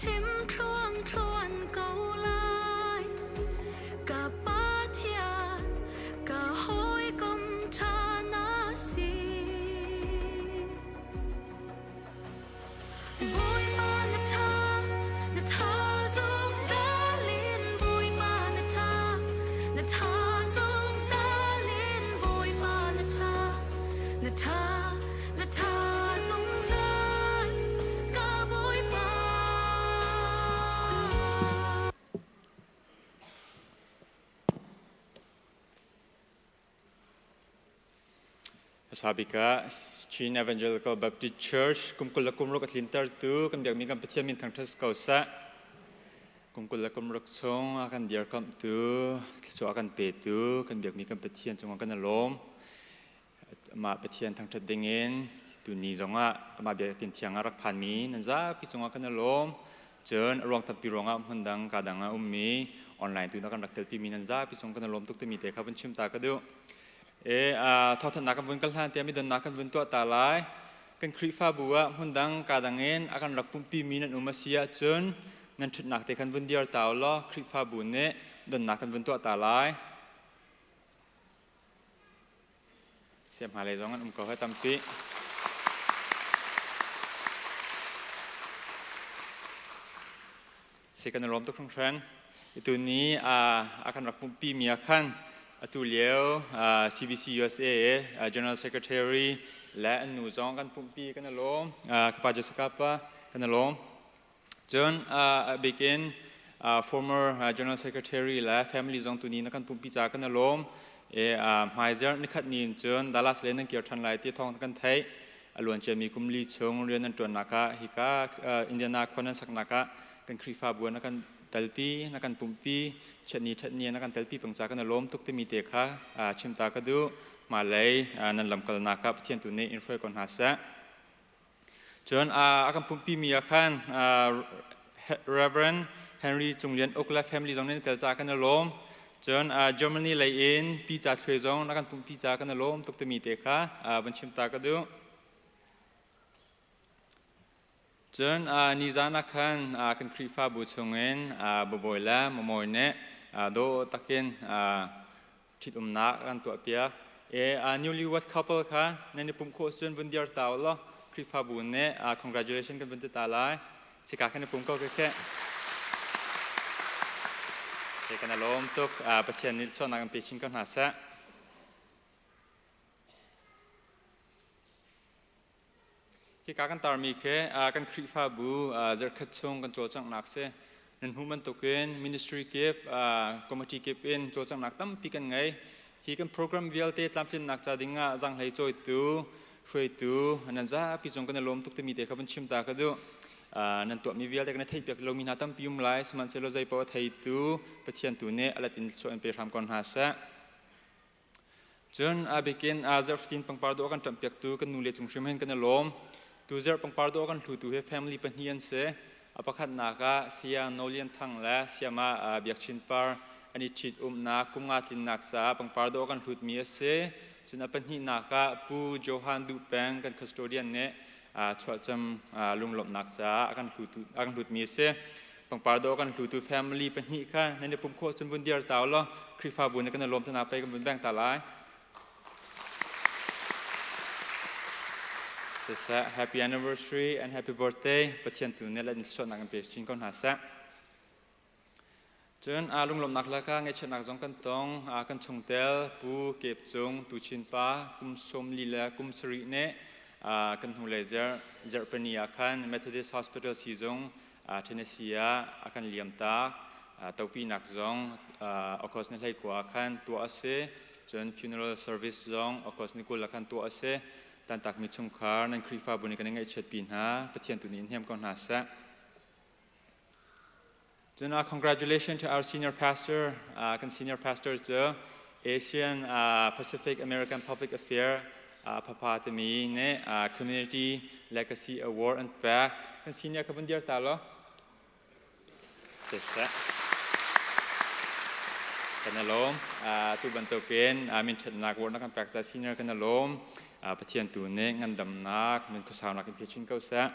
ชิมครวงครวนเกาลายกะปาเทียนกะโหยกมชานาสีบุยมานาชานาชาสุกซาลินบุยมานาชานาชาสุกซาลินบุยมานาชานาชานาชาสุกซากะบุยปาSabika Chin Evangelical Baptist Church kumkulakum rok atlintar tu kan biak mi kan pecia min thang thas kausa kumkulakum rok song akan diar kam tu so akan pe tu kan biak mi kan pecia chong kan alom ma pecia thang thad dingen tu ni zonga ma biak kin chiang arak phan mi nanza pi chong kan alom chen rong tam pi ronga hundang kadanga ummi online tu kan raktel pi mi nanza pi chong kan alom tuk te mi te khavan chim ta ka duทอดนักบุญกัลฮันเตียมีดนักบุญตัวตาลายกันคริฟ้าบัวหุ่นดังกาดังเงินอาการรักปุ่มปีมีนันอุมาเสียจนเงินชุดนักแต่กันบุญเดียร์ตาวล้อคริฟ้าบุญเนี่ยดนักบุญตัวตาลายเสียมหาเลยจ้องกันก็ให้ตั้มปีเสียกันล้มทุกครั้งตัวนี้อาการรักปุ่มปีมีอาการตุเลียว CBC USA General Secretary และหนูจองกันปุ่มปีกันล้มขปาจสกัปะกันล้มจนbegin former General Secretary และ Family จองตัวนี้นักปุ่มปีจากกันล้มหมายเจอนิคัดนี้จนดัลลัสเลนนั่งเกี่ยวทันไลที่ท้องกันไทยล้วนจะมีกุมลีชงเรียนนั่นตัวนักฮิกาอินเดียนาคนนั้นสักนักกันคริฟ้าบัวนักตัลปีนักปุ่มปีชนีทัดเนียนักตัลปีปังจากกันล้มทุกที่มีเตะค่ะชิมตากระดูมาเลยนั่นลำกลนักเทียนตัวนี้อินฟลูเอนซ์คนหาเสจนอาการปุ่มปีมีอาการReverend Henry จงเรียนอกและ Family จงเรียนแต่จากกันล้มจนGermany เลยเองปีจากเฟซงนักปุ่มปีจากกันล้มทุกที่มีเตะค่ะบัญชิมตากระดูจนนิจานักขันกันคริฟ้าบุชงเงินบ่อยแล้วมวยเนี่ยโดตะเกียนทิดนักกันตัวเปียnewlywed couple ค่ะในปุ่มโคชนวันเดียร์ตาวล้อคริฟ้าบุญเนี่ย congratulation กันวันที่ตาลายสิกาแค่ในปุ่มก็แค่เสกันอารมณ์ทุกประเทศนี้ส่วนนักการเปชินกันหาซะที่การตารมีแค่การคริฟ้าบูเจอขัดชงกันโจจังนักเสนั่นหูมันตกเกินมินิสทรีเก็บคอมมิตี้เก็บเป็นโจจังนักตั้มปีกันไงฮีกันโปรแกรมวิลเตตามชินนักจ่าดิ่งจังให้โจยตัวช่วยตัวนั่นจ้าปีจงกันลมตุกเตมีเด็กเขาเป็นชิมตากระดูนั่นตัวมีวิลเตกันไทยเปียกลมีนาตั้มปีมไลสมันเซโลใจปวดไทยตัวประเทศตัวนี้อะไรตินโซนไปทำก่อนหาซะจนเบกินเจอร์ฟตินปังปาร์ดกันจำเปียกตัวกันนูเลจงชิมเห็นกันลมตัวเจอปังปาร์ดกันหลุดตัวให้ family เป็นเฮียนเสประคัดนักเสียโนเลียนทั้งและเสียมาเบียกชินปาร์อันนี้ชิดนักกุงอาทินนักษาปังปาร์ดกันหลุดมีเสจนเป็นที่นักปูโจฮันดูแปงกันคัสโตเดียนเนี่ยช่วยจำลุงหลบนักษากันหลุดมีเสปังปาร์ดกันหลุดตัว family เป็นที่ค่ะในปุ่มโคจนบุญเดียร์ตาวล้อคริฟ้าบุญกันลมธนาไปกันบุญแบงตาลายHappy anniversary and happy birthday ประเทศตัวนี้และนิสนักกันเป็นชิงคนหาซะจนลุงลมนักละค่ะไงชนักจงกันตองกันชงเตลปูเก็บจงตูชินปากุมสมลีละกุมสรีเนกันหูเลเซอร์เจอร์เปนีอาคัน Methodist Hospital ซีจงเทนเนสซีอาคันเลียมตาเตาปีนักจงอคอสนิไลกว่าคันตัวเสจน funeral service จงอคอสนิกุลคันตัวเสตันตักมีชงคาร์นั่นคริฟ้าบุญกันยังไงเชิดปีนหาประเทศตัวนี้เฮียมก่อนหาซะ Then congratulations to our senior pastor, senior pastor the Asian Pacific American Public Affairs Papatami ne Community Legacy Award and back senior kabandir talo. Sesa. Kanalom tu bantukin min nak award nak back senior kanalom patian tu ne ngandam nak min kusau nak pitching kau sa.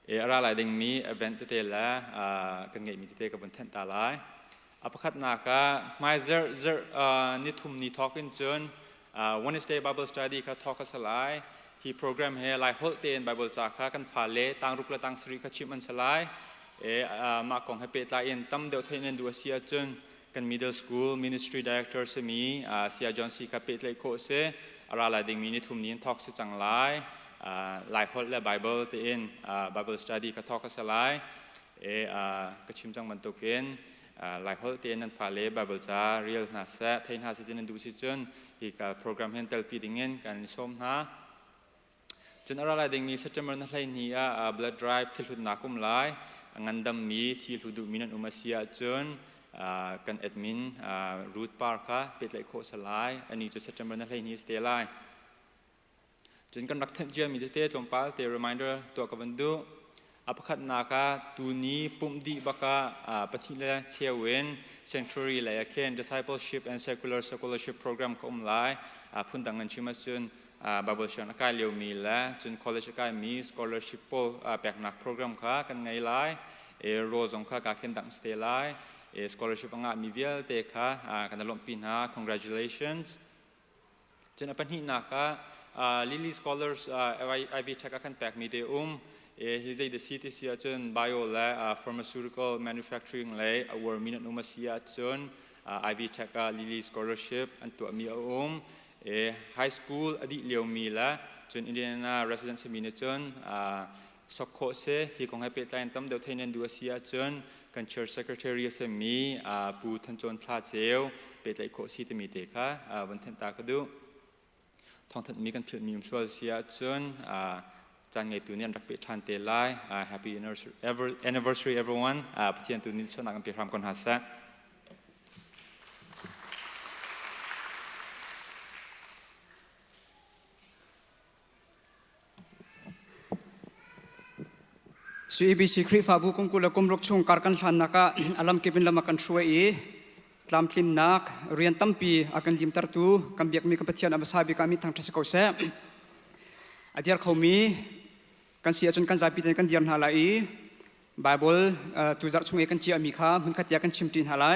Era lai ding mi event te la kan ngai mi te ka bun than ta lai apakhat na ka mai zer ni thum ni talk in chun Wednesday Bible study ka talk asalai hi program he lai hol te in Bible cha kha kan pha le tang ruk la tang sri kha chim an salai ma kong he pe ta in tam deu thein du sia chun kan middle school ministry director se mi sia John C ka pe le ko se ara lai ding mi ni thum ni talk se chang laiหลายคนและ Bible ที่อิน Bible study ก็ทอล์กสลายก็ชิมจังมันตุกินหลายคนที่อินนั้นฟาเล Bible จ้า real นะเสะเทนหาสิทินันดูสิจนอีกโปรแกรมเห็นเตลปีดิ่งเงินการชมนะจนอะไรดิ่งมีสัจจ์มันอะไรนี่blood drive ที่หุดนักอุ้มไล่งานดำมีที่หุดูมีนันอุมาเสียจนกันแอดมินรูทพาร์ค่ะเป็นเลยโคสลายอันนี้จะสัจจ์มันอะไรนี่สเตลไลจนกันรักท่านเจ้ามีเตะตรงป้าเตะ reminder ตัวกับวันดูอัปคัดนาคาตูนี้ปุ่มดีบักปฏิเลเชียวิน sanctuary เลยเคน discipleship and secular scholarship program ก็ไล่พุ่นดังนั้นชิมาจนBible ชนกายเลี้ยวมีและจน college กายมี scholarship แปลกหนัก program ค่ะกันไงไล่โรสงค่ะการเข็นดังสเตไลscholarship งานมีเวลเตะค่ะกันลงปีหน้า congratulations จนปัญหานาคาLily Scholars IV Tech akan pek mi te hizai the city sia chun bio la pharmaceutical manufacturing le award minute numa sia chun IV Tech Lily Scholarship and to mi high school adi leo mi la chun Indiana residence mi ne chun sokho se hi kong happy time tam deu thainen du sia chun kan church secretary se mi pu than chon thla cheu pe lai kho si te mi te kha wan then ta ka duท้องถิ่นมีกันผิดมีมชัวเสียจนจานไงตัวนี้รักเปิดทันเตลัย Happy anniversary everyone ปฏิญาณตัวนี้ชนะกันเปิดทำกันหาซะสุอีบีสิครีฟาบุกุงกุลกุมรกชุงการกันชันนักอลัมเก็บินลำกันช่วยตามทินนักเรียนตั้มปีอากันยิมตรตูกันเบียกมีกันปฏิญาณอับสาบิกามีทางทัศกเสอดียร์เขามีกันเสียจนกันใจปีเต็นกันเดียนหาไลไบเบิลตัวจักช่วงเอกันเจียมีข้ามันขัดแย้งกันชิมตินหาไล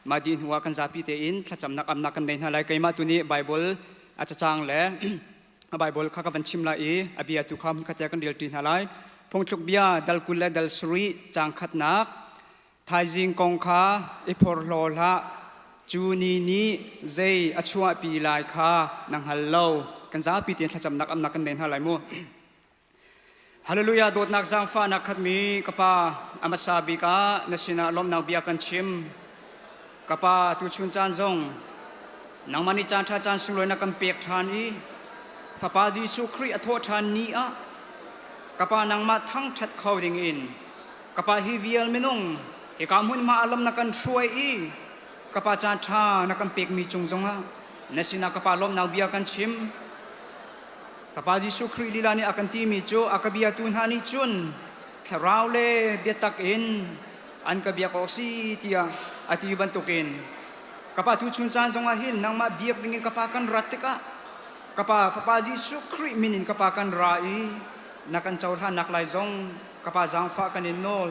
มาดีนหัวกันใจปีเต็นถ้าจำนักอำนักกันเดินหาไลไกมาตัวนี้ไบเบิลอาจจะจางแหละไบเบิลข้ากันชิมไลอเบียตุข้ามันขัดแย้งกันเดียนตินหาไลพงจุกเบียดัลกุลและดัลสรีจางขัดนักไทยจิงกงค้าอิพอร์โลละจูนีนี้เจอชัวปีลายค้านังฮัลโลกันจ้าปีเตียนถ้าจำนักอำนักกันเดินหาไลมัวฮาเลลูยาโดดนักจางฟ้านักขัดมีกับป้าอามาซาบิกาเนสินาลมนักเบียกันชิมกับป้าตุชุนจานซงนังมันนิจานท่าจานสุรนักกันเปียกทานอีฟ้าป้าจีสุครีอโทษทานนี้อะกับป้านังมาทั้งชัดเข้าดิ่งอินกับป้าฮิวิเอลมินุงเอกามุนมาอารมณ์นักกันช่วยอีกับป้าจานท่านักกันเปียกมีจงจงอะเนสินากับป้าลมนักเบียกันชิมกับป้าจิสุครีลีลานีอากันตีมีจูอากับเบียตุนฮานิจุนแค่เราเล่เบียตักอินอันกับเบียกอซีเตียอาทิตย์บันตุกินกับป้าทุชุนจานจงอาหินนังมาเบียกดิ่งกับป้ากันรัตติกะกับป้าจิสุครีมินินกับป้ากันราอีนักกันเจ้าท่านนักไล่จงกับป้าจางฟ้ากันอินโนล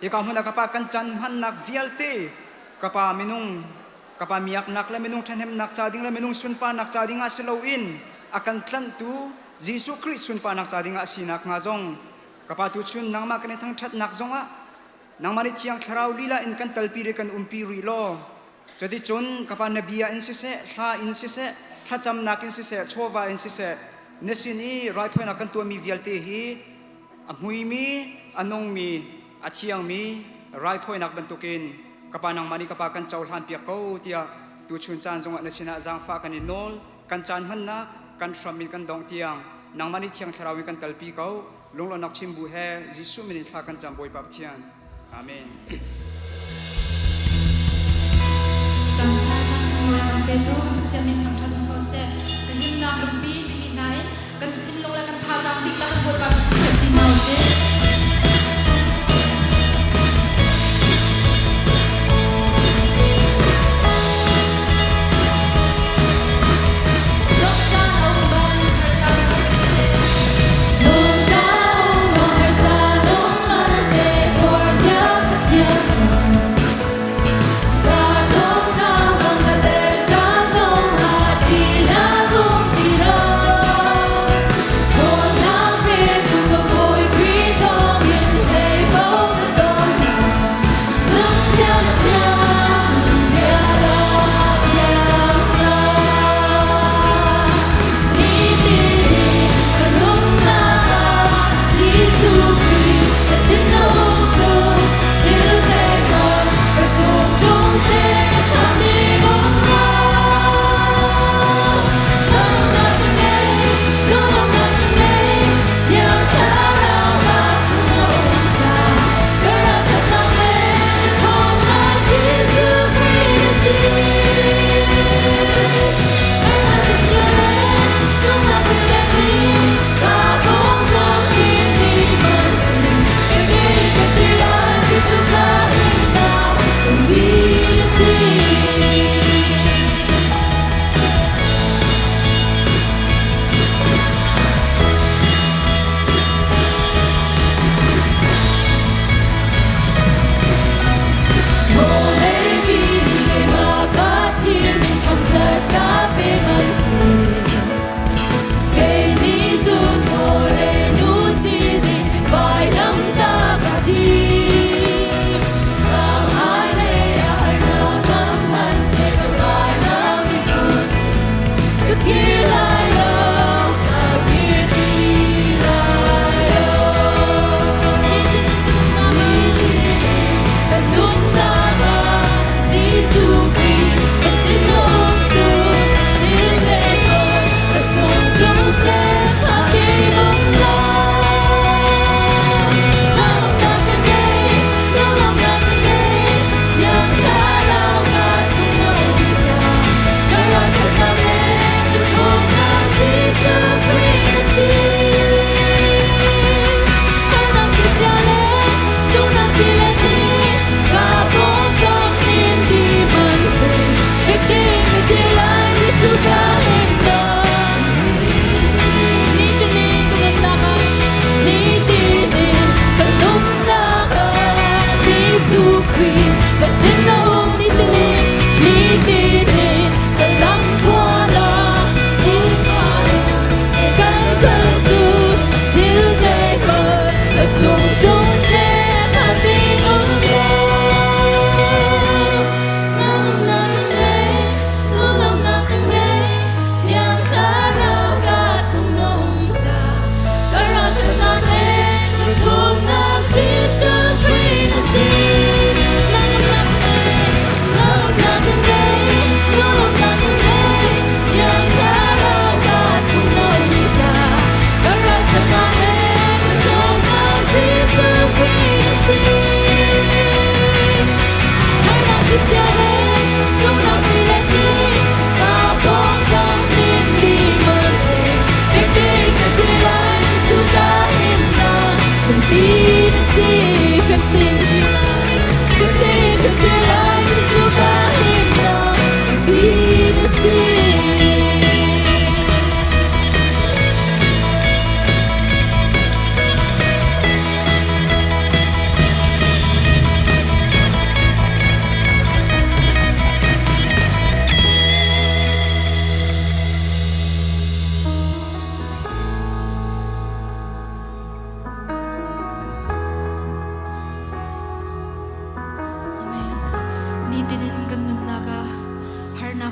อีกคำพูดนักกับป้ากันจันหันนักวิลเตกับป้ามินุงกับป้ามีอักนักและมินุงทันเฮมนักจาดิ่งและมินุงสุนป้านักจาดิ่งอาศิลวินakan tentu Yesus Kristus sun panak jadi ngak sinak ngazong kapatu chun nang makan thang that nak zonga nang mari chiang tharau lila in kan talpiri kan umpiri lo jadi chun kapan nabia in sise tha in sise tha cham nak in sise chowa in sise nesini right when akan tu mi vialte hi amui mi anong mi achiang mi right when nak bentukin kapan nang mari kapakan chawlan pia ko tia tu chun chan zonga nesina jang fa kan inol kan chan han nak kan shamin kan dong tiang nang mani chiang tharawin kan talpi ko ลงลนักชิมบุเฮจิสุมินิทากันจำบอยปับเทียนอาเมน Chẳng tha cho người bằng bê tô bằng chia mình thẳng thân có xe Cần nhưng nàng đồng bí đi bị nái Cần xin lỗi là cần thao rằng bị ta cần bồi bằng thật gì nào chứ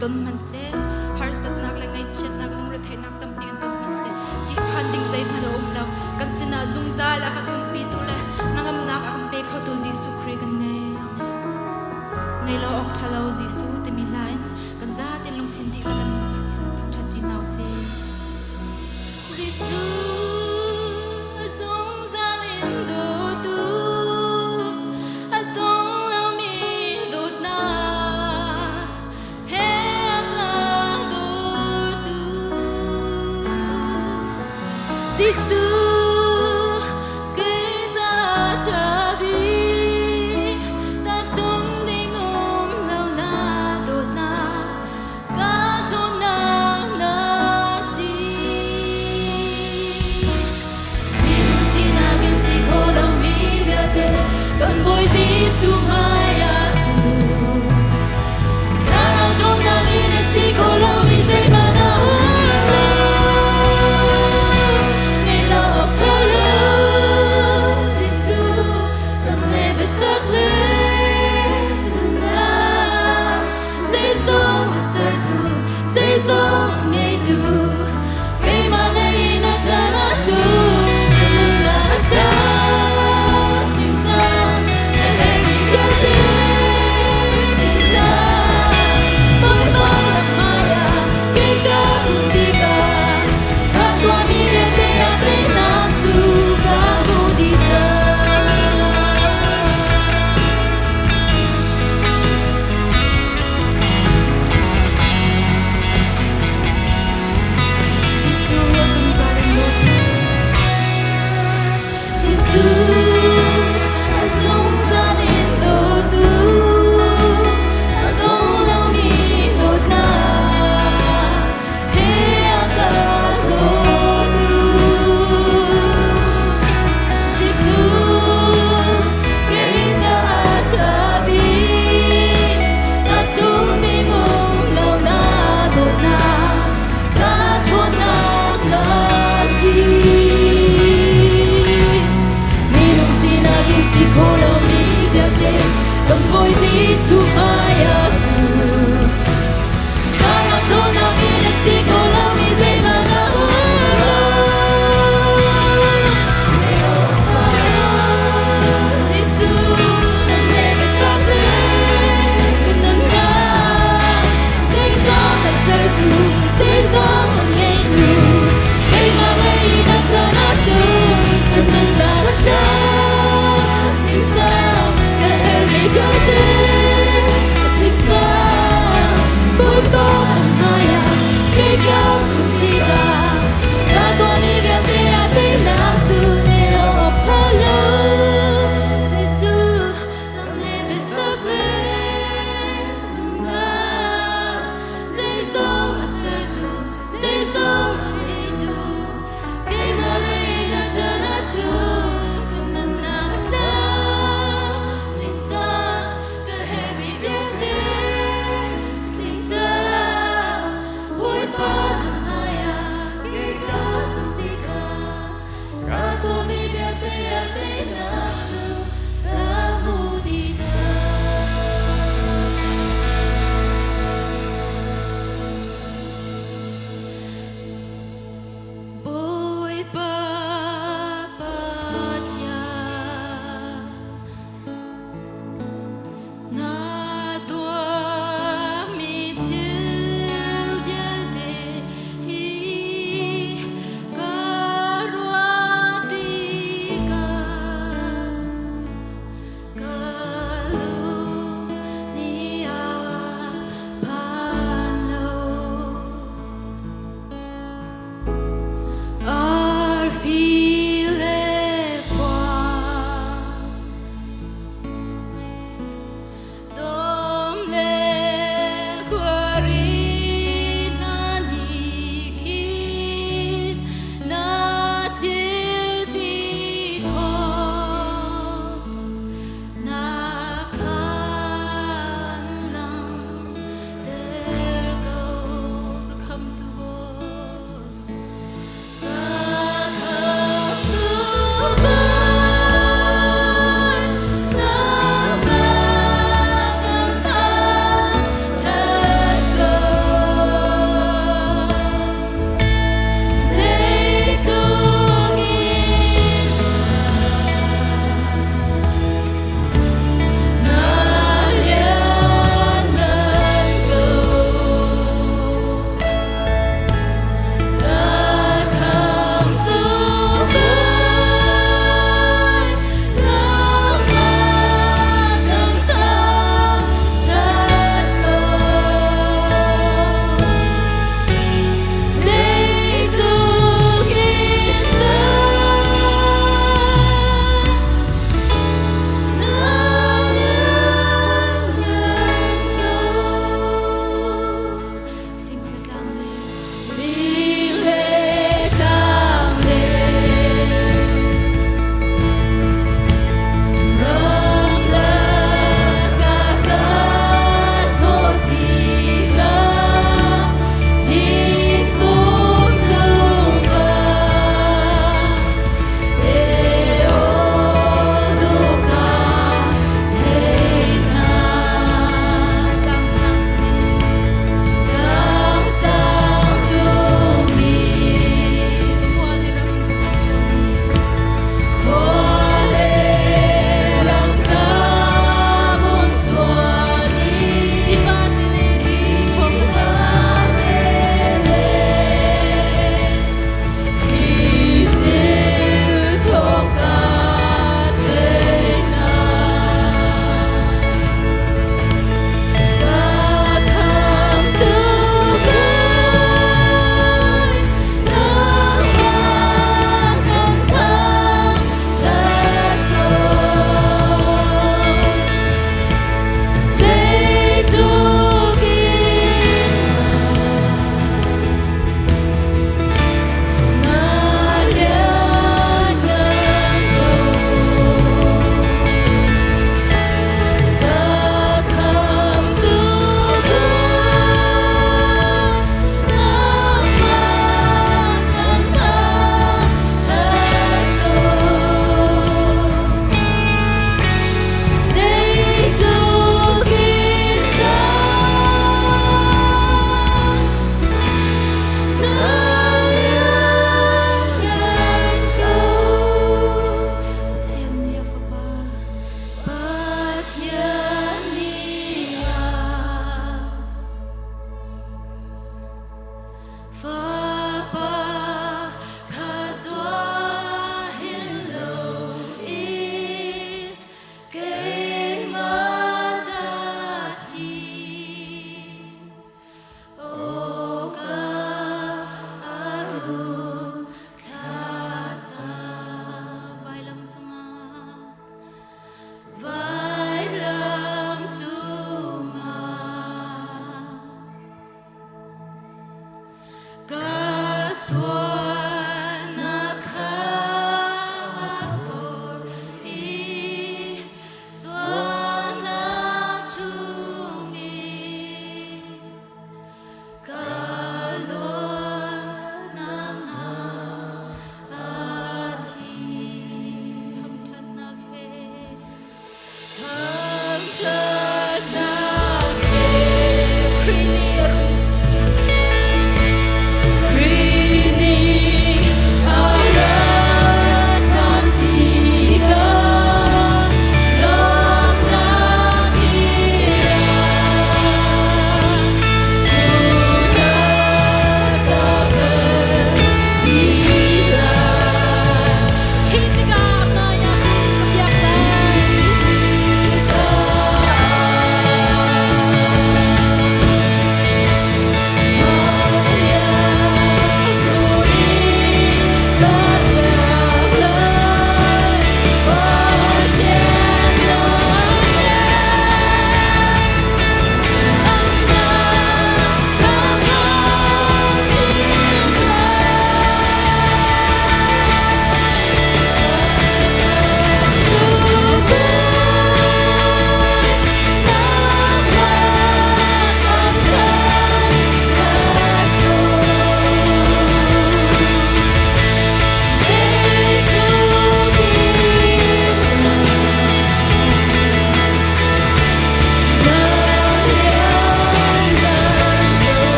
ton man se har sat nak la ngai chet nak lung re thai nak tam pi ton man se ti phan ding zai na do na kan sina zum za la ka tum pi tu le nangam nak am pe kho tu jisu khri kan ne nei lo ok thalo jisu te mi lain kan za te lung thin di kan tham chat ti naw se jisu so Tomboy Giêsu Mayasu Kara trona ina sikola mizena na Giêsu nam nebe kakle kunanga Say sa ka sertu say sa ngay tu Kay mga inatanatu kunanga kata Insam ka hermi gade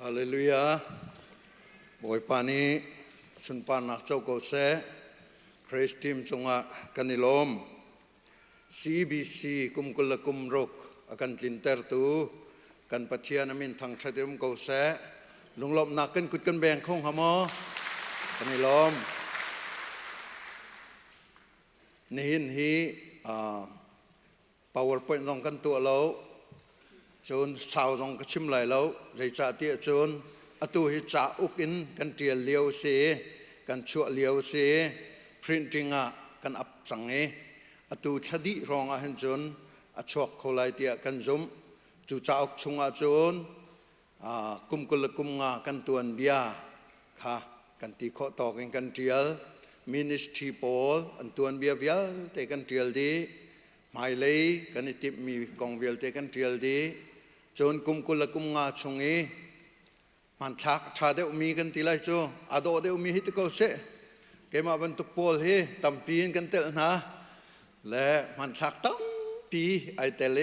ฮาเลลูยาบอยปานีสุนปานักเจ้าโกเซพระสติมจงอากันนิลม CBC กุมกุลกุมรกอากันลินเตอร์ตูกันปัทยานามินทางชาติมโกเซลุงลมนักกันกุดกันแบ่งคงหามอกันนิลมนี่หินฮีPowerPoint ลองกันตัวเราจนสาวลองก็ชิมไหลแล้วใจจ่าเตี้ยจนอตุหิจ่าอุกินกันเตียเลี้ยวเสียกันชั่วเลี้ยวเสีย printing กันอับสังเออตุชดิรองเห็นจนอชวกโคไลเตียกันจุมจูจ่าอุกชงจนกุมกุลกุมกันตัวนเบียค่ะกันตีข้อต่อกันเตียล ministry Paul อันตัวนเบียเวียแต่กันเตียลดีไม่เลยกันติดมีกองเวลเตกันเทียลดีจนกุมกุลกุมงาชงเอมันชักชาเดวมีกันทีไรโจอาโดเดวมีฮิตก็เสะเกมาบรรทุกโพลเฮตั้มปีนกันเตลนะและมันชักตั้มปีไอเตเล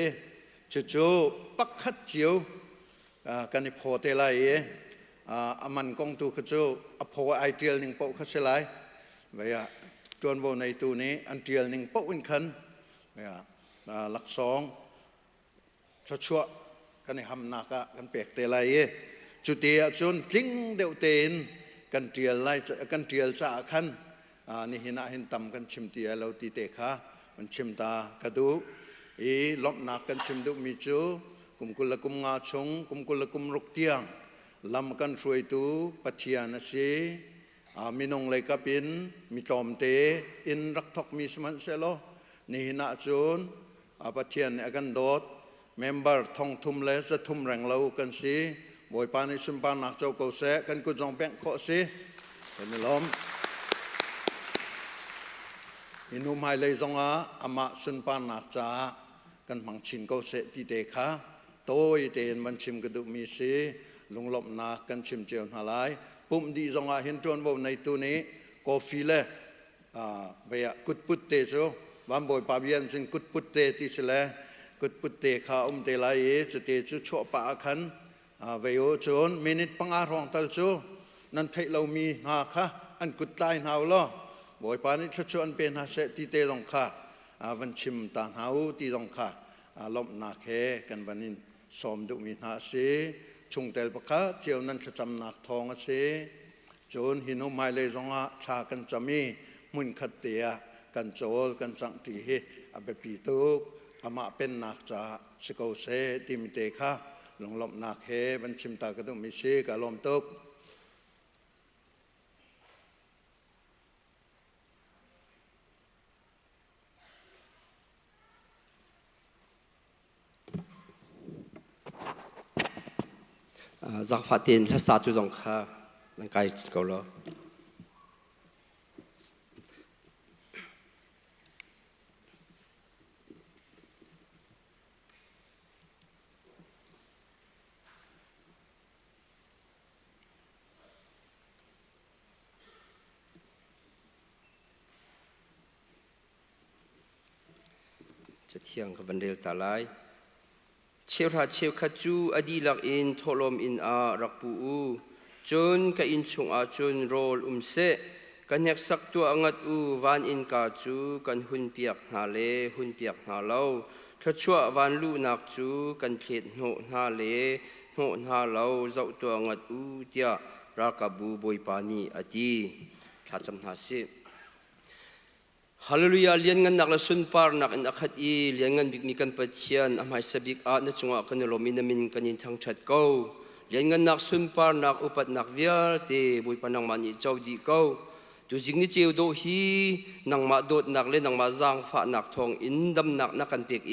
จู่ๆปักขัดเจียวกันในโพเตลายมันกองตูขจูอโพไอเทียลหนึ่งโปขัดเสลายเวียจวนโบในตัวนี้อันเทียลหนึ่งโปวินคันหลักสองชั่วกันในหำนักกันเปียกเตลัยจุดเดียจนทิ้งเดวเตนกันเตียลไล่กันเตียลจ่าขันนี่หินะหินต่ำกันชิมเตียเราตีเตะขามันชิมตากระดูลบหนักกันชิมดุมิจูกุมกุลกุมงาชงกุมกุลกุมรุกเตียงลำกันช่วยตูปัทยานะสิมีนงเลยกับอินมีจอมเตอินรักทอกมีสมันเซโลนี่หินะจูนปัทยาเนี่ยกันโดดเมมเบอร์ทองทุ่มเลยจะทุ่มแรงเรากันสิบอยปานิสุนปานักเจ้าเกษกันกุจงแบงโคสิเป็นล้อมอินุไม่เลยจงอามาสุนปานักจ้ากันมังชินเกษตีเตค่ะโตยเตนมันชิมกระดูกมีสิลุงลบนักกันชิมเจียวหาลายปุ่มดีจงอาเห็นจวนว่าในตัวนี้กาแฟเลยเบียกุดปุตเตโจวันบอยปาเบียนจึงกุดปุตเตติสละกุดปุตเตข้าเตลายจะเตจุชั่วปะขันเวียโจนมินิตปังอาร์องตัลโจนั่นเพลเรามีนาค่ะอันกุดไลน์หาวล้อบอยปานิชชวนเป็นหาเสติเตลงค่ะวันชิมตาหาวตีลงค่ะลบนาเคกันวันนี้สมดุมีนาเสชุงเตลปะค่ะเจียวนั้นจะจำนักทองเสโจนหินุไม่เลยจงอาชากันจะมีมุนขัดเตียกันโจลกันจังตีเฮอเบปีตุกอามาเป็นนักจ่าสกอเซติมิเตค่ะลงลบนักเฮบันชิมตากระดุมมิเซกะลมตุกจากฟาตินและสาธุจงค่ะมันไกลสกอลจะเที่ยงกับวันเดลตาไลเชื่อราเชื่อขจูอดีลักอินทลมอินอารักปูจนกับอินชงอาจนโรลเสกันยักสักตัวงัดวันอินกาจูกันหุ่นเปียกหาเลหุ่นเปียกหาเล่าถ้าชั่ววันลูนักจูกันเพียดโหหาเลโหหาเล่าเจ้าตัวงัดเตียรากบูบอยปานีอดีถ้าจำหาสิฮาเลลูยาเลี้ยงเงินนักละสุนปาร์นักอันอักอีเลี้ยงเงินบิกมีกันปัจเจียนอามายสบิกอาณจงอากันโลมินามินกันยินทางชัดเก้าเลี้ยงเงินนักสุนปาร์นักอุปัตนักวิลเตบุยปนังมันยิเจ้าดีเก้าดูจิงนิเจียวโดฮีนังมาโดดนักเล่นนังมาจางฝานักทองอินดำนักนักกันเปียก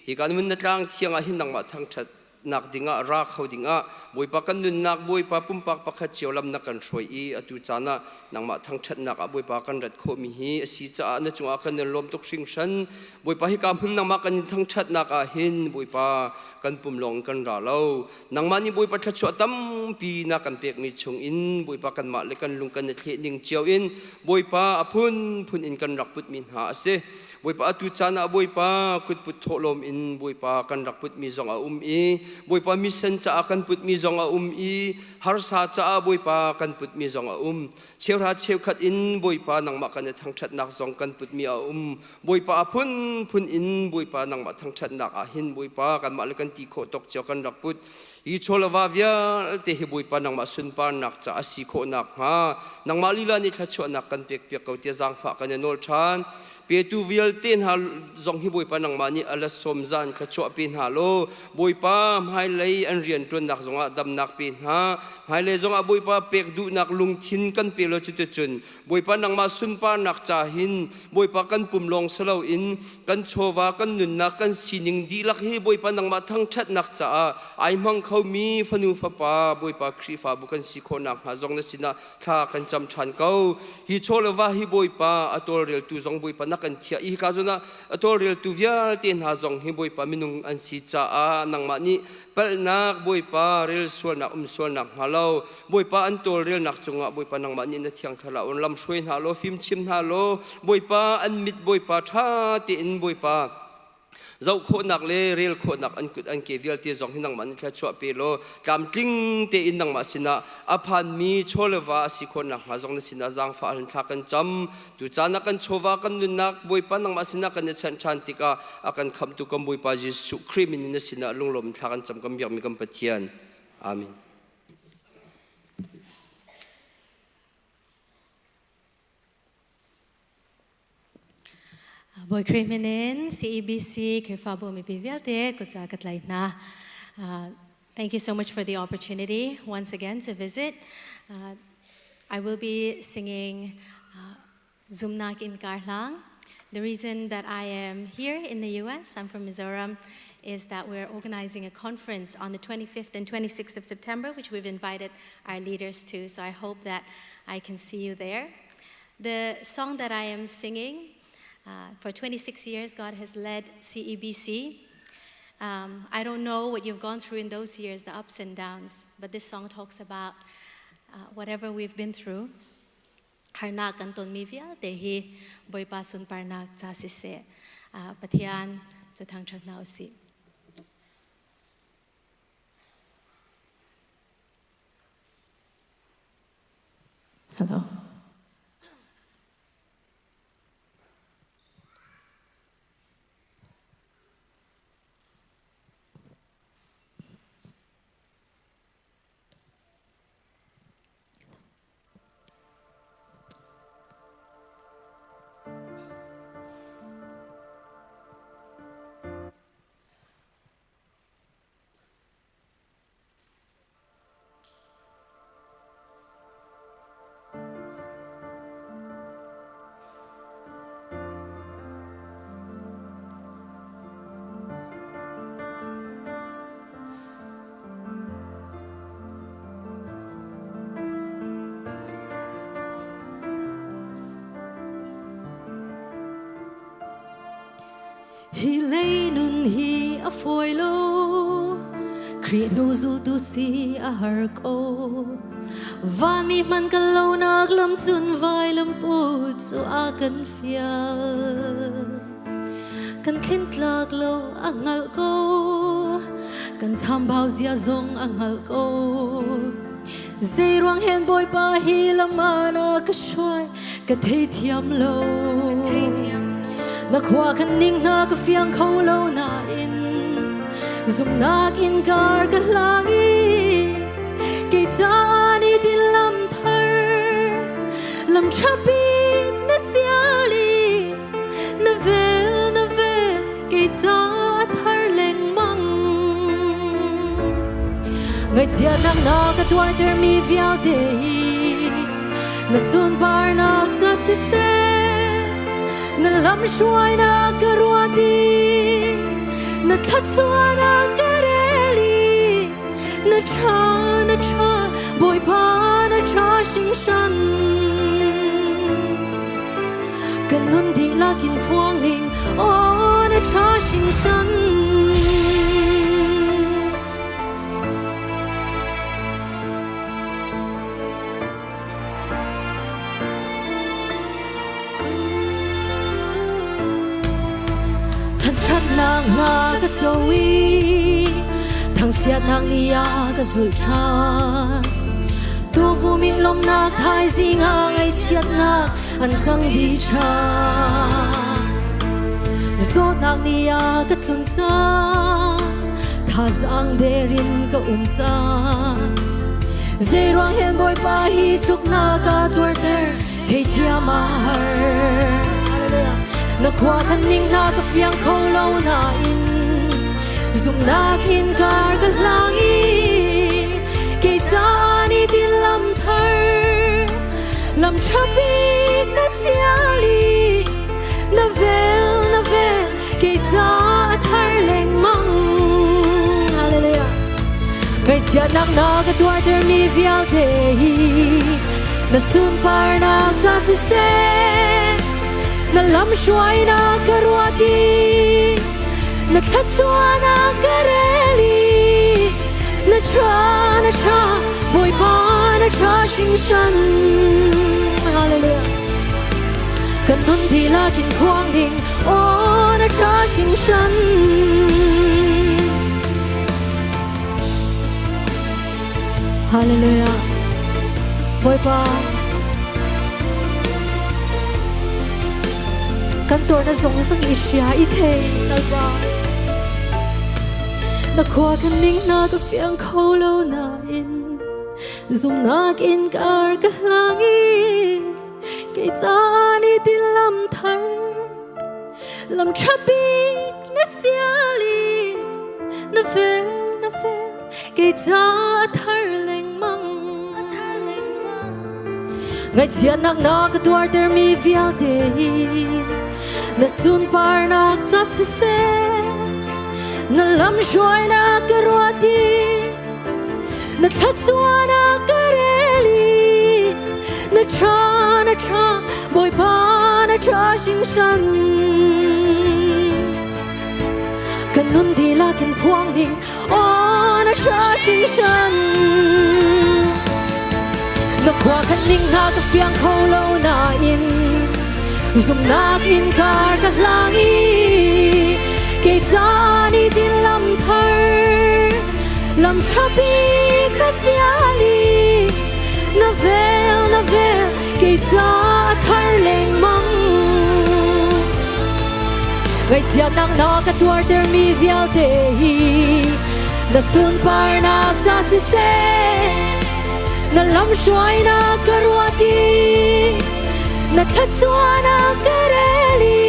ฮีการมันนัดร่างเที่ยงอาหินนังมาทางชัดนักดิ่งรักเขาดิ่งบุยปากันนุนนักบุยปาปุ่มปักปักขัดเจียวลำนักกันช่วยอตุจานะนังมาทางชัดนักบุยปากันรัดโคมิฮีสีจ้าณจงอากันลมตกชิงชันบุยปาให้การหุ่นนังมากันทางชัดนักหินบุยปากันปุ่มลงกันราเล่านังมานี่บุยปาชัดชัวตั้มปีนักกันเปียกมีชงอินบุยปากันมาเล็กกันลุงกันเทนิ่งเจียวอินบุยปาพุ่นอินกันรักปุดมินหาเสบุยปาตุจานะบุยปากุดปุดโทลมอินบุยปากันรักปุดมีจงอาอี boi pa mi sen cha kan put mi zonga i har sa cha boi pa kan put mi zonga cheu ra cheu khat in boi pa nang ma kan thang that nak zong kan put mi boi pa phun in boi pa nang ma thang that nak a hin boi pa kan ma le kan ti kho tok cheu kan rak put i cholwa via te hi boi pa nang ma sun pa nak cha asi kho nak ha nang ma li la ni kha chu nak kan pek pek ko te jang fa kan nol than pe tu vial ten ha zong hi boi pa nang ma ni ala som zan kha chu pin ha lo boi pa hai lei an rian tun nak zonga dam nak pin ha hai le zonga boi pa pek du nak lung thin kan pe lo chu te chun boi pa nang ma sun pa nak cha hin boi pa kan pum long salo in kan chowa kan nun nak kan sining di lak hi boi pa nang ma thang that nak cha ai mang khau mi fanu fa pa boi pa khri fa bu kan si kho nak ha zong na sina tha kan cham than ko hi cholawa hi boi pa atol rel tu zong boi pa nak kan thia i ka zona atol rel tu vial ten ha zong hi boi pa minung an si cha a nang ma ni pal nak boi pa rel sual nak sual nak halo boi pa an tol rel nak chunga boi pa nang ma ni na thiang thala on lam shoi na lo phim chim na lo boi pa an mit boi pa tha ti in boi pa zau kho nak le rel kho nak an kut an ke vial ti zong hinang man thla chua pe lo kam tling te in nang ma sina aphan mi cholewa si kho nak ma zong na sina jang fa han thla kan cham tu chana kan chowa kan nun nak boi pa nang ma sina kan chan chan tika akan kham tu kam boi pa Jesu krimin na sina lunglom thla kan cham kam yak mi kam pathian amen. Boy Kriminin, CEBC, Kirfabo Mipivialte, Kutsakat na. Thank you so much for the opportunity once again to visit. I will be singing Zumnak in Karlang. The reason that I am here in the US, I'm from Mizoram, is that we're organizing a conference on the 25th and 26th of September, which we've invited our leaders to, so I hope that I can see you there. The song that I am singing, for 26 years, God has led CEBC. I don't know what you've gone through in those years, the ups and downs, but this song talks about whatever we've been through. Harnak anton mivia dehi boy pasun parnak chasise pathian chathang chaknau si. Hello. Hi lei nun hi a foilo Kri nu zu tu si a har ko Van mi man ka lo naglam chun vai lam pu chu a kan fial Kan thin tlak lo angal ko Kan tham bao zia zong angal ko Zay ruang hen boy pa hi lamana ka shwai ka thei thiam lo Na kwa kan ning na ka fiang khâu lâu na in Dùng nak in gar ka langi Kay ta ni din lam thar Lam chapi na siali Na vel Kay ta thar leng mang Ngay chia nang na ka tuar ter mi viao dehi Na sun par nak ta si se Na lam shuai na karuati Na tatsua na kareli Na cha Boy pa na cha shing shan Ganun di lakin puang ning Oh na cha shing shan Chat na nga ka sowi thằng xiết nang nia cái zul cha tu mu mi lom na thai gì ngang ai chiết na anh chẳng đi cha gió nang nia cái tuôn cha tha giang derin cái cha dây roang hen boy pa hi truk na ka tuar ter thei thia mar na kwa kan ning na ka fiang khong lo na in zum na kin kar ka langi ke sa ni din lam thar lam chabi na siali na vel ke sa thar leng mang hallelujah ngày chia nắng na cái tuổi ter mi vial te na sun par na ta se na lam shuai na karwati na khatsua na kareli na cha boy pa na cha sing shan hallelujah kan thun thi la kin khoang ding o na cha sing shan hallelujah boy pa kan tor na zong sang isya I thei talba na khwa kan ning na ka fiang kho lo na in zum na in kar ka langi ke ta ni tin lam thar lam chapi na siali na vel ke ta thar leng mang ngày chia nắng na ka tuar ter mi vial te na sun par na ta se na lam joy na karwati na khatsua na kareli na cha boy pa na cha sing shan kanun di la kin phuang ding o na cha sing shan na kwa kan ning na ka fiang kho lo na in zum na in kar ka langi ke ta ni din lam thar lam chapi na siali na vel ke ta thar leng mang ngày chia nắng na ka tuar ter mi vial te na sun par na ta se na lam shuai na karwati na khatsua na kareli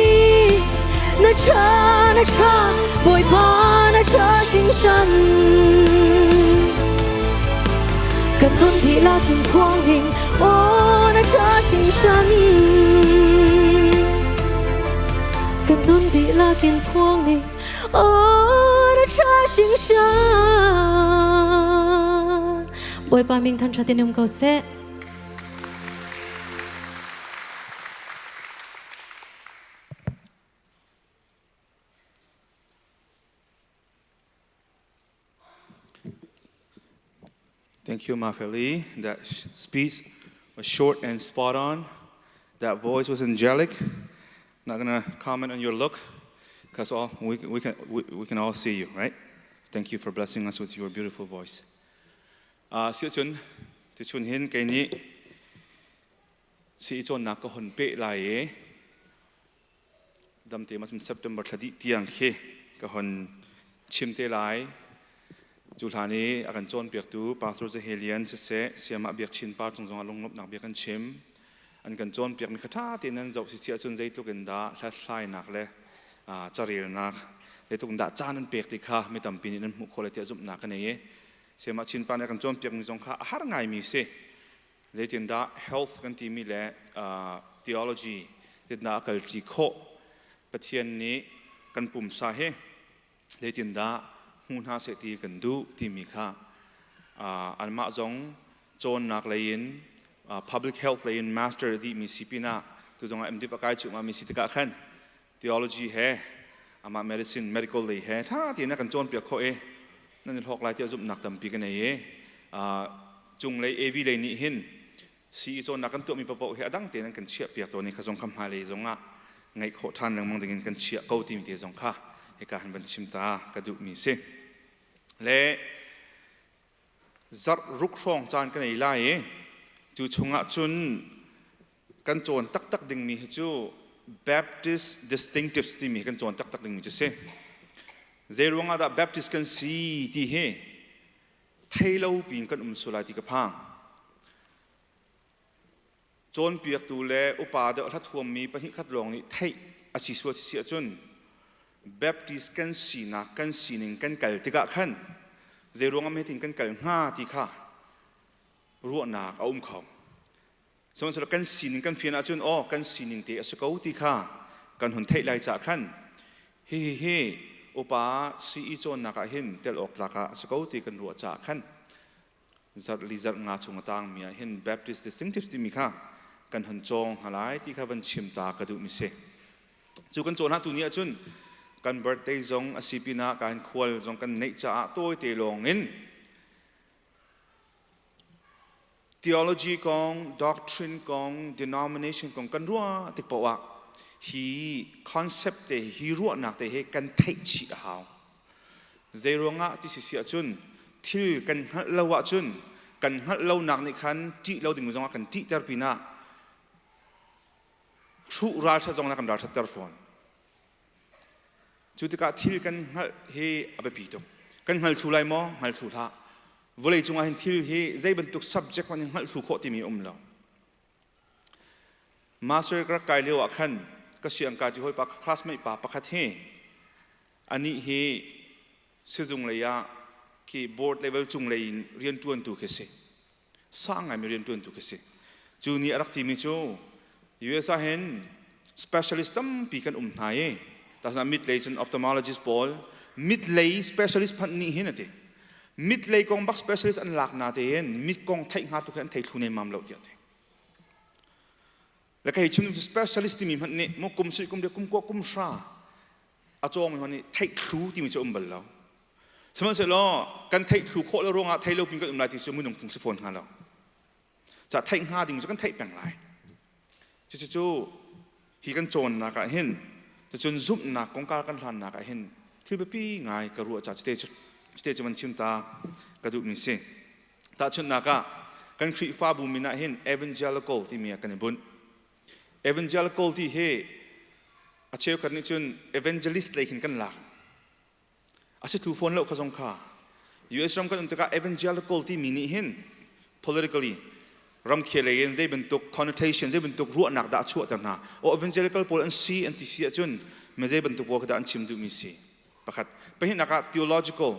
na cha boy pa na cha sing shan kan thun thi la kin khoang ding o na cha sing shan kan thun thi la kin khoang ding o na cha sing shan boy pa ming than cha tin um ko se Thank you, Mafeli. That speech was short and spot on. That voice was angelic. Not gonna comment on your look, because we can all see you, right? Thank you for blessing us with your beautiful voice. Siêu chun, tu chun hin cái ní, si chun nak hồn pe lại, đâm te mà September thadi tiang khe, cái hồn chim te lại. Julhani akan chon piak tu pastor Zahelian se siama biak chin par chung along nop nak biak kan chim an kan chon piak ni khatha tin an jok si sia chun zai tu kan da thlai nak le charil nak le tu da chan an pek ti kha mi tam pin an mu khole ti zum nak ne siama chin par kan chon piak ni jong kha har ngai mi se le tin da health kan ti mi le theology tin da kal chi kho pathian ni kan pum sa he le tin da hun ha se ti kan du ti mi kha an ma zong chon nak lein public health lein master di mi sipina tu zong am diva kai chu ma mi sitika khan theology he ama medicine medical le he tha ti na kan chon pia kho e nan hok lai ti zum nak tam pi kan e chung le av le ni hin si chon nak kan tu mi pa po he adang te nan kan chia pia to ni kha zong kham ha le zong a ngai kho than nang mang ding kan chia ko ti mi te zong kha he ka han ban chim ta ka du mi se และจัดรุกรองจานกันในไล่จูชงะจุนกันโจนตักดึงมีจู Baptist distinctives ที่มีกันโจนตักดึงมีจะเสเจรวงอาดา Baptist กันสีที่เฮไทยเราปีนกันสุลาติกพังโจนเปียกตูเลอุปาเดอทัดทวมมีปะหิคัดลองนี่ไทยอาศิสวติเสียจน Baptist กันสีนักกันสีหนึ่งกันกัลติกะขันเจรวงอาไม่ถึงกันกัลห้าที่ข้ารัวนักเอาเขาสมมติกันสีหนึ่งกันเฟียนอาจุนอ๋อกันสีหนึ่งเตะสกาวที่ข้ากันหุ่นไทยไล่จากขันเฮ้อุปาสีอีโจนนักเห็นเตลออกลักะสกาวที่กันรัวจากขันจัดลิจัดงาชงต่างมีเห็น Baptist distinctives ที่มีข้ากันหุ่นจงหลายที่ข้าบันชิมตากระดูมิเสจูกันโจนหาตัวนี้จุนกัน birthday จงอาศิปินาการควลจงกันเนจ่าตัวเตลงอิน theology ของ doctrine ของ denomination ของกันรัวติดปะวะฮี concept เตฮีรัวนักเตฮีกันไทยชีหาวเจรวงะที่เสียจุนที่กันฮัลลาวะจุนกันฮัลลาวนักในขันที่เราดึงมาจงกันที่เตอร์ปีนาชุราชจงนักกันราชเตอร์ฟอนจุดที่กาที่กันฮัลเฮอเบปีโตกันฮัลทุไลมอฮัลทุท่าวันนี้จงอาเห็นที่เฮใจบรรทุก subject วันนี้ฮัลทุโคที่มีเรามาสเตอร์ก็กลายเรียกว่าขันก็เสียงการที่ห้อยปากคลาสไม่ปากปากคัดเฮอันนี้เฮซึ่งจงเลยะที่ board level จงเลยเรียนตัวตัวเคสิสร้างไงไม่เรียนตัวตัวเคสิจูนี่รักที่มีจูอยู่เอสาเห็น specialist ตั้มปีกันไหนแต่สำหรับ mid lay จน ophthalmologist Paul mid lay specialist พันนี้เห็นไหมmid lay กองบัก specialist อันหลักนาเทียน mid กองไทยหาตัวแค่ไทยทุนในมัมเราเดียวเองแล้วก็เห็นชิ้น specialist ที่มีพันนี้มุกุมสิกุมเดียวกุมกัวกุมชาอาจงมีพันนี้ไทยครูที่มีจะบัลเราสมัยเสร็จแล้วกันไทยครูโคแล้วรงอ่ะไทยเราเป็นกันอะไรที่จะมือหนุ่มถึงสิฟอนหาเราจะไทยหาที่มันจะกันไทยแบ่งหลายจู่ๆฮีกันโจนนักเห็นจะจนซุบนักกองการกันทันนักเห็นที่แบบพี่ง่ายกระรัวจากสเตจมันชิมตากระดูกมิเซแต่ชนนักกันคริฟ้าบุมินาเห็น evangelical ที่มีกันในบุญ evangelical ที่เฮอาเชื่อกันนี่จน evangelist เลยเห็นกันหลักอาศัยถูกฟอนแล้วข้าสงข้าอยู่ในสมัยกันอุตกะ evangelical ที่มีนี่เห็น politicallyรำเคียเลยยังได้บรรทุก connotation ได้บรรทุกรัวหนักด่าชั่วต่างหากโอ้ evangelical พออันซีอันที่เสียจนไม่ได้บรรทุกว่าด่าอันชิมดูมีซีประคัดไปเห็นนัก theological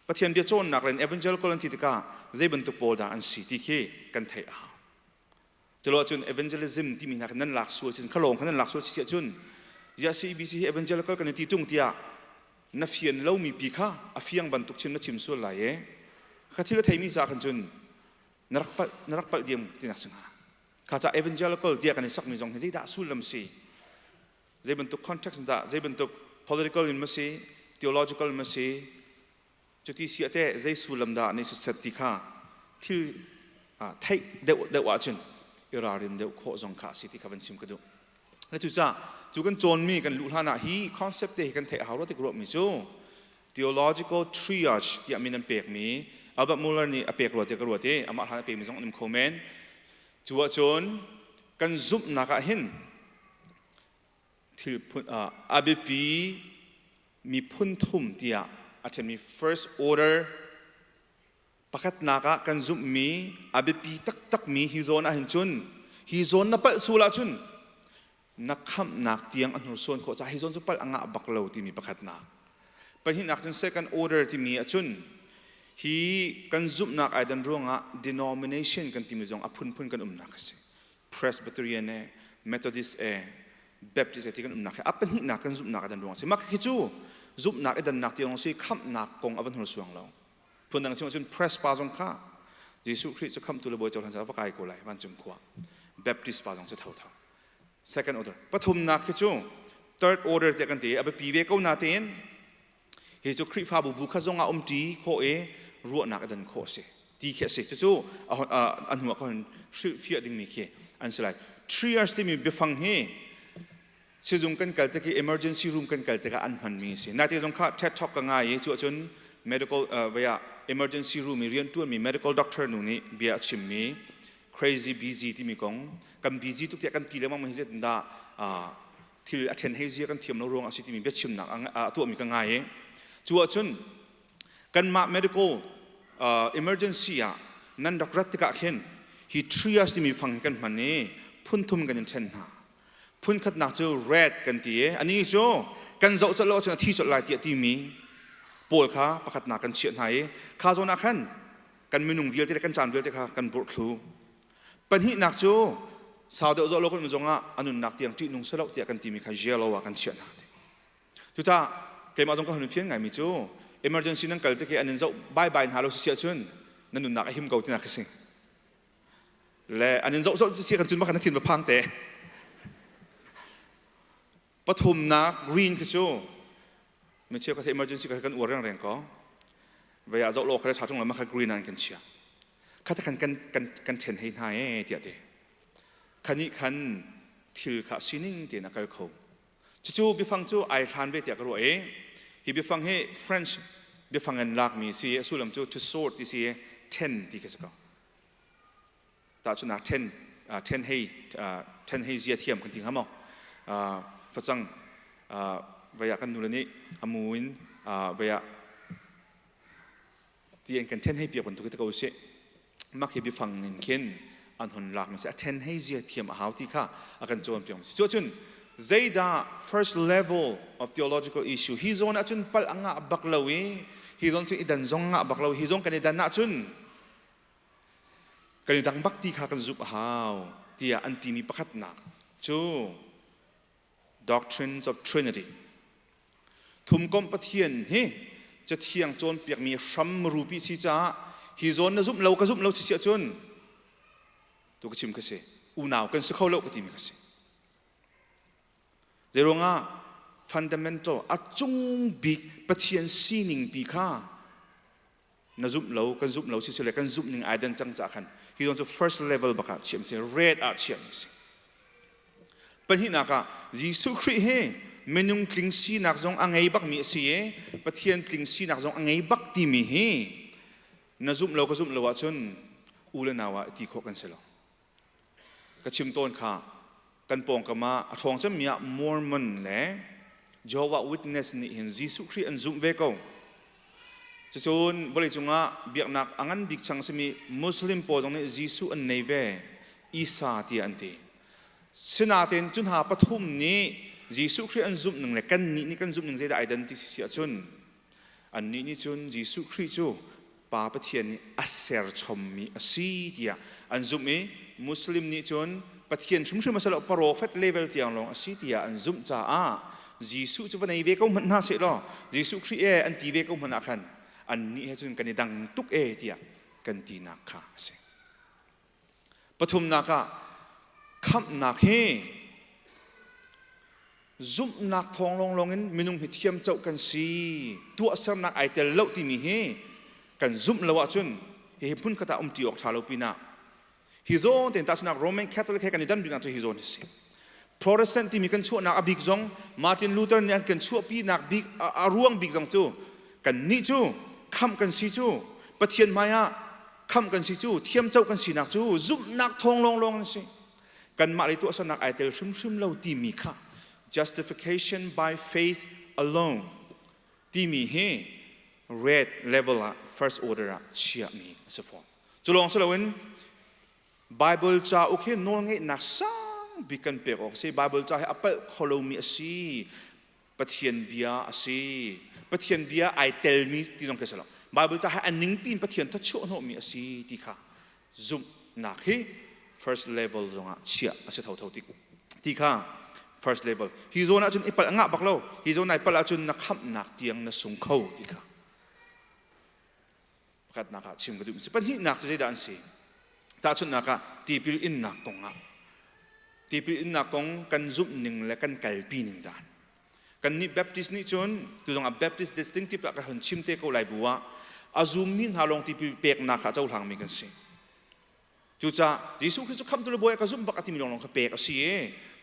ประเทศเดียวจนนักเรียน evangelical อันที่ตะกะได้บรรทุกพอด่าอันซีที่เกี่ยกันไทยเอาจะรอจน evangelism ที่มีนักนั้นหลักส่วนขลงนั้นหลักส่วนเสียจนยา CBC evangelical กันที่ตุ้งเตียนับเฟียนเล่ามีปีข้าอฟียงบรรทุกชิมนักชิมส่วนหลายข้าที่เราไทยมีจากกันจนนรักปัลเดียมที่นักสังหาข้าจะ evangelical เดียกันในสักมีจงเห็นใจด่าสู้ลำซีใจบรรทุก context ด่าใจบรรทุก political อินมาซี theological อินมาซีจุดที่เสียแต่ใจสู้ลำด่าในสุดที่ข้าที่ไทยเดว่าจนอิรารินเดวโคจงข้าสิที่ข้าเป็นชิมกระดูและจุดจ้าจุกันโจนมีกันลุลานะฮีคอนเซปต์เดียกันเทหารถที่กรอบมิจู theological triage ที่อามินันเปียกมีอัลบั้มมูลนี่อเปียกรวดเจกรวดเออามาทานเปียกมีสองนิมโคเมนจัวโจนกันซุบนักหินที่อาบิปีมีพุ่นทุ่มเดียอาจจะมี first order ประคัดนักกันซุบมีอาบิปีตักมีฮิโซนอาหินจุนฮิโซนนับเป็นสุลาจุนนักขับนักเตียงอันหัวส่วนเขาจะฮิโซนสุปัลอ่างบักเลวที่มีประคัดนักเป็นหินนักจน second order ที่มีจุนฮีกันซุบนักไอ้ดันร่วงอ่ะ denomination กันที่มีจงอพุ่นกันนักสิ Presbyterian Methodist Baptist ที่กันนักอ่ะเป็นหินนักกันซุบนักไอ้ดันร่วงสิมักคิดจูซุบนักไอ้ดันนักที่เราสิขับนักกองอวันหัวส่วนเราพูดดังที่ว่าจุน Press ปาจงข้าเยซูคริสต์จะขับตัวระเบิดเจ้าทันจะประกายกูไหลมันจึงขวา Baptist ปาจงจะเท่า second order ปฐมนักคิดจู third order ที่กันที่อ่ะไปปีเวก้านาเตียนเฮจูคริสต์ฟ้าบุคคลจงอาจีโครัวนักดันโคเสตีเขสิจู่อันหัวคนชื่อฟิอาดิ้งมีเขอันสไลด์triageที่มีเบฟังเฮซึ่งกันกัลตะกี้ emergency room กันกัลตะกี้อันมันมีสินาทีจงข้า TED Talk กันง่ายจู่จน medical เวีย emergency room มีเรียนตัวมี medical doctor หนูนี่เบียชิมมี crazy busy ที่มีกงกัน busy ทุกที่กันทีเลยมั้งมันเห็นได้ที่ attend ให้เสียกันเทียมเราโรงอาชีพที่มีเบียชิมหนักตัวมีกันไงจัวจุนกันมา medical emergency นั่นดอกรัตติกะเห็น he triage ที่มีฟังกันมันนี่พุ่นทุ่มกันยันเช่นหาพุ่นขัดหนักจะ red กันทีอันนี้โจกันจะจะโลจนที่จะลายที่มีปวดขาประคัดหนักกันเฉียดไหนข้าโซนักขันกันมีหนุ่งเวียลที่ได้กันจานเวียลที่ข้ากันบดครูปัญหาหนักโจสาวเดียวจะโลกันมันจงอ่ะอันนู้นหนักเตียงที่นุ่งสลบที่กันทีมีข้าเจลว่ากันเฉียดหนักจุดจ้าเกมเอาตรงก็หุ่นเฟี้ยงไงมีโจ emergency นั่งกันที่แกอันนั้นจะบายหาเราเสียจุนนั่นนุ่นหนักไอ้หิมเกาที่หนักสิและอันนั้นจะเสียกันจุนมาขนาดถิ่นมาพังแต่ปฐุมนัก green คือโจไม่เชื่อก็ที่ emergency ก็กันอวดเรื่องแรงก็เวลาจะโลกเขาจะชาร์จตรงนั้นมาคัด green นั่นกันเชียข้าถ้ากันเทนให้หายเดียดเดคันนี้คันทิลข้าซินิ่งเดียนักการเขาจู่ๆไปฟังจู่ไอร์แลนด์เวทีก็รู้ฮีไปฟังให้ French ไปฟังกันลักมีสิสุลมจู่ to sort ที่สิ 10 ที่ก็สักแต่จุดนั้น10ให้เสียเทียมกันทิ้งห้ามฝรั่งเวลากันดูแลนี้อามูนเวลาที่ยังกัน10ให้เปียกบนตุกตะกูเสมักให้ไปฟังเงินเข็นอันหนหลักมันจะ10ให้เสียเทียมหาวที่ข้าอากันโจมเปียกส่วนจุน Zayda first level of theological issue ฮิโซนะจุนปัลอ่างบักเลวีฮิโซนจุนอิดันซงอ่างบักเลวีฮิโซนกันอิดันนะจุนกันอิดังบักที่ข้ากันซุบหาวที่อันที่มีประคัดหนักจู doctrines of Trinity ทุมกอมปะเทียนเฮจะเทียงโจนเปียกมีชัมรูปีสิจ้าฮิโซนนะซุบเราก็ซุบเราเสียจนตัวก็ชิมกันสิอูนาวกันสักเขาเราก็ทีมีกันสิเจรงอ่ะ fundamental อัจจงบิกปะเทียนซีนิงปีข้านะซุบเรากันซุบเราเสียเลยกันซุบหนึ่งไอเดนจังจากกันฮิโซนจะ first level บักเชียมสิ red เชียมสิปัญหานักยิสุคริเฮเมนุงคลิงซีนักจงอังไงบักมีเสียปะเทียนคลิงซีนักจงอังไงบักที่มีเฮนะซุบเราก็ซุบเราว่าจนอูเลนาวะที่โคกันเสร็จก็ชิมต้นข้ากันปองกันมาทองจะมีอะมอร์มอนเล่จอว่าวิทเนสนี่เห็นยิสุคริอันซุบเวกจะจนบริจุงะเบียกนักอังันบิกชังสมีมุสลิมปอจงเนี่ยยิสุอันเนเวอีสาที่อันที่สนาเต็นจุนหาปฐุมนี้ยิสุคริสต์อันซุบหนึ่งเลยกันนี่กันซุบหนึ่งจะได้ไอเดนติเสียจุนอันนี้จุนยิสุคริสต์จูปาปะเทียนอัสเซอร์ชมมีอสีเดียอันซุบมีมุสลิมนี่จุนปะเทียนชุมมาสละปรโรเฟตเลเวลที่อังลงอสีเดียอันซุบจ้ายิสุจะวันไหนเวก้ามันน่าเสียหรอยิสุคริสต์อันตีเวก้ามันนักขันอันนี้จุนกันดังตุกเดียกันตีนักข้าเสปฐุมนักคำนักเฮซุบนักทองลงเงินมินุงหิเทียมเจ้ากันสีตัวสำนักไอเตลเลาที่มีเฮกันซุบละวะจุนเฮพุ่นกระตาตีออกชาลูปีนาฮิโซนเต็นตาชนักโรมันคาทอลิกกันดันบินาตัวฮิโซนสิโปรเตสแตนต์ที่มีกันชั่วนักบิกซงมาร์ตินลูเทอร์เนี่ยกันชั่วปีนักบิกร่วงบิกซงจูกันนี่จูคำกันสีจูปะเทียนมายาคำกันสีจูเทียมเจ้ากันสีนักจูซุบนักทองลงสิกันมาในตัวสนักไอเตลซึมเราที่มีค่ะ justification by faith alone ที่มีเฮ red level first order เชียมีสักฟอร์มจุลองสลาวิน Bible จ้าโอเคโน้นไงนักสังบิกันเปรออกสิ Bible จ้าให้อัปเปิลโคโลมีสิปะเทียนเบียสิปะเทียนเบียไอเตลมีที่ต้องเกษร Bible จ้าให้อันหนึ่งปีนปะเทียนทัชโชโนมีสิที่ค่ะซุมนักเฮfirst level ตรงอ่ะเชียอาศัยเท่าที่ข้า first level ฮิโซน่ะจุนอิปัลงะบักเราฮิโซน่ะอิปัลจุนนักขับนักเตียงนักส่งเข้าที่ข้าประกาศนักชิมกระดูกสิปัญหานักจะได้ด่านสิตาจุนนักตีพิลอินนักกงอ่ะตีพิลอินนักกงกันซุบหนึ่งและกันไก่ปีหนึ่งด่านกันนี่ Baptist นี่จุนตัวตรงอ่ะ Baptist distinctive ละกันหันชิมเตะเขาไหลบัวอาซุมนี่หาลงตีพิลเปกนักเจ้าทางมีกันสิจู่จ้ายิสุคริสต์คำตัวเลยบอกว่าซุมบักติมีลองขเปกสิ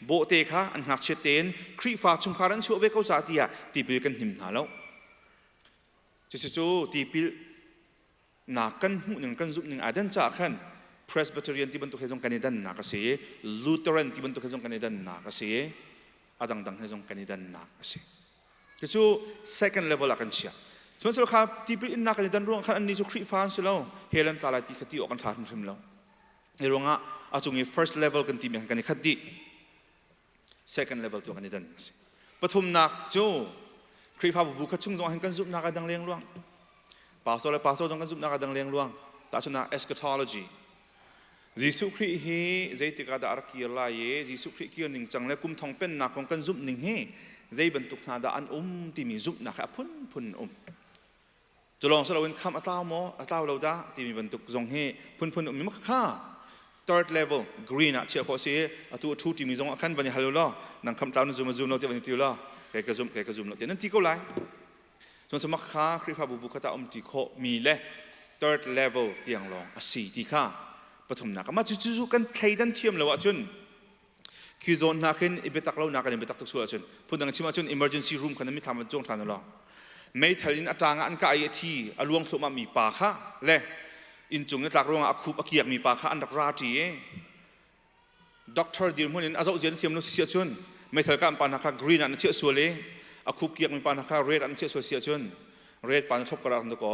โบเตค่ะอันหักเชตเตนครีฟ้าชุมคารันชัวเวก้าจ่าตีอะตีไปกันหิมหาแล้ว จู่ๆตีปิลนักกันหูหนึ่งกันซุบหนึ่งอาดันจากขัน Presbyterian ที่บรรทุกให้ทรงกันในด้านนักเสีย Lutheran ที่บรรทุกให้ทรงกันในด้านนักเสียอาดังให้ทรงกันในด้านนักเสียจู่ๆ second level อากันเชียสมัยสุดท้ายตีปิลนักกันในด้านร่วงขันอันนี้จู่คริฟ้าสิแล้วเฮลันตาลายที่ขัดที่ออกกันทาร์มุสลิมแล้วในร่วงอ่ะอาจงมี first level กันตีมีกันในขัดที่ second level ตัวกันในด้านนักเสียปฐมนักจู่คริฟ้าบุกขัดชุ่งจงให้กันซุบนักกันดังเลี้ยงร่วงปาโซและปาโซจงกันซุบนักกันดังเลี้ยงร่วงตาชนะ eschatology Jisu Christ hi zai tika da arki la ye Jisu Christ ki ning chang le kum thong pen na kong kan zup ning he zai bentuk na da an ti mi zup na kha phun jolong so lawin kham ataw mo ataw lo da ti mi bentuk zong he phun mi ma kha third level green a che ko se atu thu ti mi zong khan bani halo lo nang kham taw na zum no ti bani ti lo kai ka zum no ti nan ti ko lai so sa ma kha Christ pha bu kha ta ti kho mi le third level tiang long a si ti khaปฐมนักมาจู่ๆกันใครดันเทียมเลยวะจุนคือโซนนักขึ้นอิเบตักเรานักกันอิเบตักตุกส่วนจุนพูดดังชิมาจุน emergency room คันนั้นไม่ทำมันจ้องทานหรอกไม่ทันอัตรางอันกายที่อลวงสุมามีปาค่ะเล่อินจุงเนี่ยตักรวงอาคูบอาเกียกมีปาค่ะอันดักราจีด็อกเตอร์ดีร์มุนินอาจจะเจียนเทียมนุเสียจุนไม่ทันการปานักกรีนอันเชี่ยส่วนเลยอาคูบเกียกมีปานักเรดอันเชี่ยส่วนเสียจุนเรดปานทบกระดานตะกอ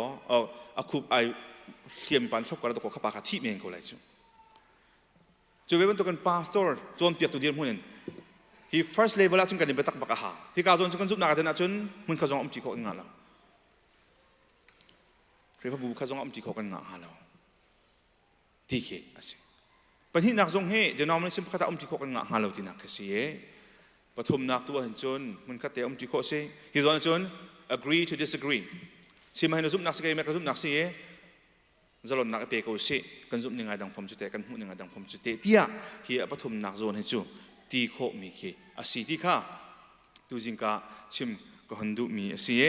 อาคูบไอเทียมปานทบกระดานตะกอข้าปากที่เมงก็เลยจุจู่เว็บตัวกันพาสตอร์จนเปียกตัวเดียวมุ่งhe first level ละจุนกันในเบตักบักหาที่การจนจุนซุบนักเดินจุนมุ่งข้าจงอมจีโคกันงานแล้วเรียกว่าบุข้าจงอมจีโคกันงานแล้วที่เขตสิปัญหานักจงเฮเดี๋ยวนอมันซิมข้าตาอมจีโคกันงานแล้วที่นักเสียปฐมนักตัวเห็นจนมุ่งข้าเตะอมจีโคเสีย he จนจน agree to disagree สิมาให้นักซุบนักเสียไม่กับซุบนักเสียจะหล่นนักเปย์กูสิกันจุดหนึ่งไงดังผมจุดเตะกันหุ่นหนึ่งไงดังผมจุดเตะที่อ่ะเฮียปฐมนักโซนให้จู่ตีโคมีเคอาศัยที่ข้าดูจริงกะชิมก็หันดูมีอาศัย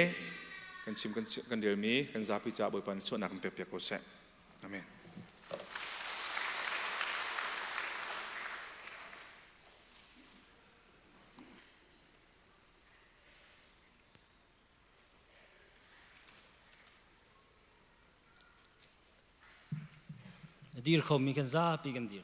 กันชิมกันเดียวมีกันซาพิจาบอยปันชนนักเปย์กูเสอาเมนdir khom mi kan za pi kan dir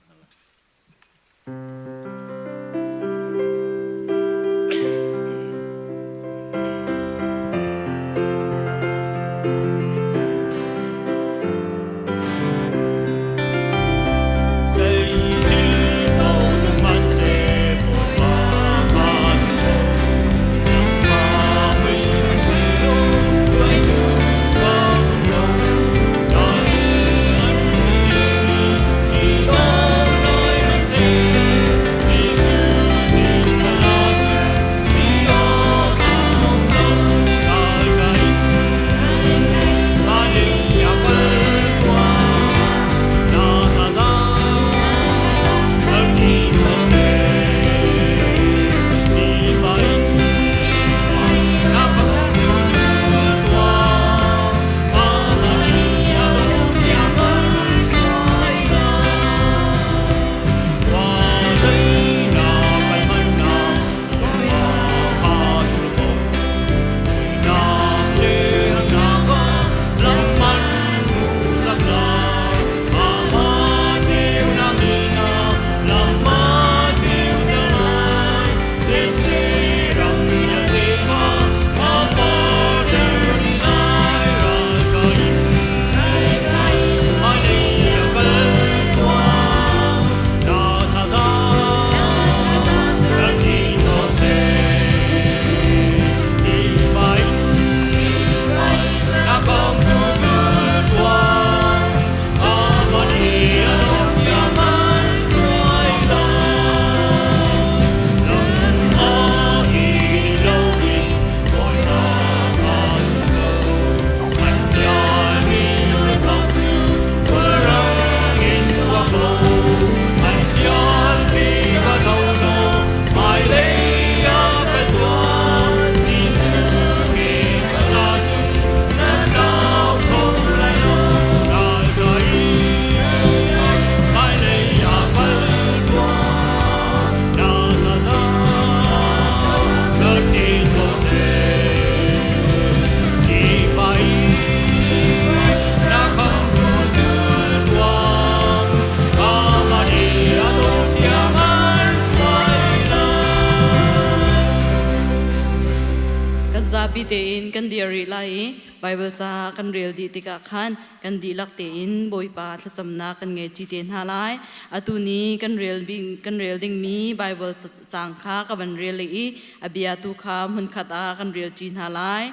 te in kan diary lai Bible cha kan real di tika khan kan di lak te in boi pa thla chamna kan nge chi ten halai atuni kan real ding mi Bible chang kha ka ban real i abia tu kha mun khata kan real chin halai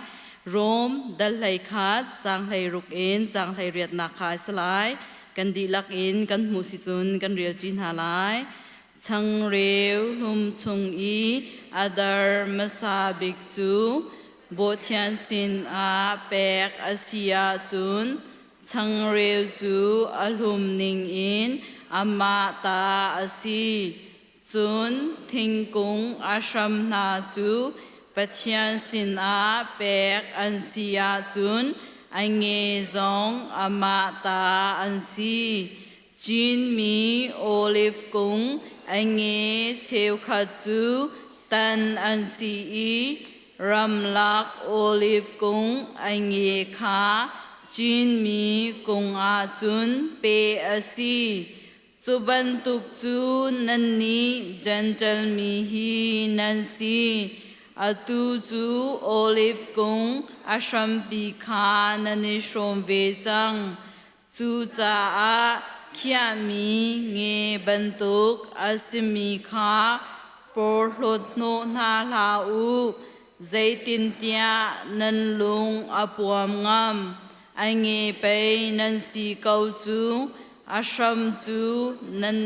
Rome dal lai kha chang lai ruk in chang lai riat na kha salai kan di lak in kan mu si chun kan real chin halai chang reu lum chung i adar masabik chu Bothian sin a pek asia chun chang reu chu alhum ning in ama ta asi chun thingkung ashram na chu Pathian sin a pek ansia chun ange zong ama ta ansi Jin mi olive kung ange cheu khat chu tan ansi i Ramlak olive kung ange kha Jin mi kung a chun pe asi Chuban tuk chu nanni janjal mi hi nansi Atu chu olive kung ashram pi kha nani shom ve chang chu cha a khia mi nge bantuk asimi kha por hlot no na la u zaitin tia nan lung apuam ngam ange pe nan si kau chu ashram chu nan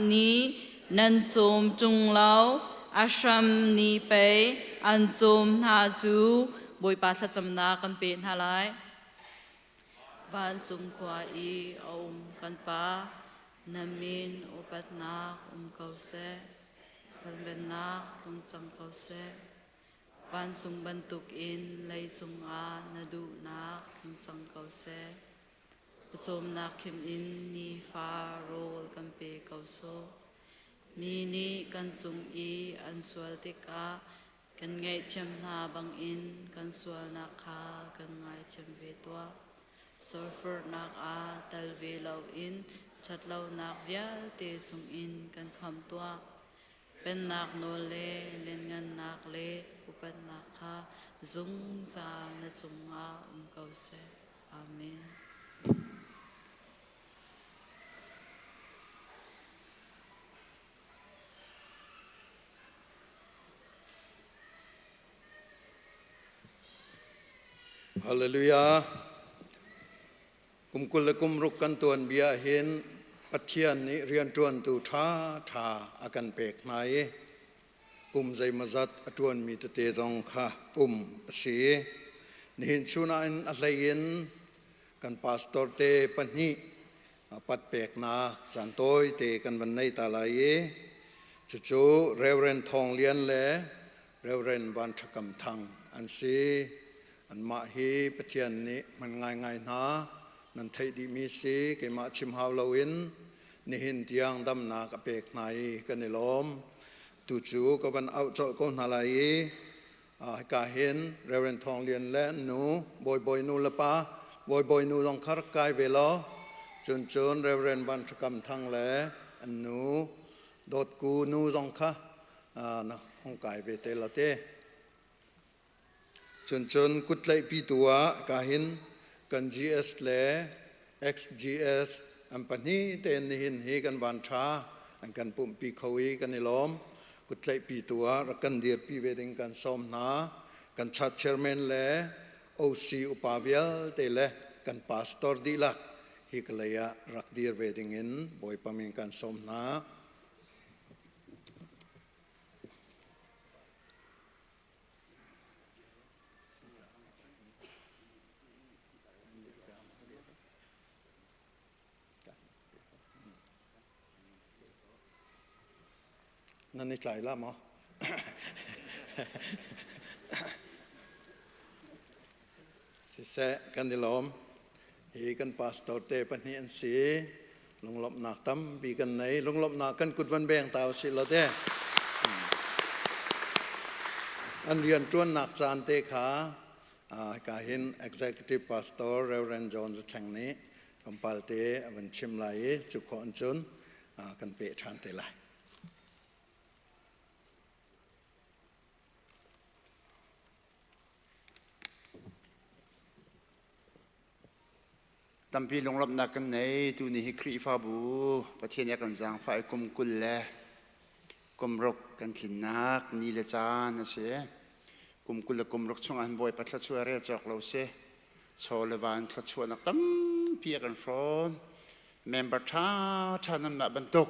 ni nan chom chung lau ashram ni pe an chom na chu boi pa thla chamna kan pe na lai van chung kwa i om kan pa namin upat na kau se ben na tung chang kau se van chung bantuk in lei chung a na du na tung chang kau se chom na khim in ni fa rol kan pe kau so mi ni kan chung i an swal tika kan ngai chem na bang in kan swal na kha kan ngai chem ve twa surfer nak a tal ve lau in chat lau nak vial te chung in kan kham twa pen nak no le len ngan nak le upat nak kha zung sa na chung a kau se amen Hallelujah. Kumkul kum rukan tuan bia hin pathian ni rian tuan tu tha akan pek nai kum zai mazat atuan mi te zong kha si nihin chuna in alayin kan pastor te panhi pat pek na chan toy te kan van nei ta lai chu reverend thong lian le reverend ban thakam thang an si an ma hi pathian ni man ngai na nan thei di mi si ke ma chim haw lawin ni hin tiang dam na ka pek nai kan ni lom tu chu ko ban au chol ko na lai ka hen reverend thong lian le nu boy nu la pa boy nu long khar kai ve lo chun reverend ban thakam thang le an nu dot ku nu jong kha na hong kai ve te la te chun kut lai pi tua ka hin kan GS le XGS ampani ten ni hin he kan ban tha an kan pum pi khawi kan ni lom kut lai pi tua ra kan dir pi wedding kan som na kan chat chairman le OC upavial te le kan pastor di lak hi kalaya rak dir wedding in boy pamin kan som naนั่นนี่ใจละมั้งสิเสกันดิลอมฮีกันพาสตอร์เตปันฮีอันสีลงลบหนักตั้มปีกันไหนลงลบหนักกันกุดวันแบงตาวสิละเต้อันเรียนจวนหนักจานเตขากาเห็น Executive Pastor Reverend John จะแข่งนี้กำปัลเตวันชิมไหลจุกขอนจุนกันเปะชานเตไหล ตั้มปีลงรับนักกันไหนตูนี่ฮิครีฟาบูประเทศนี้กันจางฝ่ายกุมกุลแลกุมรกกันขินนักนี่ละจานนะเสียกุมกุลและกุมรกช่วงอันบ่อยปัตตช่วยเรียกจากเราเสียโชว์เลวานทัดช่วยนักตั้มปีกันร้อนเมมเบอร์ท่านั้นมาบรรทุก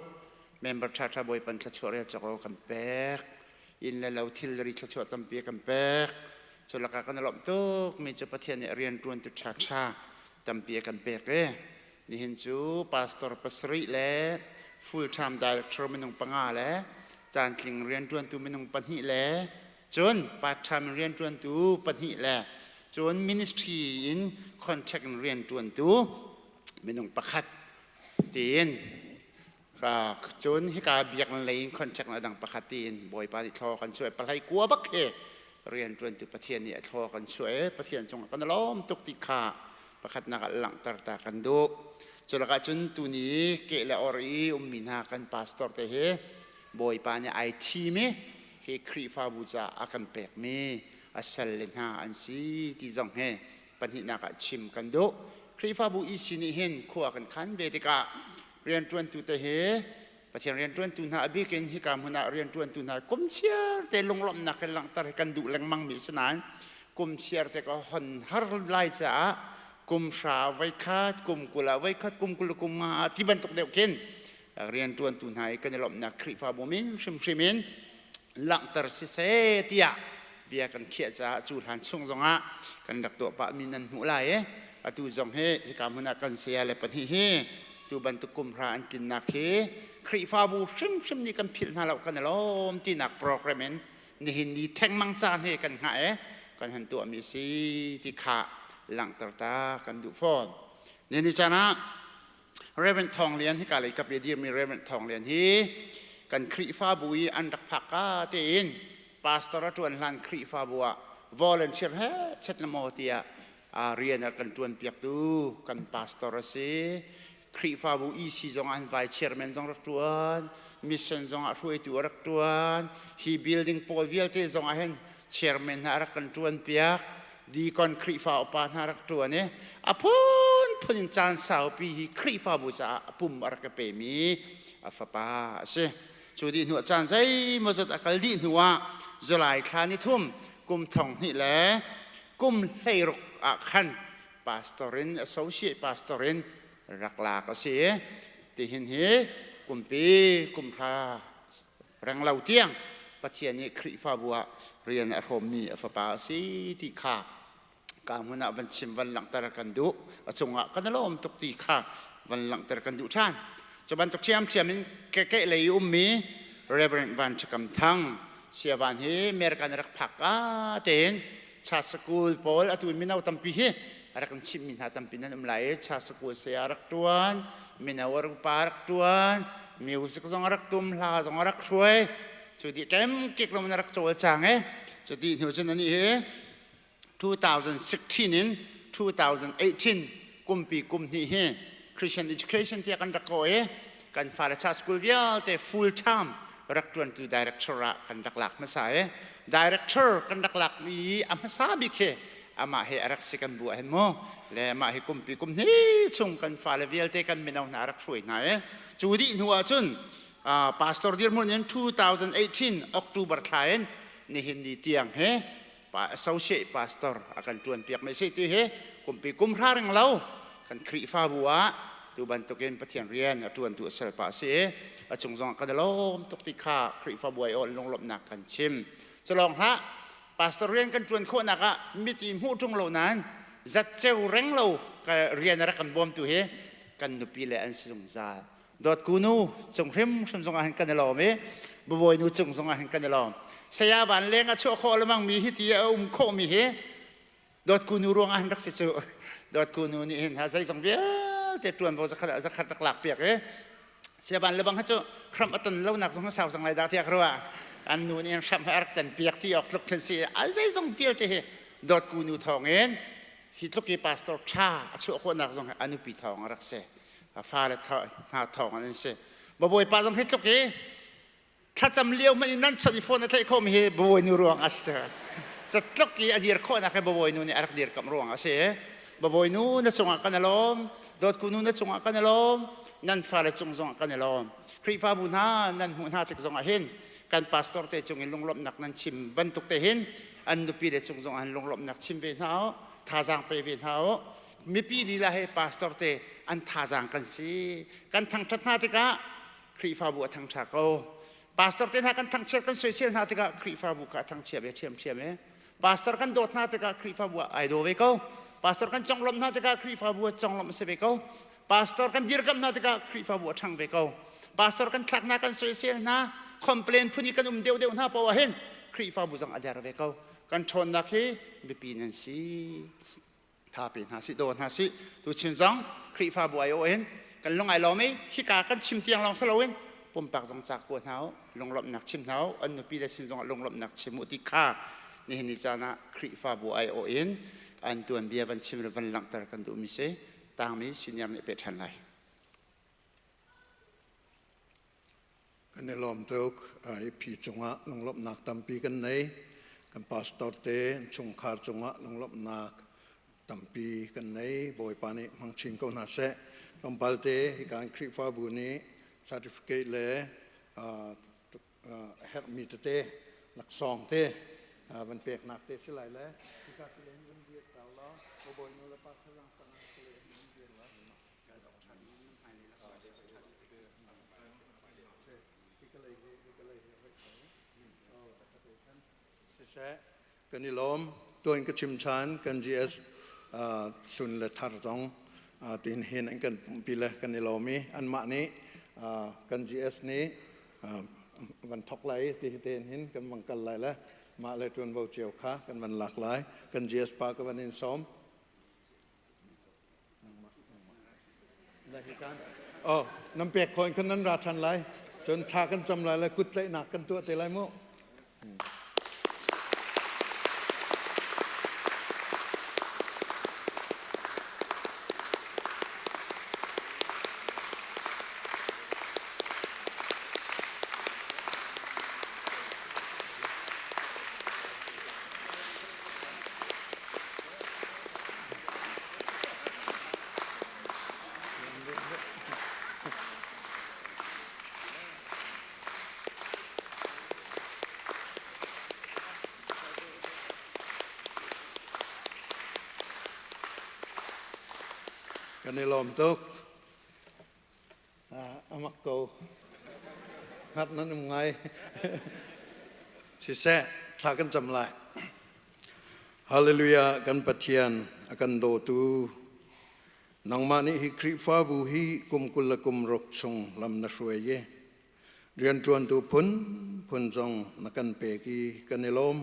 เมมเบอร์ท่าบ่อยปันทัดช่วยเรียกจากเรากันแปกอินแล้วเราทิลริทัดช่วยตั้มปีกันแปกจนละกันหลอมตุกมีเจ้าประเทศเนี่ยเรียนรวนตุชาชาตั้มปีกันแปกเลยนี่เห็นจูพาสตอร์ปัสริแล้วฟูลไทม์ดีเรคเตอร์ไม่ต้องปังอาแล้วจานคิงเรียนรวนตุไม่ต้องปัญหิแล้วจนพาร์ทไทม์เรียนรวนตุปัญหิแล้วจนมินิสทรีอินคอนแทคเรียนรวนตุไม่ต้องประคัดตีนก็จนให้การเบียกเลยคอนแทคระดังประคัดตีนบ่อยปาริทอกันช่วยปลายกัวบักเฮเรียนรวนตุประเทศเนี่ยทอกันช่วยประเทศจงกันล้อมตุกติขาประคัดนักหลังตระตากันดูจนละกันจนตัวนี้เกลอรีมินากันพาสตอร์เตเฮบ่อยปาเนี่ยไอทีมเฮครีฟาบูจาอากันเปกมีอาศัยเลนหาอันซีที่จงเฮปัญหานักชิมกันดูครีฟาบูอีสินิเห็นขั้วกันขันเวติกาเรียนรวนตุเตเฮประเทศเรียนรวนตุนาบิกินฮิกามุนาเรียนรวนตุนากุมเชียร์แต่ลงลมนักกันหลังตระกันดูแรงมังมีสนานกุมเชียร์แต่ก็หันฮาร์ไลจ้ากุมชาไว้คัดกุมกุลาไว้คัดกุมกุลกุมมาที่บรรทุกเดียวกันเรียนรวนตุนายกันหลบนักคริฟาบุมินชิมินหลังตระเสเตียเบียกันเขียจ้าจูหันชงจงะกันดักตัวปะมินันหูไหลตูจงเฮที่การมุนากันเสียเลยปนิเฮตูบรรทุกกุมพระอันกินนักเฮคริฟาบุชิมนี่กันพิลนาเรากันล้อมที่นักโปรแกรมนี่หินดีแทงมังจานเฮกันหายกันหันตัวมีสีที่ขาหลังตาตากันดูฟอนเนี่ยนี่จ้านะเรเวนทองเลียนที่กาเลยกับเดียมีเรเวนทองเลียนที่กันคริฟาบุยอันดักผักกาเตียนพาสตอร์จวนลันคริฟาบัววอลเลนเชียร์เฮเช็ดละโมเตียเรียนกันจวนเปียกดูกันพาสตอร์เซคริฟาบุอีซีจงอันไวเชียร์แมนจงรักจวนมิชชั่นจงอัดช่วยตัวรักจวนฮีบิลดิ้งโพลวิลเตจงอันเชียร์แมนหารักกันจวนเปียกดีก่อนคริฟาอปานหารักตัวเนี่ยพูนจานสาวปีคริฟาบูจาปุ่มอรักเปมีฟ้าป้าเช่จูดีหัวจานใจมาจัดอักดีหัวจะไหลคานิทุ่มกุมทองนี่แหละกุมเฮรุกอักขันพาสตอรินอโซเชียตพาสตอรินรักลากเสียที่เห็นเฮกุมปีกุมพารังเหล่าเตียงปัจเจียนี้คริฟาบัวเรียนอารมณ์มีฟ้าป้าสีที่ขาการมุนาวันชิมวันหลังตระกันดุจงอ่ะกันล้อมตุกตีข้าวันหลังตระกันดุชานจะบันตุกเชียมมันแก่ๆเลยมีเรเวรนวันชกำทังเสียวันเฮเมริกันรักผักเต็นชาสกุลโพลอตุมินาตัมปีเฮรักกันชิมมินหาตัมปีนั้นไหลชาสกุลเสียรักตัวมินาวรักปารักตัวมิวสิกจงรักตุมลาจงรักช่วยจุดที่แกมเก็กลงมันรักโจลจางจุดที่หัวใจนั้นนี่2016 in 2018 กุมปีกุมนี้ Christian Education ที่กันรักโอยกันฟาร์ชาสกุลเดียวแต่ full time รักจวนตัว director กันรักหลักมาใส่ director กันรักหลักมีอามาซาบิเคอามาเฮรักสิกันบัวเห็นมั้งและมาเฮกุมปีกุมนี้ชงกันฟาร์เวียลเตกันไม่เอาหนารักช่วยไหนจูดีหัวจุนpastor เดียร์มุ่งยัน2018 October ท้ายนี่เห็นดีเตียงเฮassociate pastor akan tuan pihak Malaysia itu kumpi kumrah yang lau kan krifa buat tu bantuin petian rian tuan tu asal pasir acung zong kan dalam tuk tika krifa buat orang long lop nak kan cim celong ha pastor rian kan tuan kau nak miti mutung lau nan zat ceu reng lau kan rian rakan bom tu kan nupi le an sung za dot kunu cung rim sung ahan kan dalam beboy nu cung ahan kan dalam saya ban leng acu kau lemang mihi dia kau mihi dot kunu ruang an rak secu dot kunu ni hen hazai song dia te tuan bawa zakat lak piak saya ban lebang acu kram atan lau nak song saw song lai dak tiak ruang an nu ni sam arak tan piak tiak luk kan si azai song feel te dot kunu thong en hitluk ki pastor cha acu kau nak song anu pi thong rak se fa le thong an se bawa pa song hitluk kiถ้าจำเลี้ยวมันนั่นชนิฟอนนั่นใช่ข้อมีบวยนูรวงอาเซจะตลกกี่อดีตข้อนักบวยนูนี่อารักเดียร์กับรวงอาเซ บอยนู้นจงอากันอารมณ์โดดคุณนู้นจงอากันอารมณ์นั่นฟ้าเลยจงอากันอารมณ์ครีฟ้าบุญฮานั่นหุ่นฮาติกจงอาเห็นกันพาสตอร์เตจงลงลบนักนั่นชิมบรรทุกเตหินอันนุปีเดจงอันลงลบนักชิมเวนเฮาท่าจางไปเวนเฮามีปีดีละให้พาสตอร์เตอันท่าจางกันสิกันทางทัศนาติกะครีฟ้าบัวทางชาโกพาสตอร์เตหากันทางเชื่อกันสวยเสียนาติกะครีฟ้าบัวทางเชียบเทียมเอพาสตอร์กันโดดนาติกะครีฟ้าบัวไอโดเวโกพาสตอร์กันจงลมนาติกะครีฟ้าบัวจงลมเสเวโกพาสตอร์กันดีร์กันนาติกะครีฟ้าบัวทางเวโกพาสตอร์กันทักนากันสวยเสียนาคอมเพลนผู้นี้กันเดียวหน้าปวเห็นครีฟ้าบุจังอเดียร์เวเขากันชนนักเฮบิปีนันซีถ้าเป็นหาสิโดนหาสิตัวชินจังครีฟ้าบุไอโอเห็นกันลงไอลอไม่ฮิกากันชิมเตียงลองสโลเวนปุ่มปากจังจากปวดเท้าลงหลบหนักชิมเท้าอันนุปีได้ชินจังลงหลบหนักชิมมุติค่านี่เห็นจานะครีฟ้าบุไอโอเห็นอันตัวเบียบันชิมวันหลังตระกันดูมิเซต่างมีสินยามเนี่ยเป็นทันไรกันในลมตุกไอพีจงะลงลบนักตำปีกันในกันพาสตอร์เตชงคาร์จงะลงลบนักตำปีกันในบอยปานิมังชินก็น่าเสะลมบัลเตการคริฟ้าบุนีซาติฟิเคตเลยเฮดมีเตหลักสองเตวันเปียกหนักเตสิไหลเลยที่การเล่นวันเดียร์เก่าแล้วบอยนู้นละปัสสาวะสนับสนุนวันเดียร์แล้วกันนี่ล้อมตัวเองก็ชิมชานกัน GS สุนละทาร์จงตีนเห็นกันปีละกันนี่ล้อมมีอันมานี้กัน GS นี้วันทอกไหลตีเห็นเห็นกันมังกันไหลแล้วมาเลยจวนเบาเจียวขากันมันหลากหลายกัน GS ปากันวันนี้ซ้อมได้ที่การน้ำเปียกคนคนนั้นราชันไหลจนชากันจำไหลแล้วกุดไหลหนักกันตัวเตะไหลโม่กันในลมตุกอามักโกฮัดนั้นไงสิเสะชากันจำเลยฮาเลลูยากันปะเทียนกันโดตูนังมานิฮิคริฟ้าบูฮีกุมกุลกุมรกชงลำนัชเวเยเรียนจวนตูพุนจงนักันเปกีกันในลม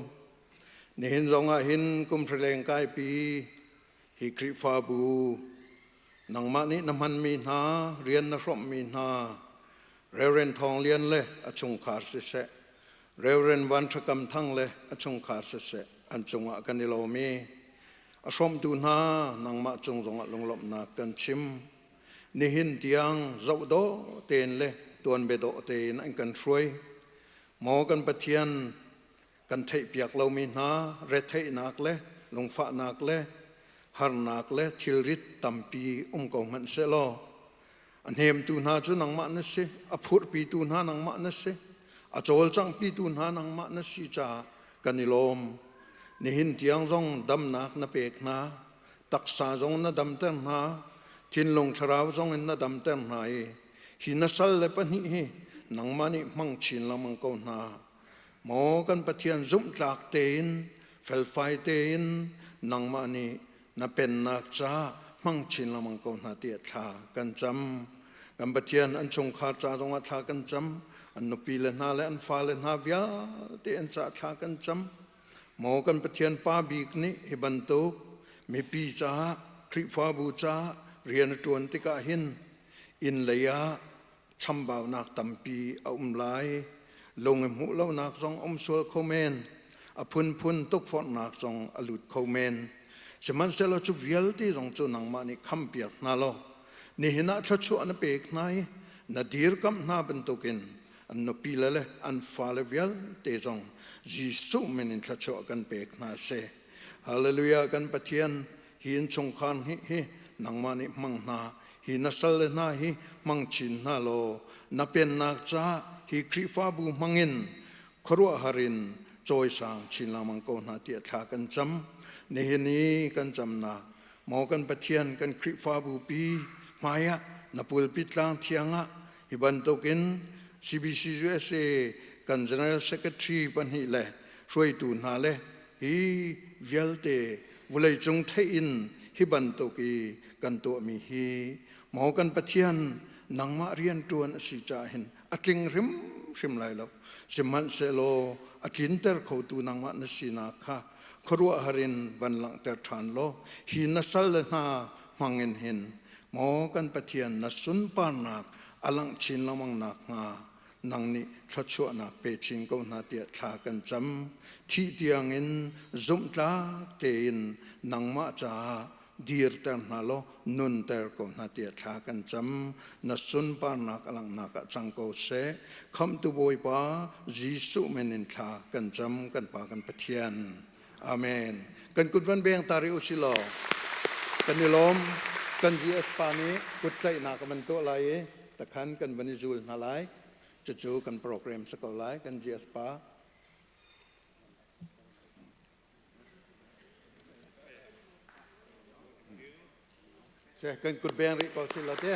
นี่หินจงอาหินกุมเพลงกายปีฮิคริฟ้าบูนังมานี้น้ำมันมีนาเรียนนรมมีนาเรนทองเรียนเลยอชงขาดเสะเรนวันทกรรมทั้งเลยอชงขาดเสะอันจงอากันนิโลมีอสมดูนานังมาจงลงลบนากันชิมนิหินเตียงเจ้าโดเตนเลยตัวเบโดเตนอันกันช่วยหมอกันปะเทียนกันเทเปียกเรามีนาเรเทนักเลยลงฟ้านักเลยฮาร์นักเล่ทิลริตตัมปีกองมันเสลออันเฮมตูนาจุนังมาเนสอพูดปีตูนานังมาเนสอโจลจังปีตูนานังมาเนสจากันนิลมนิหินเตียงจงดำนักนเปกนาตักษาจงนดำเต้นนาทินลงชราวจงนดำเต้นนาหินสัลเลปนินังมานิมังชินละมังกนาหมอกันปะเทียนจุ่มจากเตนเฟลไฟเตนนังมานินับเป็นนักจ้ามังชินละมังกรนาเตียชากันจำกันปะเทียนอันชงขาจ้าจงอาชากันจำอันนุปีเลนาและอันฟ้าเลนาวิยาเตียนจ้าชากันจำหมอกันปะเทียนป้าบีกนี้ฮิบันโตมีปีจ้าคริฟ้าบูจ้าเรียนตวนติกาหินอินเลยะชำบ่าวนักตัมปีอุ้มลายลงหูเล่านักจงสวลโคเมนอพุนตุกฟอดนักจงอลุดโคเมนสมันเสลจุวิลที่จงจุนังมานิคำเปียกนาโลนี่เห็นนักชัวอันเปกนายนาดีร์กัมนาเป็นตุกินอันนปีละเลยอันฟาเลวิลเตจงจิสุเมนินชัวกันเปกนาเซฮาเลลูยากันปะเทียน หินชงคันฮินังมานิมังนาหินัสเลนาฮิมังชินนาโลนับเป็นนักจ้าฮิคริฟาบูมังอินครัวหารินจอยสางชินลามังโกนาเตียทากันจำในนี้กันจำนาหมอกันปะเทียนกันคริฟาบูปีมายะนับปุลปิดลางเทียงะฮิบันโตกิน CBC USA กัน General Secretary ปันฮิเลช่วยตูนาเลฮีเวลเตวุเลยจงเทอินฮิบันโตกีกันตัวมีฮีหมอกันปะเทียนนังมาเรียนตัวนัสิจาหินอัตลิงริมไหลแล้วสิมันเซโลอัตลินเตอร์เขาตูนังมานสินาค่ะครัวหารินบันลังเตอร์ทานโลฮีนัสลนามังเงินหินหมอกันปะเทียนนัสุนปานักอลังชินละมังนักงานังนี้ทัชวนักเปชิงก็นาเตียทากันจำที่เตียงอินจุมตาเตอินนังมาจาดีร์เตอร์นาโลนุนเตอร์ก็นาเตียทากันจำนัสุนปานักอลังนักจังโกเสคำตุบอยปาจีสุเมนินทากันจำกันปากันปะเทียนอาเมนกันกุดวันเบียงตาริอุสิโลกันนิลมกันจีเอสปานี้กุดใจนักมันตัวไรตะขันกันวันนิจูลนาไลจะจูกันโปรแกรมสกอลไลกันจีเอสปาเสกันกุดเบียงริกอสิโลเต้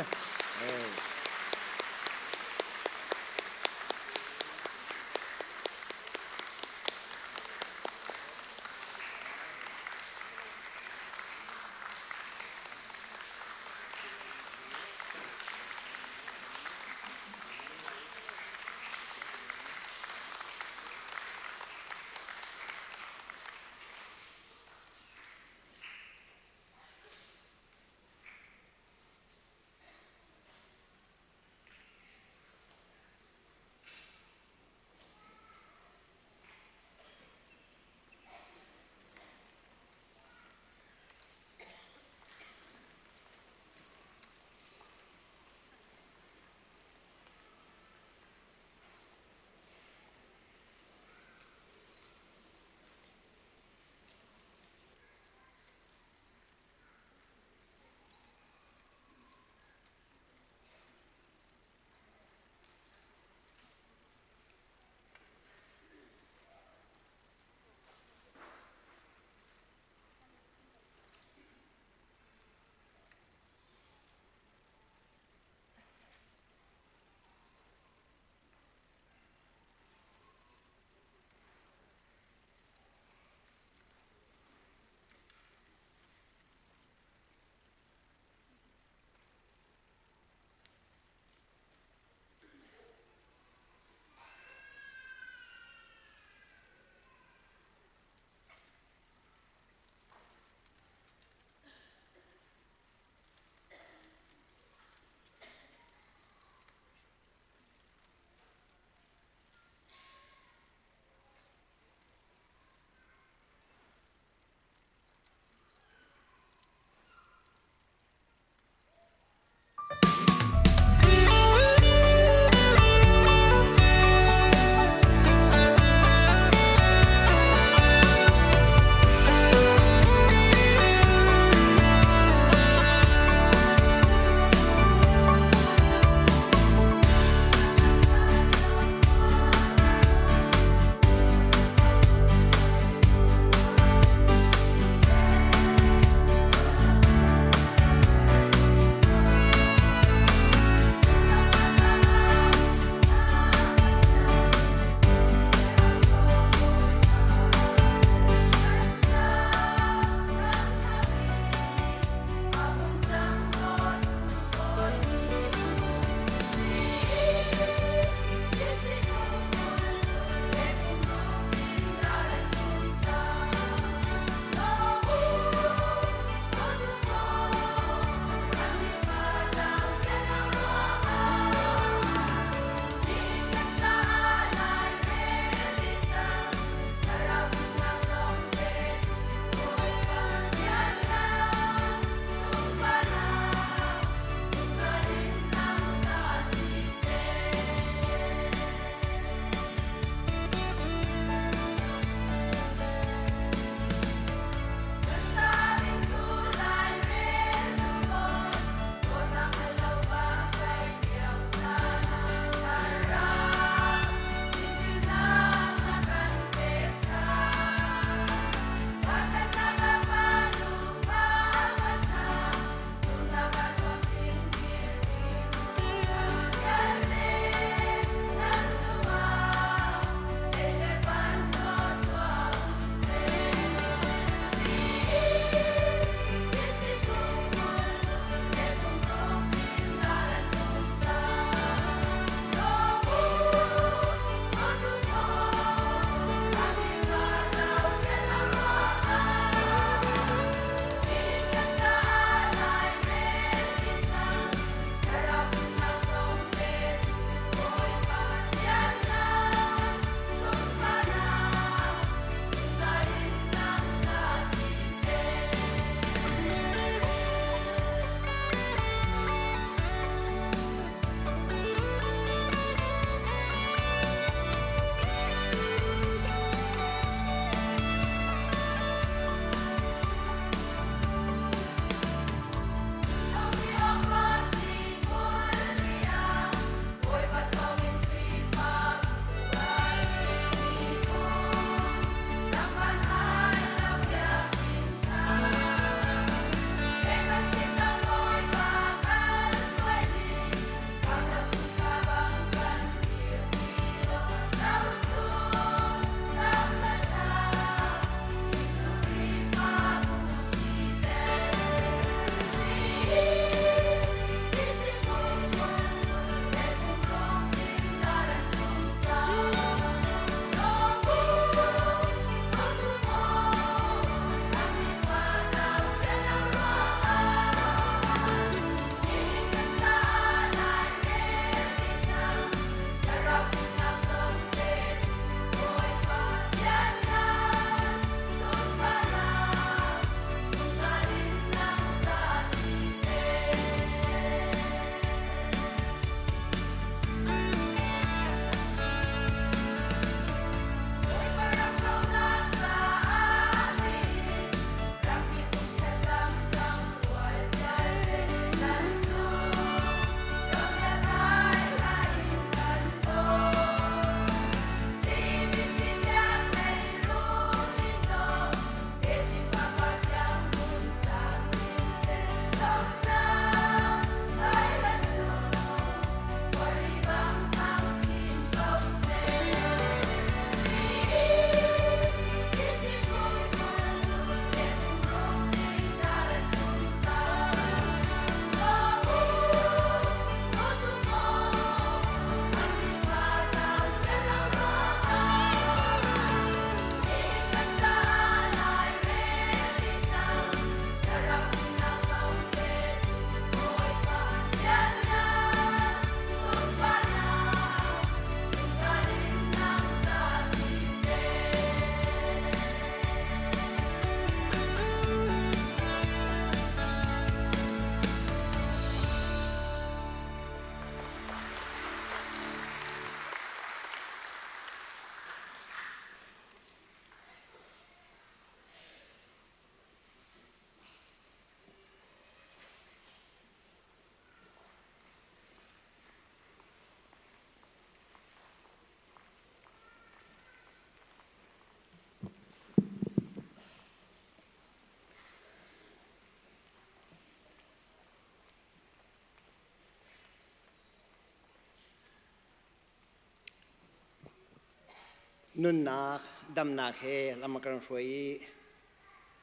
นุนนักดำนักเฮลำมกันรวย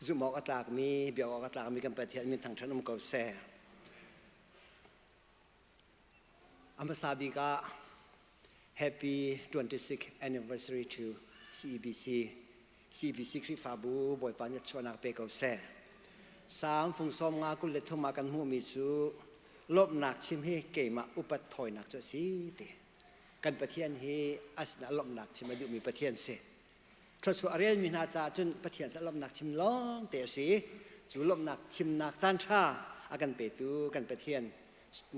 จุมอกตากมีเบียวอกตากมีกันประเทศมีทางชนมเกาเซอัมพาซาบิกา Happy 26th anniversary to CEBC คริฟาบูบอยปัญญชวนักเปกเอาเซสามฟุงซอมงากุลเลทุมากันหูมิซูลบหนักชิมให้เกมาอุปถอยหนักจะสีเตกันประเทศให้อัสนาลบหนักชิมมาดูมีประเทศเสทศวรรษมีนาจาจนประเทศสลบหนักชิมล้องเตสีจูลบหนักชิมหนักจันทราอากันเปตูกันประเทศ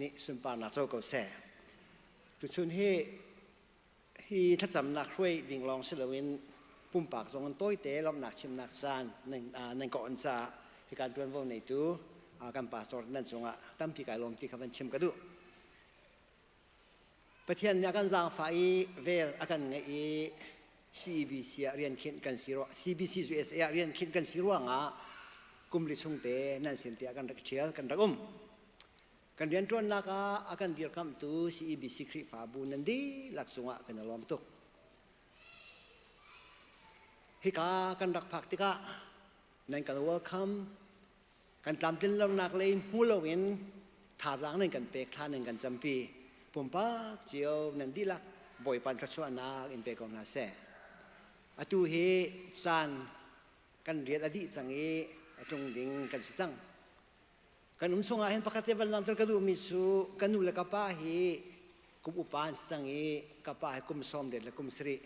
นี่สุนปานาโจเกาเซตุชุนให้ถ้าจำนักช่วยดิ่งลองเสลวินปุ่มปากสองกันต้อยเตะลบหนักชิมหนักซานในเกาะอันซาที่การตรวจวัดในตัวการป่าสอดนั่นสงะตั้มพิการลมที่เขาเป็นชิมกระดูประเทศนี้กันจางฝ่ายเวลอากันไงCBC เรียนคิดกันสิรัว CBC USA เรียนคิดกันสิรัวงะกุมลิชงเตนั่นสินเตียกันรักเชียกันรักกันเรียนตรวจนักอากันเดียร์คำตัว CEBC คริฟาบูนันดีหลักสงะกันล้อมตุกฮิกากันรักพักติกะนั่นกัน welcome กันตามที่เราหนักเลยหูเราเห็นท่าทางนั่นกันเปกท่านั่นกันจำปีปุ่มป้าเจียวนั่นดีลักบ่อยปันทัชวนาอินเปกองนาเซอตูเฮซานกันเรียนอดีตจังเอตรงดิ่งกันสิสังกันสงอาเห็นปกติวันนั้นตระกดูมิสุกันนูเลกป้าเฮกุมอุปานสังเอกป้าเฮกุมสมเด็จและกุมสรี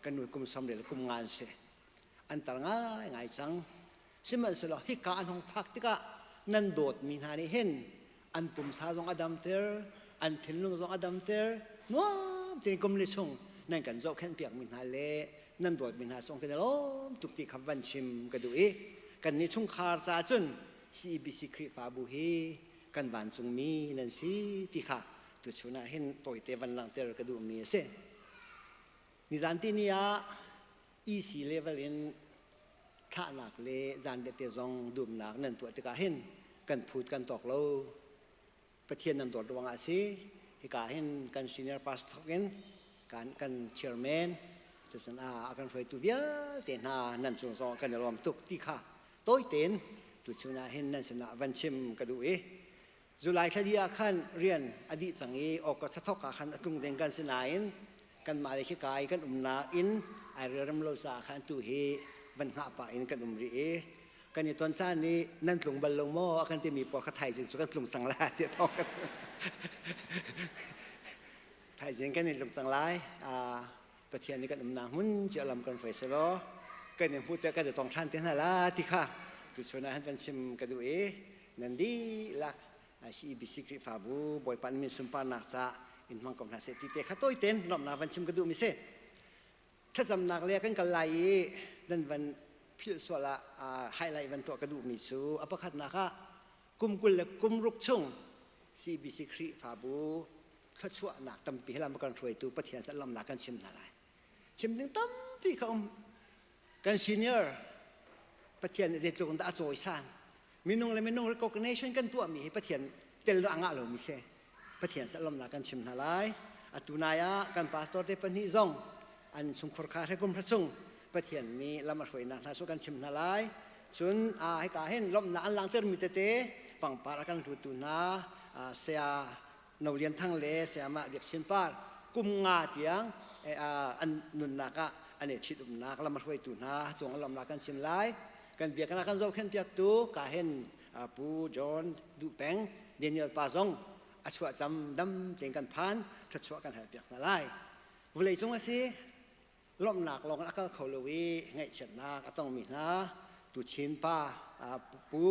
กันนูกุมสมเด็จและกุมงานเสอันตรง่ายจังสิมันสละฮิกาอันของพักติกะนันโดดมีนานี่เห็นอันปุ่มสาจงอดัมเตอร์อันทิ้งลงจงอดัมเตอร์นัวที่กุมลิชงนั่นกันโจเข็นเปียกมีนาเล่นันโดดมีนาทรงกันล้อมตุกติขับวันชิมกันดูกันนี่ชุ่งคาร์ซาจุนCEBC คริฟาบูเฮกันบานจงมีนั่นสิที่ค่ะตุชนะเห็นตัวเตวันหลังเตอร์กันดูมีเสนิจันตินีย EC level in ท่านักเลจันเดตจงดูมนักนั่นตัวติกาเห็นกันพูดกันตอกเราประเทศนั้นตัวดวงอาศีที่กาเห็นกัน senior pastor กัน chairman จุดนั้นกันไฟตัวเวียเตน่านั่นส่งกันรวมตุกที่ค่ะตัวเต็นตุชนะเห็นนั่นสนะวันชิมกระดูจุลัยคดีอาคันเรียนอดีตสังเกออกก็สะทกอาคันตุงเด้งกันสนายกันมาเลยขี้กายกันนาอินไอเรื่องโลซาคันตุเฮวันหาป่าอินกันรีกันในตอนช้านี้นั่นหลงบัลลงหม้อกันที่มีปอกไทยจึงสุกันหลงสังลายเดี๋ยวท้องกันไทยจึงกันในหลงสังลายประเทศนี้กันนาหุ่นจะลำกันไฟสโลกันในพูดแต่กันจะต้องชันเท่านั้นละที่ค่ะจุดชนะให้เป็นชิมกระดูนั่นดีลักCEBC คริฟาบูบอยปันมิสุมปานักษาอินมังกรนาเสติเตขัดตัวเต็นลำนาเป็นชิมกระดูมิเสถ้าจำนักเรียกกันกันไล่นั่นวันพิลสวละไฮไลท์วันตัวกระดูมิสูอภิคัตนะคะกุมกุลและกุมรุกชง CEBC คริฟาบูขัดชั่วหนักตั้มปีให้ลำกันช่วยตัวประเทศสัลลัมนักกันชิมอะไรชิมถึงตั้มปีเขากันซีเนียร์ประเทศเจตุกันตาโจยซานมีนุ่งและมีนุ่ง recognition กันตัวมีประเทศเตลอ่างเรามีเสประเทศสัลลัมนักกันชิมอะไรอัตุนายะกันปาสตอร์เดปนิซงอันสุขคาให้กุมพระชงประเทศมีลำมาช่วยนักสุกันชิมอะไรส่วนให้กาเห็นลมนักลังเตอร์มีเตปังปารักันตุนาเสียนเรียนทั้งเลเสียมาเบียกชินปาร์กุมงาเตียงอันนุนนักอันนี้ชิดนักลำมาช่วยตุนาจงลำนักกันชิมไรกันเบียกกันกันโจเข็นเบียกตูกาเห็นปูจอนดูแปงเดนิเอลปาซงอัชวะจำดำเตียงกันพันทัชวะกันหายเบียกนั่นไรเวลาจงว่าสิลมหนักลงนักเขาเลวีไงเฉินนักต้องมีนะตุชินป้าปู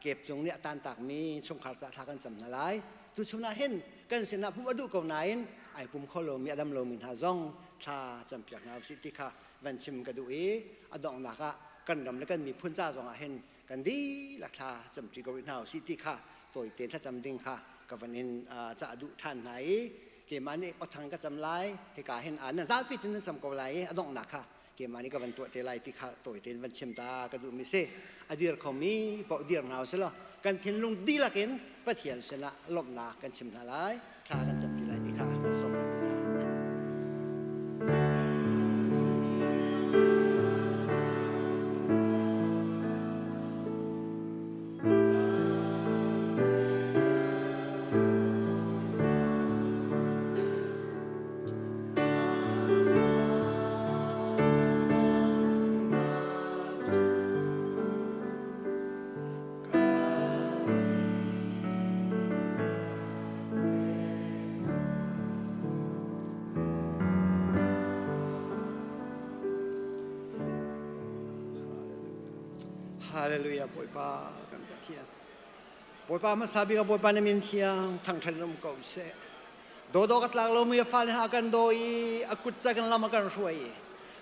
เก็บจงเนี่ยตานตักมีชงขาดสะทากันจำนั่นไรตุชุนาเห็นกันเสนาผู้อดุเก่าไหนไอปุ่มเขาโลมีอดัมโลมินหาซงชาจำเปียกนาสิติค่ะวันชิมกระดูอดองนักกันดำแล้วกันมีพุ่นจ้าจงเห็นกันดีลักชาจำจีกวินหาสิติค่ะตัวเต็นถ้าจำดิ่งค่ะกับวันนี้จะอดุท่านไหนเกมันนี่อดทางก็จำไล่ให้กาเห็นนั่นซาพิษนั่นจำกว่าไรอดองนักค่ะเกมันนี่ก็วันตัวเตลัยติค่ะตัวเต็นวันชิมตากระดูมิเซอดีตเขามีปอดีตเราเสร็จแล้วกันเทียนลงดีละกันประเทียนเสนาลบนักกันชิมนาไลคากันจำทีไรติค่ะสม ฮาเลลูยาบอยปากันปะเทียนบอยปามาซาบิกับบอยปาในมินเทียงทางทันลมเก่าเสโดโดกัตลากลมยาฟาลหากันโดยอากุจักันลำกันช่วย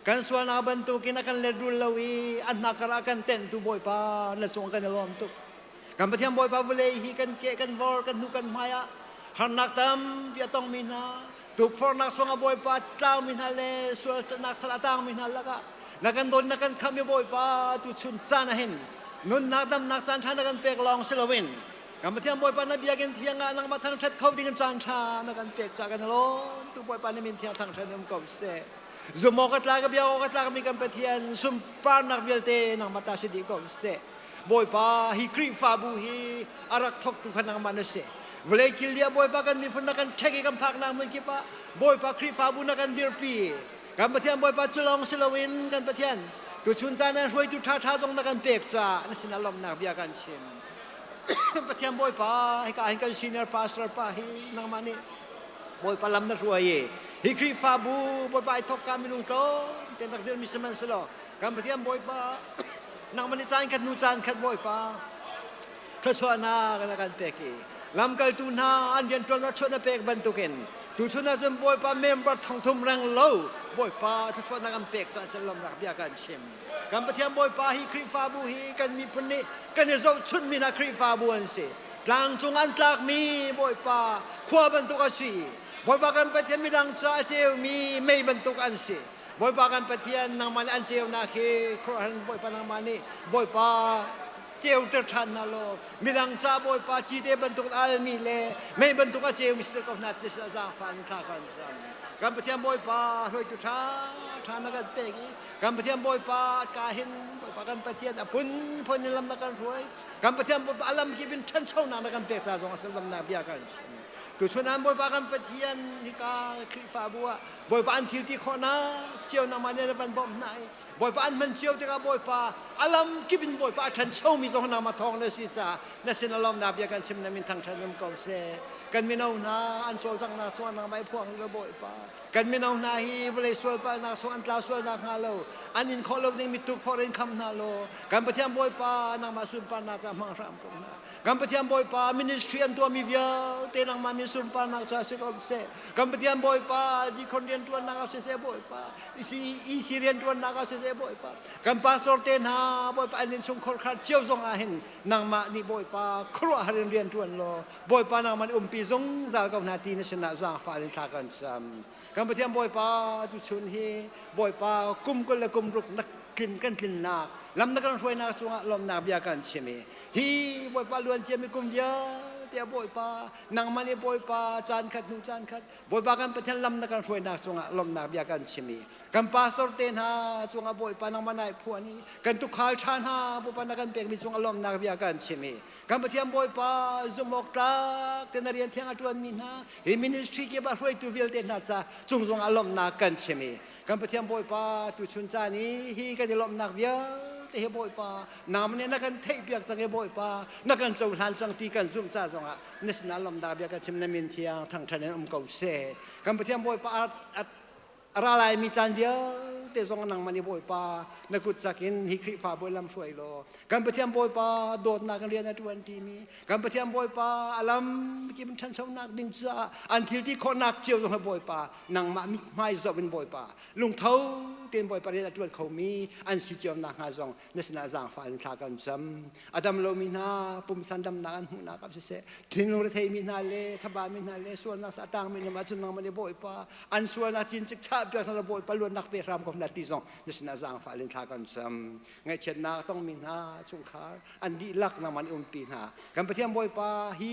กันส่วนอาบันตุกินักันเลดูลวีอันนักรากันเต้นตุบอยปาและส่งกันลมตุกันปะเทียนบอยปาวุเลฮีกันเกกันวอร์กันนุกันมายาหันนักตั้มยาตองมินาตุกฟอร์นักส่งบอยปาตาวมินาเลส่วนนักสลัดตาวมินาละกะนักกันโดนนักกันขมิบอยปาตุชุนจานะหินนุนนักดำนักจานชานักกันเปกลองเซลวินกันมาเที่ยงบอยปานนับยากันเที่ยงงานนักมาทางชัดเขาดิ้งกันจานชานักกันเปกจากกันล้นตุบอยปานในมินเที่ยงทางชัดนำกบเสซุมโมกัตลากับยากัตลากับมีกันไปเที่ยงซุมปานนักวิลเตนักมาตาสิดีกบเสบอยปาฮิครีฟาบูฮีอารักทกตุขันนักมันเสเวลาคิลเดียบอยปากันมีพนักกันเช็คกันพักนักมันคิดว่าบอยปาครีฟาบูนักกันดิร์ปีกันมาเที่ยงบอยปาจุลองเซลวินกันไปเที่ยงตุชุนจานั้นรวยตุท่าท่าทรงนักกันเปกจ้านั่นสินอารมณ์นักบิยากันชิมปะเทียมบอยปาให้กันซีเนียร์พาสเตอร์ปาฮีนังมานี่บอยปาลำนักรวยฮิครีฟาบูบอยปาไอทอกกามิลุงโตเต็นนักเดินมิสมันสโลกันปะเทียมบอยปานังมานี่จานขัดนูจานขัดบอยปาทัศวนากันเปกีลำกัลตูนาอันเดียนตรนักชนเปกบรรทุกินตุชุนาจมบอยปาเมมบัดทองทุ่มรังโลบอยปาทัศวนากันเปกจานสลมนักบิยากันชิมกันปะเทียมบอยปาฮิครีฟาบูฮีกันมีปุ่นนี้กันเนี่ยเราชุนมีนักครีฟาบูอันสิกลางจงอันตรากมีบอยปาขวาบรรทุกสิบอยปากันปะเทียมมีดังจ้าเจียวมีไม่บรรทุกอันสิบอยปากันปะเทียมนางมันอันเจียวนาเคครัวหันบอยปานางมันนี่บอยปาเจียวเตอร์ชันนาโลมีดังจ้าบอยปาจีเตบรรทุกอัลมีเลไม่บรรทุกเจียวมิสเตอร์กอฟนัทนิสซาฟันท่ากันซ้ำกันปะเทียมบอยปารวยตุชาทานักเปกีกันปะเทียมบอยปากาหินบอยปากันปะเทียมพุนนิลำนักกันรวยกันปะเทียมบอยปาอลัมกิบินทันเช่านักกันเปกจ้าสองสลัมนาบิยากันตุชนันบอยปากันปะเทียมนิกาคริฟาบัวบอยปาอันทิวที่ขอนาเจียวนามันเนี่ยเป็นบ่มไหนบอยปาอันมันเจียวที่กับบอยปาอลัมกิบินบอยปาทันเช่ามีสองนามาทองเลสิซ่านั่นสินอลัมนาบิยากันชิมนามินทางชันนำกองเซกันมีนานาอันโจจังนาส่วนนาไม่พวงเลยบอยปากันมีนานาฮีเวลาส่วนปานาส่วนอันตราส่วนนาฮาโลอันอินคอลล์นี่มีตุกฟอร์เรนคัมนาโลกันปะเทียมบอยปานามาสุนปานาจะมังรามกงนากันปะเทียมบอยปามินิสทรีอันตัวมีเวียเตนังมามีสุนปานาจะเสกอมเซกันปะเทียมบอยปาดีคนเรียนตัวนาเสเซบอยปาอีซีเรียนตัวนาเสเซบอยปากันปาสโตเตนาบอยปาอันนี้ชงคนขาดเจียวซงอาหินนางมานี่บอยปาครัวเรียนตัวโลบอยปานางมันปีซงซากับนาทีนชนะซาฟาลินทากันซ้ำกันปะเทียมบอยปาตุชุนฮีบอยปากุมกันละกุมรุกนักกินกันกินนาลำนักกันช่วยนาสวงลมนาบิยากันเชมีฮีบอยปาล้วนเจมีกุมเยอะเตียบอยปานางมันบอยปาจานขัดนูจานขัดบอยปากันปะเทียมลำนักกันช่วยนาสวงลมนาบิยากันเชมีกันปาสโตเตนฮาสวงบอยปานางมันไอพวนี้กันตุกขาลชานฮาบอยปานักกันเปกมีสวงลมนาบิยากันเชมีกันปะเทียมบอยปาจุมอกตากเตนเรียนเทียงอัตวันมินาเฮมินิสทรีเก็บรวยตูวิลเตนนาจ้าจุงสวงอารมณ์นากันเชมีกันปะเทียมบอยปาตุชุนจานี้ฮีกันจะลมนักเวียเตะบอยปานามเนี่ยนักกันเทเปียกจังเฮบอยปานักกันจงหันจังตีกันซุ่มจ้าจงอ่ะนิสนาลมดาเบียกันชิมนามินเทียงทางทะเลเกาเซกันปะเทียมบอยปาอะไรลายมีจานเดียวเตะจงนังมันนี่บอยปานักกุจักินฮิคริฟาบอยลำสวยโลกันปะเทียมบอยปาโดดนักเรียนในวันที่มีกันปะเทียมบอยปาอลัมกิมทันเช้านักดิ่งจ้าอันที่คนนักเจียวจงให้บอยปานังมาไม่จบเป็นบอยปาลุงเท้าเตียนบอยปาเรียนในวันเขามีอันสิเจียวนักหาจงนิสนาจางฟ้าลินทากันซ้ำอาดัมโลมินาปุ่มสันดำนานหูนักกับเสทิ้งลงเทมินาเลทบามินาเลส่วนนักสตางมินามาจุนนังมันนี่บอยปาอันส่วนนักจินจิกชาเปียกนักบอยปาล้วนนักเปรามของนาทีจงนิสนาจางฟ้าลินทากันซ้ำไงเช่นนักต้องมินาชุงคาอันดีลักนักมันปีนากันไปเที่ยมบอยปาฮี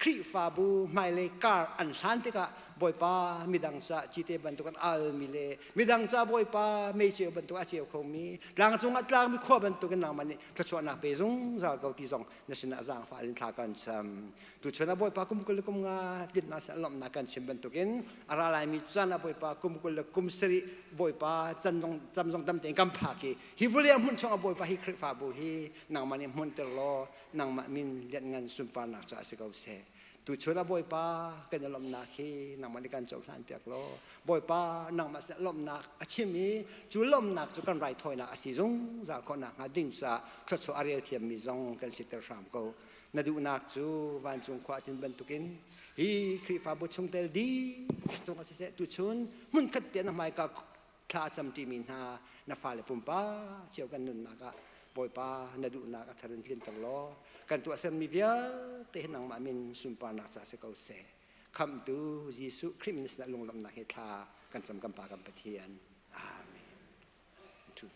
ครีฟาบูไมเลกาอันฮันติกะบอยปามีดังซาจิเตบันตุกันอัลมิเลมีดังซาบอยปาไม่เจียวบันตุอาเจียวคงมีหลังจงอัตลางมีขั้วบันตุกันนางมันนี่กระชวนักเปซงซาเกาตีจงนิสนาจางฟ้าลินทากันซ้ำตุชนะบอยปากุมกุลกุมงาดินนาสลอมนักกันชิมบันตุกันอะไรลายมีจันนะบอยปากุมกุลกุมสริบอยปาจันจงจำจงดำเต็งกำพากีฮิวุเลียมุนชงบอยปาฮิคริฟาบูฮีนางมันนี่มุนเตลโลนางมันมินเลียนเงินสุนปานักจ่าสิเกาเซ tu chuna boy pa kan lom nak hi nang manikan chok hlan piak lo boy pa nang mas lom nak achimi chu lom nak chu kan rai thoi na asi zong za ko na ngading sa thot so ariel thiam mi zong kan sitter ram ko na du nak chu van chung khwa tin ban tukin hi khri fa bu chung tel di chung asi se tu chun mun khat te na mai ka kha cham ti min ha na fa le pum pa chiao kan nun na ka boy pa na du na ka tharin tlin tang lo kan tu asem mi via te nang ma min sumpa na cha se ko se kham tu jisu krimis na lung lam na he tha kan cham kam pa kam pathian amen tu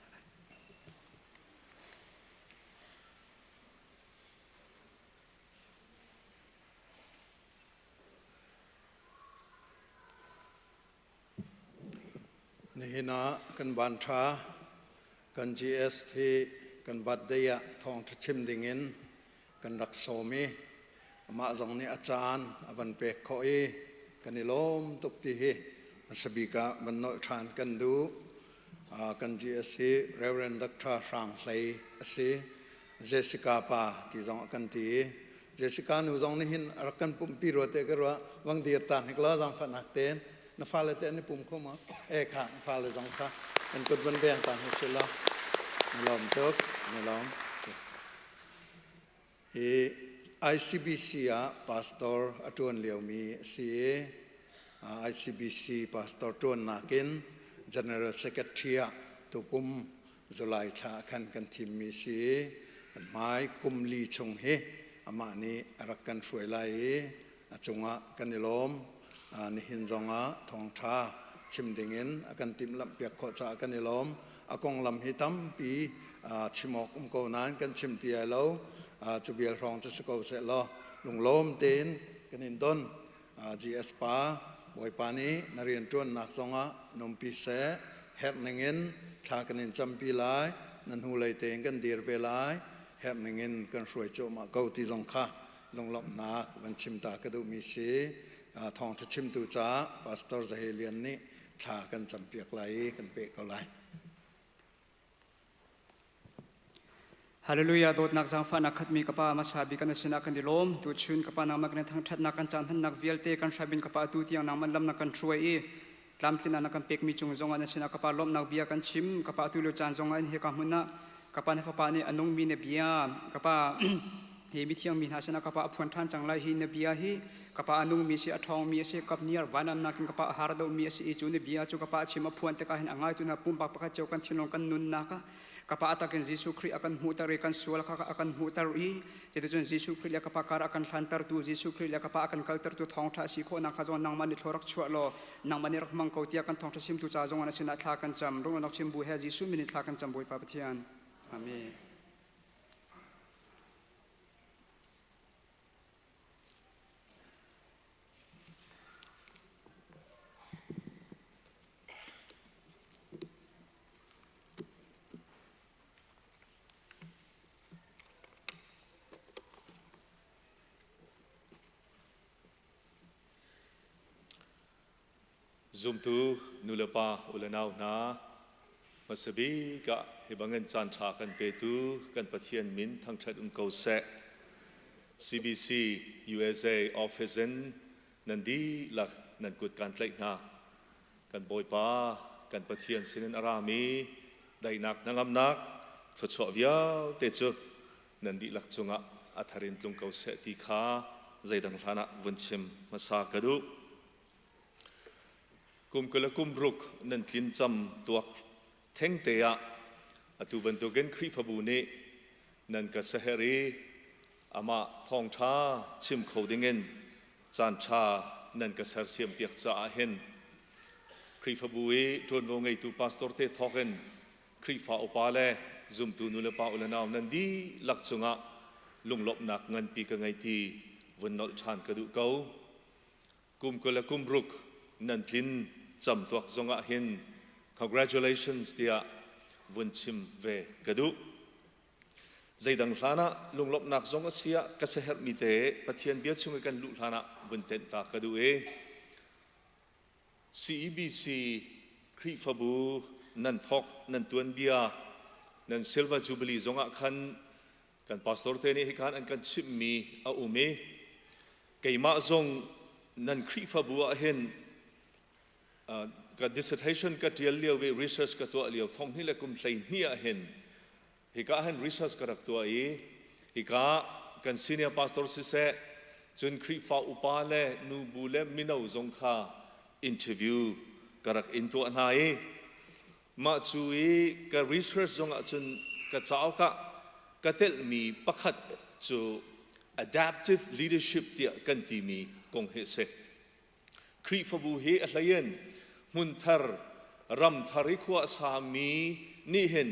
นี่นะกันบันทรากัน GST กันบัดเดียทองชิมดิ่งอินกันรักโสมีมาจงนี่อาจารย์บันเปกคอยกันนิลมตุกตีฮีมันสบิกะมันนอยทานกันดูกัน GST Reverend Dr. สังไลสิเจสิกาปาที่จงกันตีเจสิกาหนูจงนี่หินรักกันปุ่มปีโรเตกรัววังเดียร์ตานให้กล้าจงฝันหักเต้นนฟ้าเลยเต้นนี่ปุ่มเข้ามาค่ะนฟ้าเลยจงค่ะเป็นกฎวันเบียงตานให้สิละนลอมตกนลอมICBC พาสตอร์อตุนเลียวมีCA ICBC พาสตอร์ตุนนักิน General Secretary ตุกุมจุลัยชาคันกันทีมมี CA กันไม้กุมลีชงเฮอามานี้รักกันสวยไหลจงะกันนิลมนิหินจงะทองชาชิมดิ่งอินกันติมลำเปียกขอจากกันนิลมอากงลำหิตัมปีชิมอกโกนานกันชิมเตียแล้วจุบียรองจะสกาวเสร็จแล้วลุงล้มเต้นกันอินต้นGS ปาบอยปานี้นเรียนจวนนักสงะนมปีเสเฮ็ดหนึ่งอินชากันอินจำปีหลายนันหูเลยเต้นกันเดียร์เวลายเฮ็ดหนึ่งอินกันสวยโจมาเกาตีจงค่ะลงหลบนักวันชิมตากระดูมีสีทองจะชิมตูจ้าพาสตอร์จะเฮเลียนนี้ชากันจำเปียกไหลกันเปะเกาไหลฮาเลลูยาโดดนักจังฟ้านักขัดมีกับป้ามาสาบิกันสินักกันดิลมตูชุนกับป้านักมักในทางทัดนักกันจันทันนักเวียลเตกันชาบินกับป้าตูที่ยังนักมันลำนักกันช่วยลำที่นักกันเป็กมีจงจงอันสินักกับป้าล้มนักเบียกันชิมกับป้าตูเลือจานจงอันเฮกับมุนนะกับป้าในฟ้าป้านี่อันนงมีเนบียกับป้าเฮมิที่ยังมีหาสินักกับป้าพวนท่านจังไรฮีเนบียฮีกับป้าอันนงมีเสียทองมีเสียกับเนียร์วานันนักกับป้าฮาร์ดมีเสียจูเนบียจูกับป้าชิมพวนแต่ก็เห็นอ่างไอตุนักปุ่มปากปากเจ้ากันชิลงกันนุนนักkapag atakin Yesus Christ akan mutari kan sual kaka akan mutari jadi jon Yesus Christ ya kapag kara akan hantar tu Yesus Christ ya kapag akan kalter tu thong tha si ko nang kazon nang mani thorak chua lo nang mani rak mang kauti akan thong tha sim tu cha jong ana sina thla kan cham rong nok chim bu he Yesus minit thla kan cham boi pa pathian amen Zoom tu nulapa ulanau na masabi ka hibangan chancha kan petu kan pathian min thang that kau se CBC USA office in nandi lak nan kut kan tlai na kan boy pa kan pathian sinin arami dai nak nangam nak thotso via te chu nandi lak chunga atharin tlung kau se ti kha zaidang thana vunchim masa kadu kum kala kum ruk nan tlin cham tuak theng te ya atu bantu gen khri phabu ne nan ka sahari ama thong tha chim khodingen chan tha nan ka sar siam piak cha hen khri phabu e ton wo ngai tu pastor te thoken khri fa opale zum tu nula pa ulanaw nan di lakchunga lunglop nak ngan pi ka ngai ti vannol than ka du kau kum kala kum ruk nan tlin cham tuak zonga hin congratulations dia vunchim ve gadu zaidang hlana lunglop nak zonga sia ka seher mi te pathian bia chunga kan lu hlana vunten ta kadu e CEBC khri phabu nan thok nan tuan bia nan silver jubilee zonga khan kan pastor te ni hikan an kan chim mi a ume ไก่มาทรงนั่นครีฟาบัวเห็นกับ dissertation กับเดียเลียวเว research กับตัวเลียวท่องนี่แหละกุมเพลย์เนี่ยเห็นฮิกาเห็น research กับตัวฮิกากัน senior pastor สิเสจนครีฟาอุปาเลนูบูเลมินาจงคา interview กับอินตัวไหนมาช่วยกับ research จงจนกับเจ้ากับเตลมีประคัดจู adaptive leadership ที่กันที่มีกงเฮเซครีฟาบูเฮอะไรเย็นมุนทาร์รำทาริขวาสามีนี่เห็น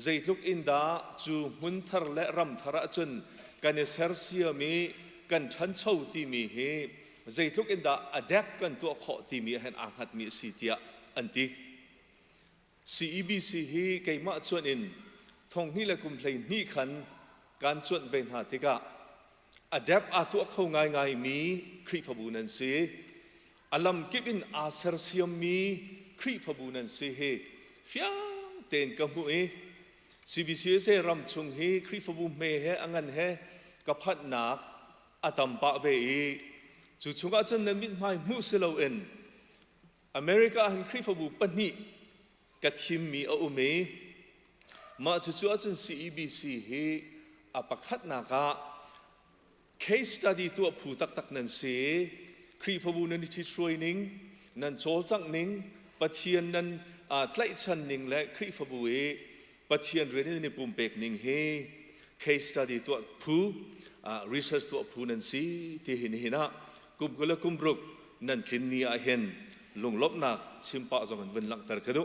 ใจทุกอินดาจูมุนทาร์และรำทาระจนกันเซอร์เซียมีกันทันเช่าที่มีเฮใจทุกอินดา adapt กันตัวข้อที่มีเห็นอ่างหัดมีสิทธิอันที่ CEBC เฮไกมาจวนอินทงนี่แหละกุมเพลย์นี่ขันการจวนเวนหาติกะ adapt อาตัวเข้าง่ายมีครีฟาบูนันซีอลัมกิบินอาเซอร์เซียมีครีฟาบูนันซีเฮฟิยังเต็นกมุเอ CBC เซรัมชงเฮครีฟาบูเมเฮอังันเฮกับพัดนักอาตัมปะเวจุชงอาจารย์นั้นมิดไม่มุสเลวเอ็นอเมริกาหันครีฟาบูปนิกัดทิมมีเอาเมมาจุอาจารย์ CEBC เฮอปะคัดนักcase study ตัวผู้ตักนั้นเสียครีฟาบูนันที่ช่วยนิ่งนั่นโจจังนิ่งปะเทียนนั้นใกล้ชันนิ่งและครีฟาบูปะเทียนเรียนในปุ่มเป็กนิ่งเฮ case study ตัวผู้research ตัวผู้นั้นสิที่เห็นนะกุมกุลกุมรุกนั่นคินนี้เห็นลงลบนักชิมปะจงกันวันหลังตระกระดุ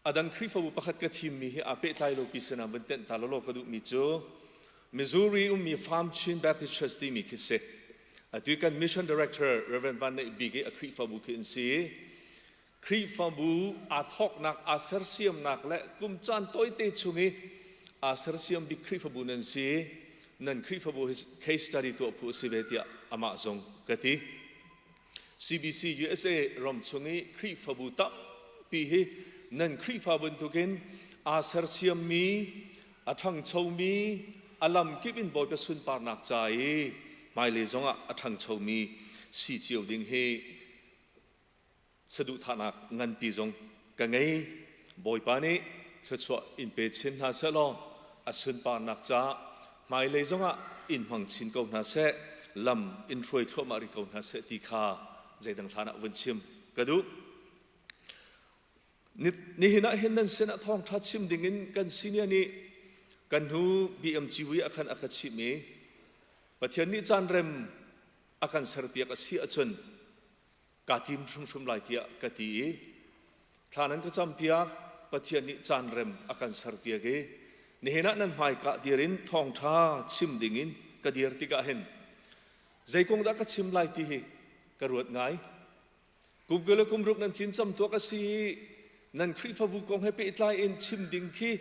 อดันครีฟาบูประคัดกระทิมมีอาเปตายโลปิสนาบันเตนตาลโลกระดุมิจูมิซูรีมีฟาร์มชินแบปติสต์เชิร์ชที่มีคิดเสด้วยกันมิชชั่นดีเรคเตอร์เรเวนวันในบิเกอครีฟาบูคินซีครีฟาบูอาทอกนักอาเซอร์เซียมนักและกุมจันตัวเตชุงีอาเซอร์เซียมบิครีฟาบูนันซีนั่นครีฟาบูเคสตัดดี้ตัวผู้สิเวติอามาซงกติ CBC USA รวมชงีครีฟาบูตั้มปีฮีนั่นครีฟาบูตุกินอาเซอร์เซียมมีอาทังชาวมีอลัมกิบินบอยกสุนปาร์นักใจไม่เลยจงอาทังชาวมีสีเจียวดิ่งเฮสะดุฐานักเงินปีจงกันไงบอยปานี้ชัดชัวอินเปชินหาเสลออาสุนปาร์นักใจไม่เลยจงอินหังชินกาวนาเสลำอินทรวยเข้ามาริกาวนาเสติขาใจดังฐานะวันชิมกระดูนี่เห็นนั่นเสนาทองทัดชิมดิ่งกันซีเนียนี่กันหูบีเอ็มจีวีอาคันอาคัชิมีปัจจัยนี้จานเร็มอาคันเสร์เปียกสีอาจนกาทีมชุ่มๆลายเตียกตีท่านั้นก็จำเปียกปัจจัยนี้จานเร็มอาคันเสร์เปียกนี่เห็นนั้นหมายกะเดียรินทองท้าชิมดิ่งกะเดียร์ติกะเห็นใจคงได้ก็ชิมลายตีกระรวดไงกุมเกลือกุมรุกนั้นทิ้งจำตัวก็สีนั่นครีฟาบุกงให้ไปอิตไลเอ็นชิมดิ่งที่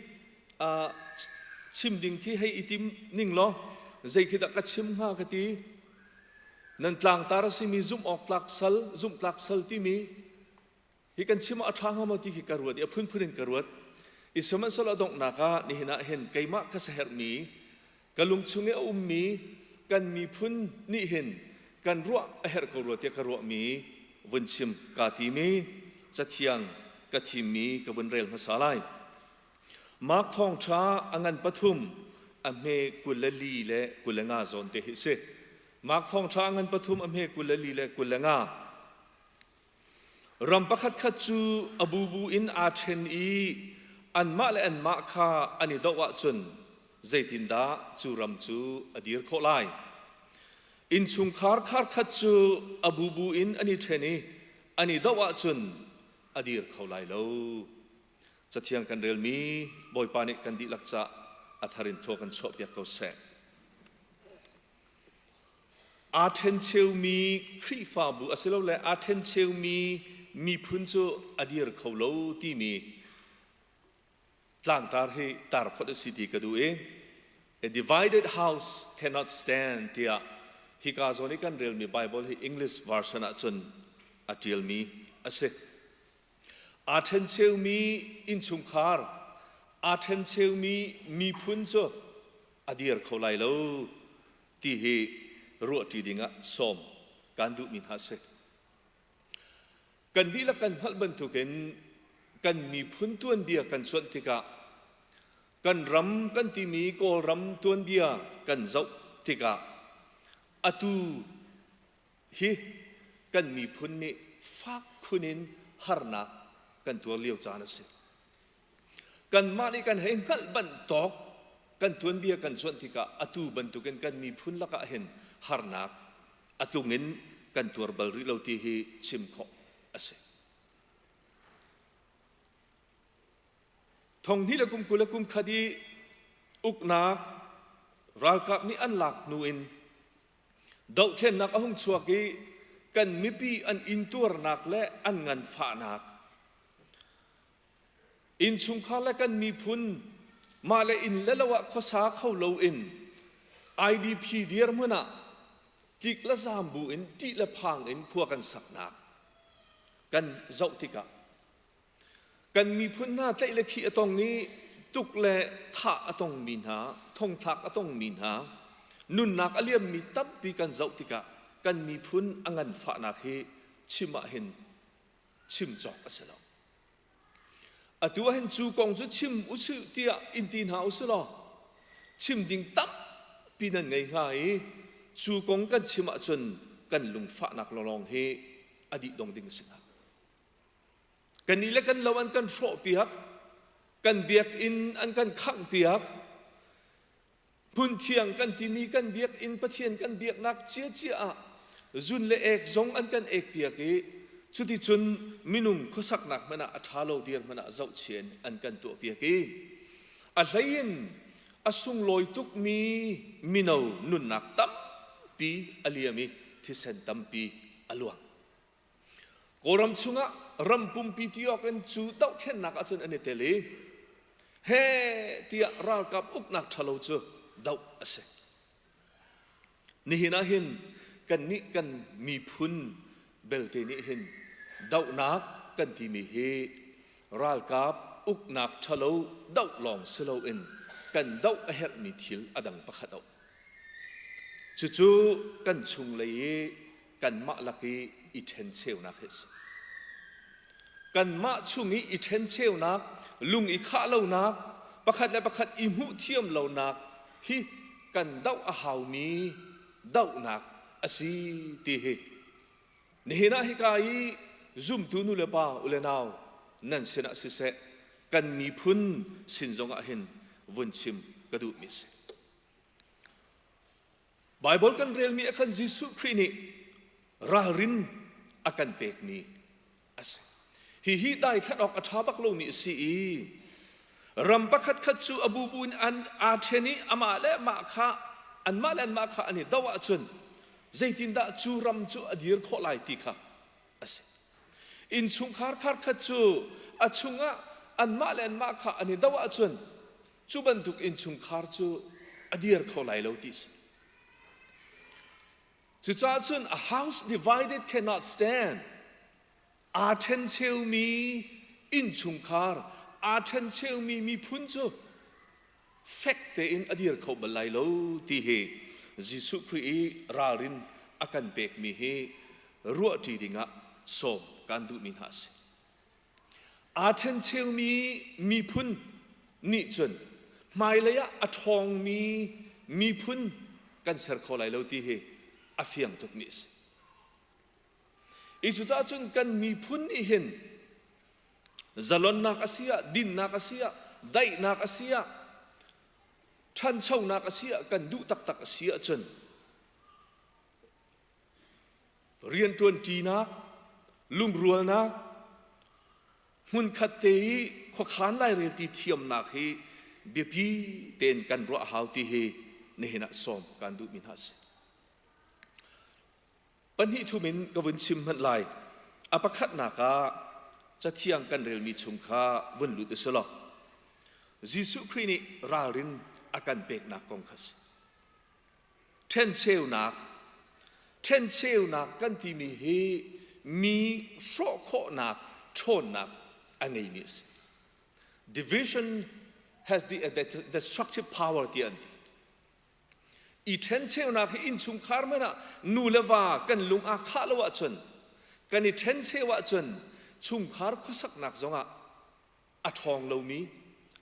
ชิมดิ่งที่ให้อิติมนิ่งล้อใจคิดก็ชิมหากตีนั่นกลางตาราสิมีซุ่มออกหลักซัลที่มีฮิกันชิมอัฐางมาที่ฮิกระรวดอย่าพื้นกระรวดอิสมันสละดงนักนี่เห็นเห็นไก่มะก็เสหมีกันลุงชุงเออุมมีกันมีพื้นนี่เห็นกันรัวเฮรกระรวดอย่ากระรวดมีวันชิมกาตีมีจะเทียงกะทิมีกับวันเรลมาสาลายมาร์กทองช้าอังันปฐุมอเมกุลลีและกุลงาโซนเตหิเซมาร์กทองช้าอังันปฐุมอเมกุลลีและกุลงารำประคัดขัดจูอบูบูอินอาเชนอีอันมาและอันมาคาอันนี้ดอกวะจุนใจตินดาจูรำจูอดีรโคไลอินชุงคาร์ขัดจูอบูบูอินอันนี้เชนีอันนี้ดอกวะจุนอดีรเขาไลโลจะเที่ยงกันเรียลมีบอยปานิกันดิลักษะอัธรินโทกันชอบอยากเขาแสอาเทนเชลมีครีฟาบูอาศัยเราและอาเทนเชลมีพื้นโจอดีรเขาโลที่มีต่างตาให้ตาพอดสิทธิกันดูA divided house cannot stand ที่ฮิกาโซนิกันเรียลมีไบเบิลให้ English version จนอัดเรียลมีอาศัยอาเทนเชลมีอินชุงคาร์อาเทนเชลมีพื้นโจอดีรเขาไลโลที่ รัวทีดิ่งสมการดูมินหาเสกันดีละกันฮัลบันทุกันกันมีพุนตัวนเดียกันส่วนที่กะกันรำกันที่มีก็รำตัวนเดียกันเจ้าที่กะอตูฮีกันมีพุนนี่ฟักคุนินฮาร์นักกันตัวเลี้ยวจานสิกันมาในกันเห็นฮัลบันตอกกันตัวนเดียกันส่วนที่กะอตูบันทุกันกันมีพุนละกะเห็นฮาร์นักอตูเงินกันตัวบริโลที่ฮีชิมขอทงที่ละกุมกุลกุมคดีอุกนักรัลกับนี่อันหลักนูอินดาวเช่นนักหุ่งชัวกีกันมิปีอันอินตัวนักและอันงันฝ่านักอินชุมคาและกันมีพุนมาและอินและละวะข้อสาเข้าโลอิน IDP เดียร์มื่อน่ะจิกละสามบูอินจิละพังอินพวกกันสักนักกันเจ้าที่กะกันมีพุนหน้าใจเล็กขี้ตรงนี้ตุกเละท่าต้องมีหาทงทักต้องมีหานุนนักอเลียมมีตับปีกันเจ้าที่กะกันมีพุนอังันฝานักเฮชิมะเห็นชิมจอกอัสลออตัวเห็นจูกงจูชิมอุสุเตียอินตีนหาอุสลอชิมดิ่งตับปีนั้นไงไงจูกงกันชิมะจนกันลุงฝานักลองเฮอดีตดงดิ่งสิงห์กันนี่และกันเราอันกันโฟเปียกกันเบียกอินอันกันขังเปียกพุนเทียงกันที่มีกันเบียกอินประเทียนกันเบียกนักเจียเจียจุนเลเอกจงอันกันเอกเปียกชุดที่จุนมินุงข้อสักหนักมันอัฐาโลเดียร์มันเจ้าเชียนอันกันตัวเปียกอะไรยินอสุงลอยตุกมีมินาวนุนนักตั้มปีอเลียมีที่เซนตั้มปีอลวงโกรำชุงะรำปุ่มปีที่ออกกันจูดาวเช่นนักอาจารย์อันนี้เตลีเฮที่รัลกับอุกนักทะเลจูดาวอาศัยนี่นะเห็นกันนี่กันมีพุนเบลเตนี่เห็นดาวนักกันที่มีเฮรัลกับอุกนักทะเลดาวลองสโลอินกันดาวเฮกมีทิลอดังปะขัดเอาจู่ๆกันชุงเลยกันมาลักอีเทนเซลนักเฮสกันมาชุงอีเทนเซลนักลุงอีข้าเหล่านักประคัดและประคัดอิมุเทียมเหล่านักฮิกันดาวอาหาวมีดาวนักอาศีตีเฮนี่นะฮิกายซุ่มตูนุเลปาอุเลนาวนั่นเสนาสิเสกันมีพุนสินจงอาเห็นวันชิมกระดูมิสไบเบิลกันเรียลมีอาการยิสุครินีรารินอาการเบกมีอาศัยฮีได้ทัดออกอัฐาบักโลมีสีรำประคัดขัดจูอบูบุนอันอาเทนีอามาเลมาคะอันมาเลนมาคะอันนี้ดาวจุนใจตินดาจูรำจูอดีร์ขอไลติค่ะอาศัยอินชุงคาร์ขัดจูอาชุงะอันมาเลนมาคะอันนี้ดาวจุนจูบันทุกอินชุงคาร์จูอดีร์ขอไลโลติสจุดจ้าจุน a house divided cannot stand อาเทนเชลมีอินชุงคาร์อาเทนเชลมีพุนจูเฟกเตอินอดีร์เขาบลายโลที่เฮยิสุครีรารินอากันเบกมีเฮรัวจีดิงะโซการดูมินหาสอาเทนเชลมีพุนนี่จนไม่เลยอะอทองมีพุนกันเสร์เขาไลโลที่เฮอาเฟียงทุกมิสอีจุดจ้าจุนกันมีพุนอีเห็นจลอนนักอาเซียดินนักอาเซียได้นักอาเซียท่านเช่านักอาเซียกันดูตักอาเซียจนเรียนตวนจีนักลุงรัวนักหุ่นขัดเตยขขานไล่เรียนตีเทียมนักเฮเบียบีเต้นกันรัวหาวตีเฮเนหนักสมกันดูมินฮัสปัญหาทุมินกวนชิมหันไลอปคัดนักจะเที่ยงกันเรียลมีชุมคาวันลุตสลอยิสุครินีรารินอาการเบกนักกองคัสเทนเซลนักกันที่มีโชโคนักชนนักอันนี้มิส division has the destructive power ที่อันที่ อีเทนเชลนักอินชุมคาร์มันนูเลวากันลุงอาคาลวะจนกันอีเทนเชวะจนชุมคาร์ขสักนักจงอะทองเรามี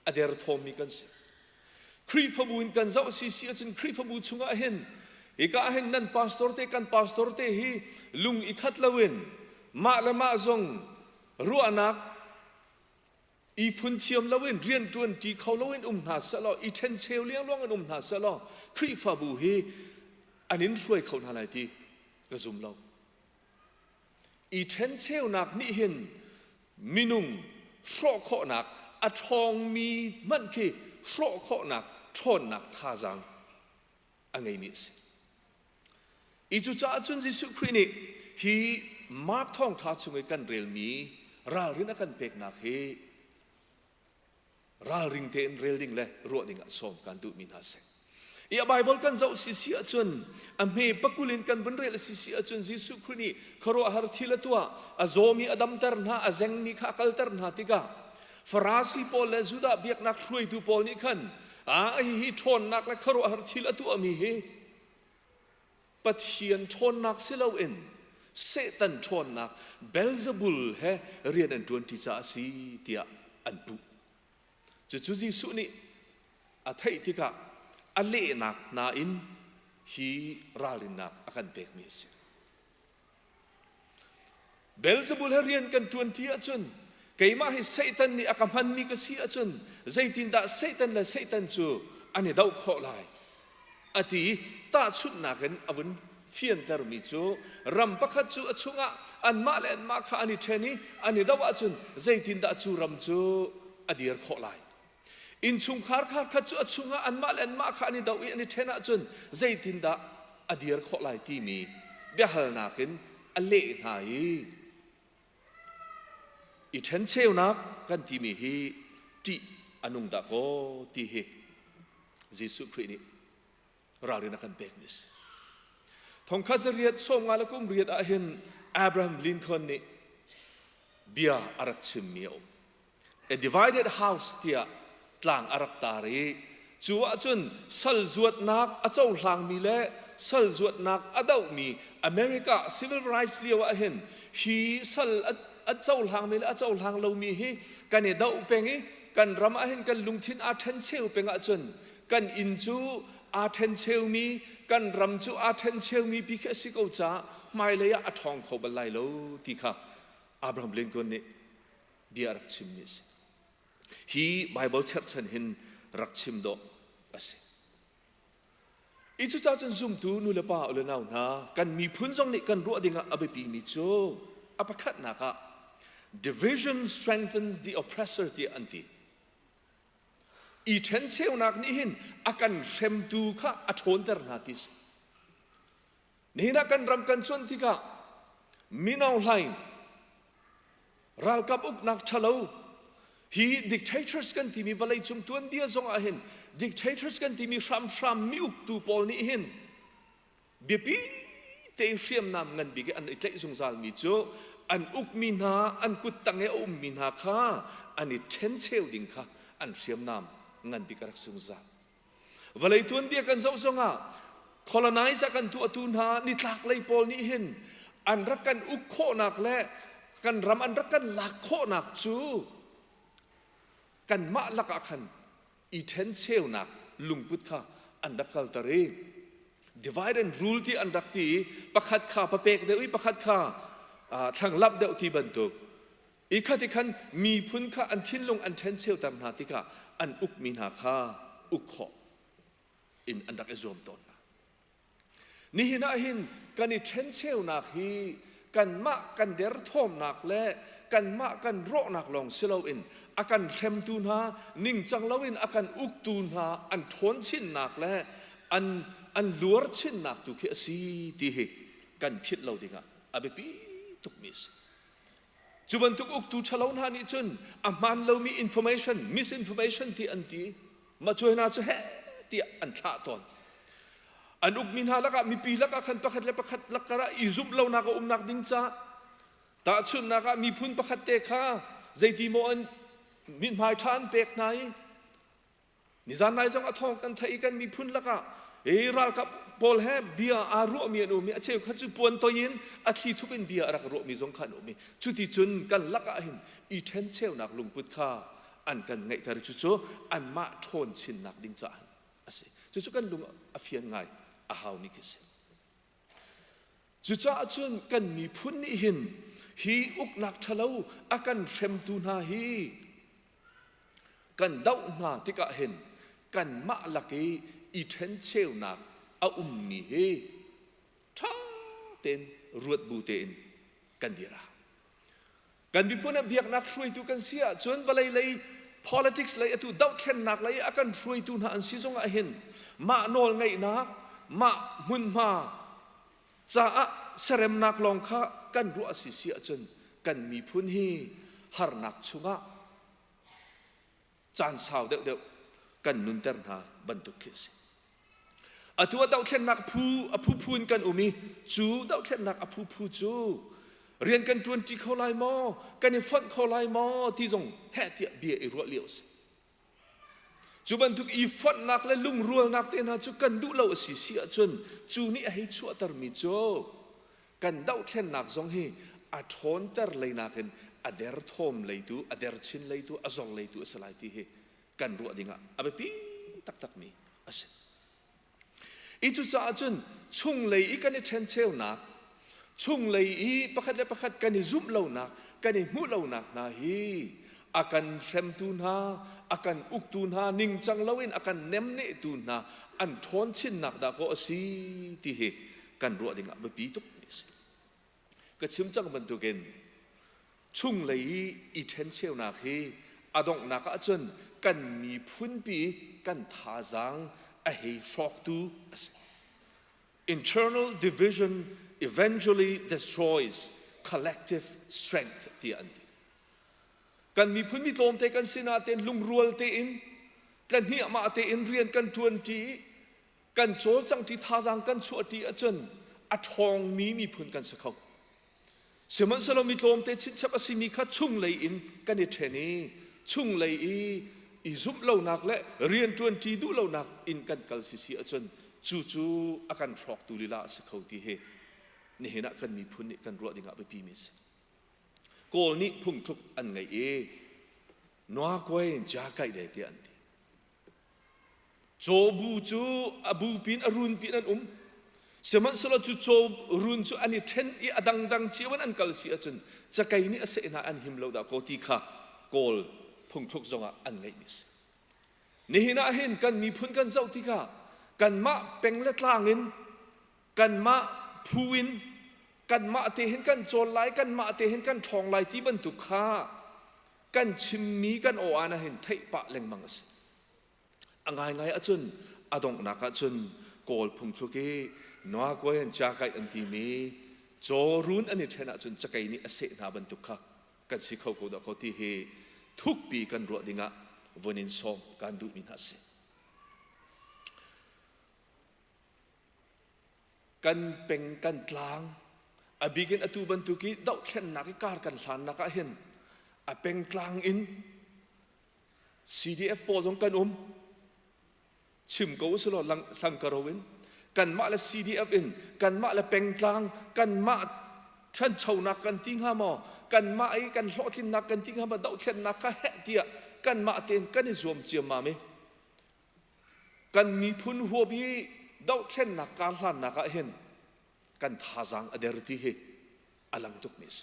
อเดรทอมมีกันสิครีฟบูนกันเจ้าซีซีจนครีฟบูชุงเห็นอีกเห็นนั่นพาสตอร์เตกันพาสตอร์เตฮีลุงอีขัดละเวนมาละมาจงรัวนักอีฟุนเทียมละเวนเรียนจวนจีเขาละเวนหาสลออีเทนเชลเลี้ยงล่วงหาสลอครีฟบูฮีอันนี้ช่วยเขาอะไรที่กระซุมเราอีเทนเชลนักนี่เห็นมินุงโชคหนักอัทองมีมันคือโชคหนักชนหนักท่าจังอันไงมิสอีจุจ้าจุนจิสุครีนี่ฮีมาร์กท่องท่าจุงกันเรียลมีราลินักันเป็กนักฮีราลิงเทนเรียลดิ้งเลยรัวดิ้งสมกันดูมินาเซอีไบเบิลกันเจ้าสิสิจุนอเมปักุลินกันวันเรียลสิสิจุนจิสุครีนี่ครัวฮาร์ทิลตัวอาโซมีอดัมเตอร์นาอาเซงมีข้าคัลเตอร์นาติกาฟราสีปอลและจุดาเบียกนักช่วยดูปอลนี่ขันฮีชนนักและครัวฮาร์ทิลตัวมีฮีปะเทียนชนนักเซลเอ็นเซตันชนนักเบลซาบุลเฮเรียนอันจวนที่จะสีเตียอันปุจุจิสุนี่อาทัยที่กะอันเล่นักนาอินฮีราลินักอาการเบกมิสเบลซาบุลเฮเรียนกันจวนที่จนเกี่ยมาให้เซตันนี่อาการมันมีกษีจนใจตินดาเซตันและเซตันจูอันนี้ดาวข้อลายอธิตาชุดนักอันวันเทียนเตอร์มิจูรำปักจูอชุงะอันมาเลนมาข้าอันนี้เทนี่อันนี้ดาวจุนใจตินดาจูรำจูอดีร์ข้อลายอินชุงคาร์จูอชุงะอันมาเลนมาข้าอันนี้ดาวอันนี้เทน่าจุนใจตินดาอดีร์ข้อลายที่มีเบียร์นักอันเล่นหายอีเทนเชลนักกันที่มีฮีที่อนุงดาโกที่ฮีจิสุครีนี่ราลินักกันเบกนิสทองคาเรียดส่งงานละกุมเรียดอาเห็นอับราฮัมลินคอนนี่เบียอารักชิมเมียว a divided house ที่กลางอารักตารีจัวจุนสัลจวดนักอาเจ้าหลังมีเล่สัลจวดนักอาดาวมีอเมริกา civil rights เลียวอาเห็นฮีสัลอาเจ้าหลังมีเล่อาเจ้าหลังเรามีฮีกันเนี่ยดาวเป็งฮีกันรำอาเห็นกันลุงทินอาเทนเชลเป็งอาจุนกันอินจูอาเทนเชลมีกันรำจูอาเทนเชลมีพิเคสิกเอาจ้าไม่เลยอะทองเขาบรรลัยแล้วที่ข้าอับราฮัมลินคอนเนี่ยเบียรักชิมนิสฮีไบเบิลเชิดฉันเห็นรักชิมโดอะสิอีจุจ้าจันซุ่มตูนูเลป้าอุลนาวนากันมีพื้นจงนี่กันรัวดิ่งอะเบปีมิโจอะปะขัดนักะ division strengthens the oppressor ที่อันที่อีเทนเซลนักนี่เห็นอาการเฟมดูข้าอัชนเตอร์นาติสนี่นักการรำกันส่วนที่ข้ามินเอาไลน์รัลกับอุกนักชะลาวฮีดิกเตอร์สกันที่มีวลัยจุมตัวนเดียซงอาเห็นดิกเตอร์สกันที่มีฟรามมิอุกตูปอลนี่เห็นเบียปีเตยเฟียมนำเงินบิกอันอิตเลซงซาลมิโจอันอุกมินาอันกุตังเออุมมินาข้าอันนี้เทนเซลดิ่งข้าอันเฟียมนำงันบิกรักสุงซาเวลาตัวนี้กันเจ้าสงะ colonize กันตัวตุนหานิทักเลยปอลนี่เห็นอันรักกันอุกโคนักและกันรำอันรักกันหลักโคนักจูกันมาลักขันอีเทนเซลนักลุงพุทธะอันรักกัลตารี divide and rule ที่อันรักที่ประคัดข้าประเปกเดียวประคัดข้าทางลับเดียวที่บรรทุกอีกขั้นที่ขันมีพุนข้าอันทิ้นลงอันเทนเซลตามนาติกาอันอุกมีนาข้าอุกโคอินอันรักเอซอมตนนี่หินาหินกันอีเทนเซลนักฮีกันมากันเดร์ทอมนักและกันมากันโรนักลงเซลวินอาการเทมตูนหานิ่งจังลวินอาการอุกตูนหาอันทนชินนักและอันลัวชินนักตุกเขสีที่เหกันพิดเราดิงะอาเบปีตุกมิสจุบันตุกอุกตูชะลาวนานิจุนอามันเรามี information misinformation ที่อันที่มาช่วยน่าจะเฮที่อันท่าตอนอันอุกมินหาลักมีปีลักขันประคัดและประคัดลักกระอิซุบเรานักนักดิ้งจ้าตาชุนนักมีพุ่นประคัดเตะข้าใจที่โมอันมินหมายทานเปกไหนนิจานนายจงอทองกันไทยกันมีพุ่นละกะ รัลกับปอลแฮเบียอารุมีนุมีเชื่อขัดจุปวนตัวยินอาทิทุเป็นเบียรักรุมีสงขันอุมีชุติจุนกันลักหินอีเทนเชลนักลุงพุทธาอันกันไงทาริจุโจอันมาทนชินนักดิ้งจานอาศัยจุกันลุงอภิยันไงอาหาวนิกิเซจุจ้าจุนกันมีพุนนิหินฮีอุกนักทะเลาอากันเฟมตูนาฮีกันดาวนาติกะเห็นกันมาลักอีเทนเชลนักอามีเฮท่าเต็นรวดบูเต็นกันดีระกันบิพุนเบียกนักช่วยตัวกันเสียจนวันเลย politics เลยตัวดาวเข็นนักเลยอากันช่วยตัวน่าอันซีซงอาเห็นมาโนลไงนักมามุนมาจะเสรมนักลองข้ากันรัวสิเสียจนกันมีพุนฮีฮาร์นักชุงะจานสาวเด็กๆกันนุนเตอร์นาบรรทุกเคสตัวดาวเข็นนักผู้พูนกันอุมีจูดาวเข็นนักผู้จูเรียนกันจวนที่เขาไล่มอกันในฟันเขาไล่มอที่ทรงแห่เตียเบียอิรัวเลียวส์จูบรรทุกอีฟันนักและลุงรัวนักเต็นหาจูกันดูเราสิเสียจนจูนี่ให้ชัวตร์มิโจกันดาวเข็นนักทรงให้อัฐอนเตอร์เลยนักเห็นอเดร์ทอมเลยตัวอเดร์ชินเลยตัวอซองเลยตัวสลายที่ให้กันรัวดิ่งอ่ะอาเบปีตักมีอาศัยอีจุจ้าจนชุ่งเลยอีกันในเทนเชลนักชุ่งเลยอีประคัดและประคัดกันในซุ่มเหล่านักกันในมุเหล่านักนาฮีอากันเฟมตูนาอากันอุกตูนานิ่งจังเลวินอากันเนมเนตูนาอันทอนชินนักดาก็สีที่เหกันรัวดิ่งอ่ะปีตุกนิสก็ชิมจังบรรทุกเองชุ่งเลยอีเทนเชลนักฮีอดงนักอาจนกันมีพุ่นปีกันท่าจังa shock to internal division eventually destroys collective strength ที่อันที่กันมีพื้นมีโตมเตกันสินาเตนลุงรัวเตอินกันเหี่ยมาเตอินเรียนกันจวนทีกันโจจังที่ท่าจังกันชัวทีอาจนอัทองมีพื้นกันสักเขาเสมันสโลมีโตมเตชิดชับสิมีข้าชุ่งเลยอินกันในเทนีชุ่งเลยอีซุปเหล่านักและเรียนจวนทีดูเหล่านักอินกันกัลสิอาจนจู่อาการทอกตุลิลาสักเขาที่เฮนี่เห็นกันมีพุ่นกันรัวดิ่งไปปีมิสโกลนี่พุ่งทุกอันไงนัวก้อยจ้าไก่เดียอันที่โจบูจูอบูปินอรุณปินอันสมัยสละจู่โจรุนจูอันนี้เทนอีอดังเชียวันอันกัลสิอาจนจะไก่นี่อาศัยนาอันหิมเหล่าดาโกติค่ะโกลพุ่งทุกจงอันไงมิสนี่เห็นเห็นกันมีพุ่นกันเจ้าที่ค่ะกันมาเป็งเล็ดล่างอินกันมาพูอินกันมาเตเห็นกันโจรไลกันมาเตเห็นกันทองไลที่บรรทุกข้ากันชิมมีกันโออานะเห็นไทยปะเล็งมังสอังไงไงอาจนอดงนักอาจนโกลพุ่งทุกนัวก้อยจากไก่อันที่มีโจรุนอันนี้เทนะอาจนจะไก่นี่อาศัยนาบรรทุกข้ากันสิเขาโกดเขาที่เฮทุกปีกันรัวดิ่งวันนี้ส่งการดูมินาเสกันเป็นกันกลางบิกินอตูบันทุกีดาวเข็นนักการกันหลานนักเห็นเป็นกลางอิน CDF ปอจงกันชิมกูสโลลังกระโรวินกันมาละ CDF อินกันมาละเป็นกลางกันมาท่านชาวนักกันทิ้งหามอกันมาไอ้กันโลทินนักกันทิ้งหามาดาวเข็นนักแห่เดียกันมาเต็นกันในรวมเจียมาไหมกันมีพุนหัวบีดาวเข็นนักการหลานนักเห็นกันท่าจังอเดรติเฮอลังตุกมิส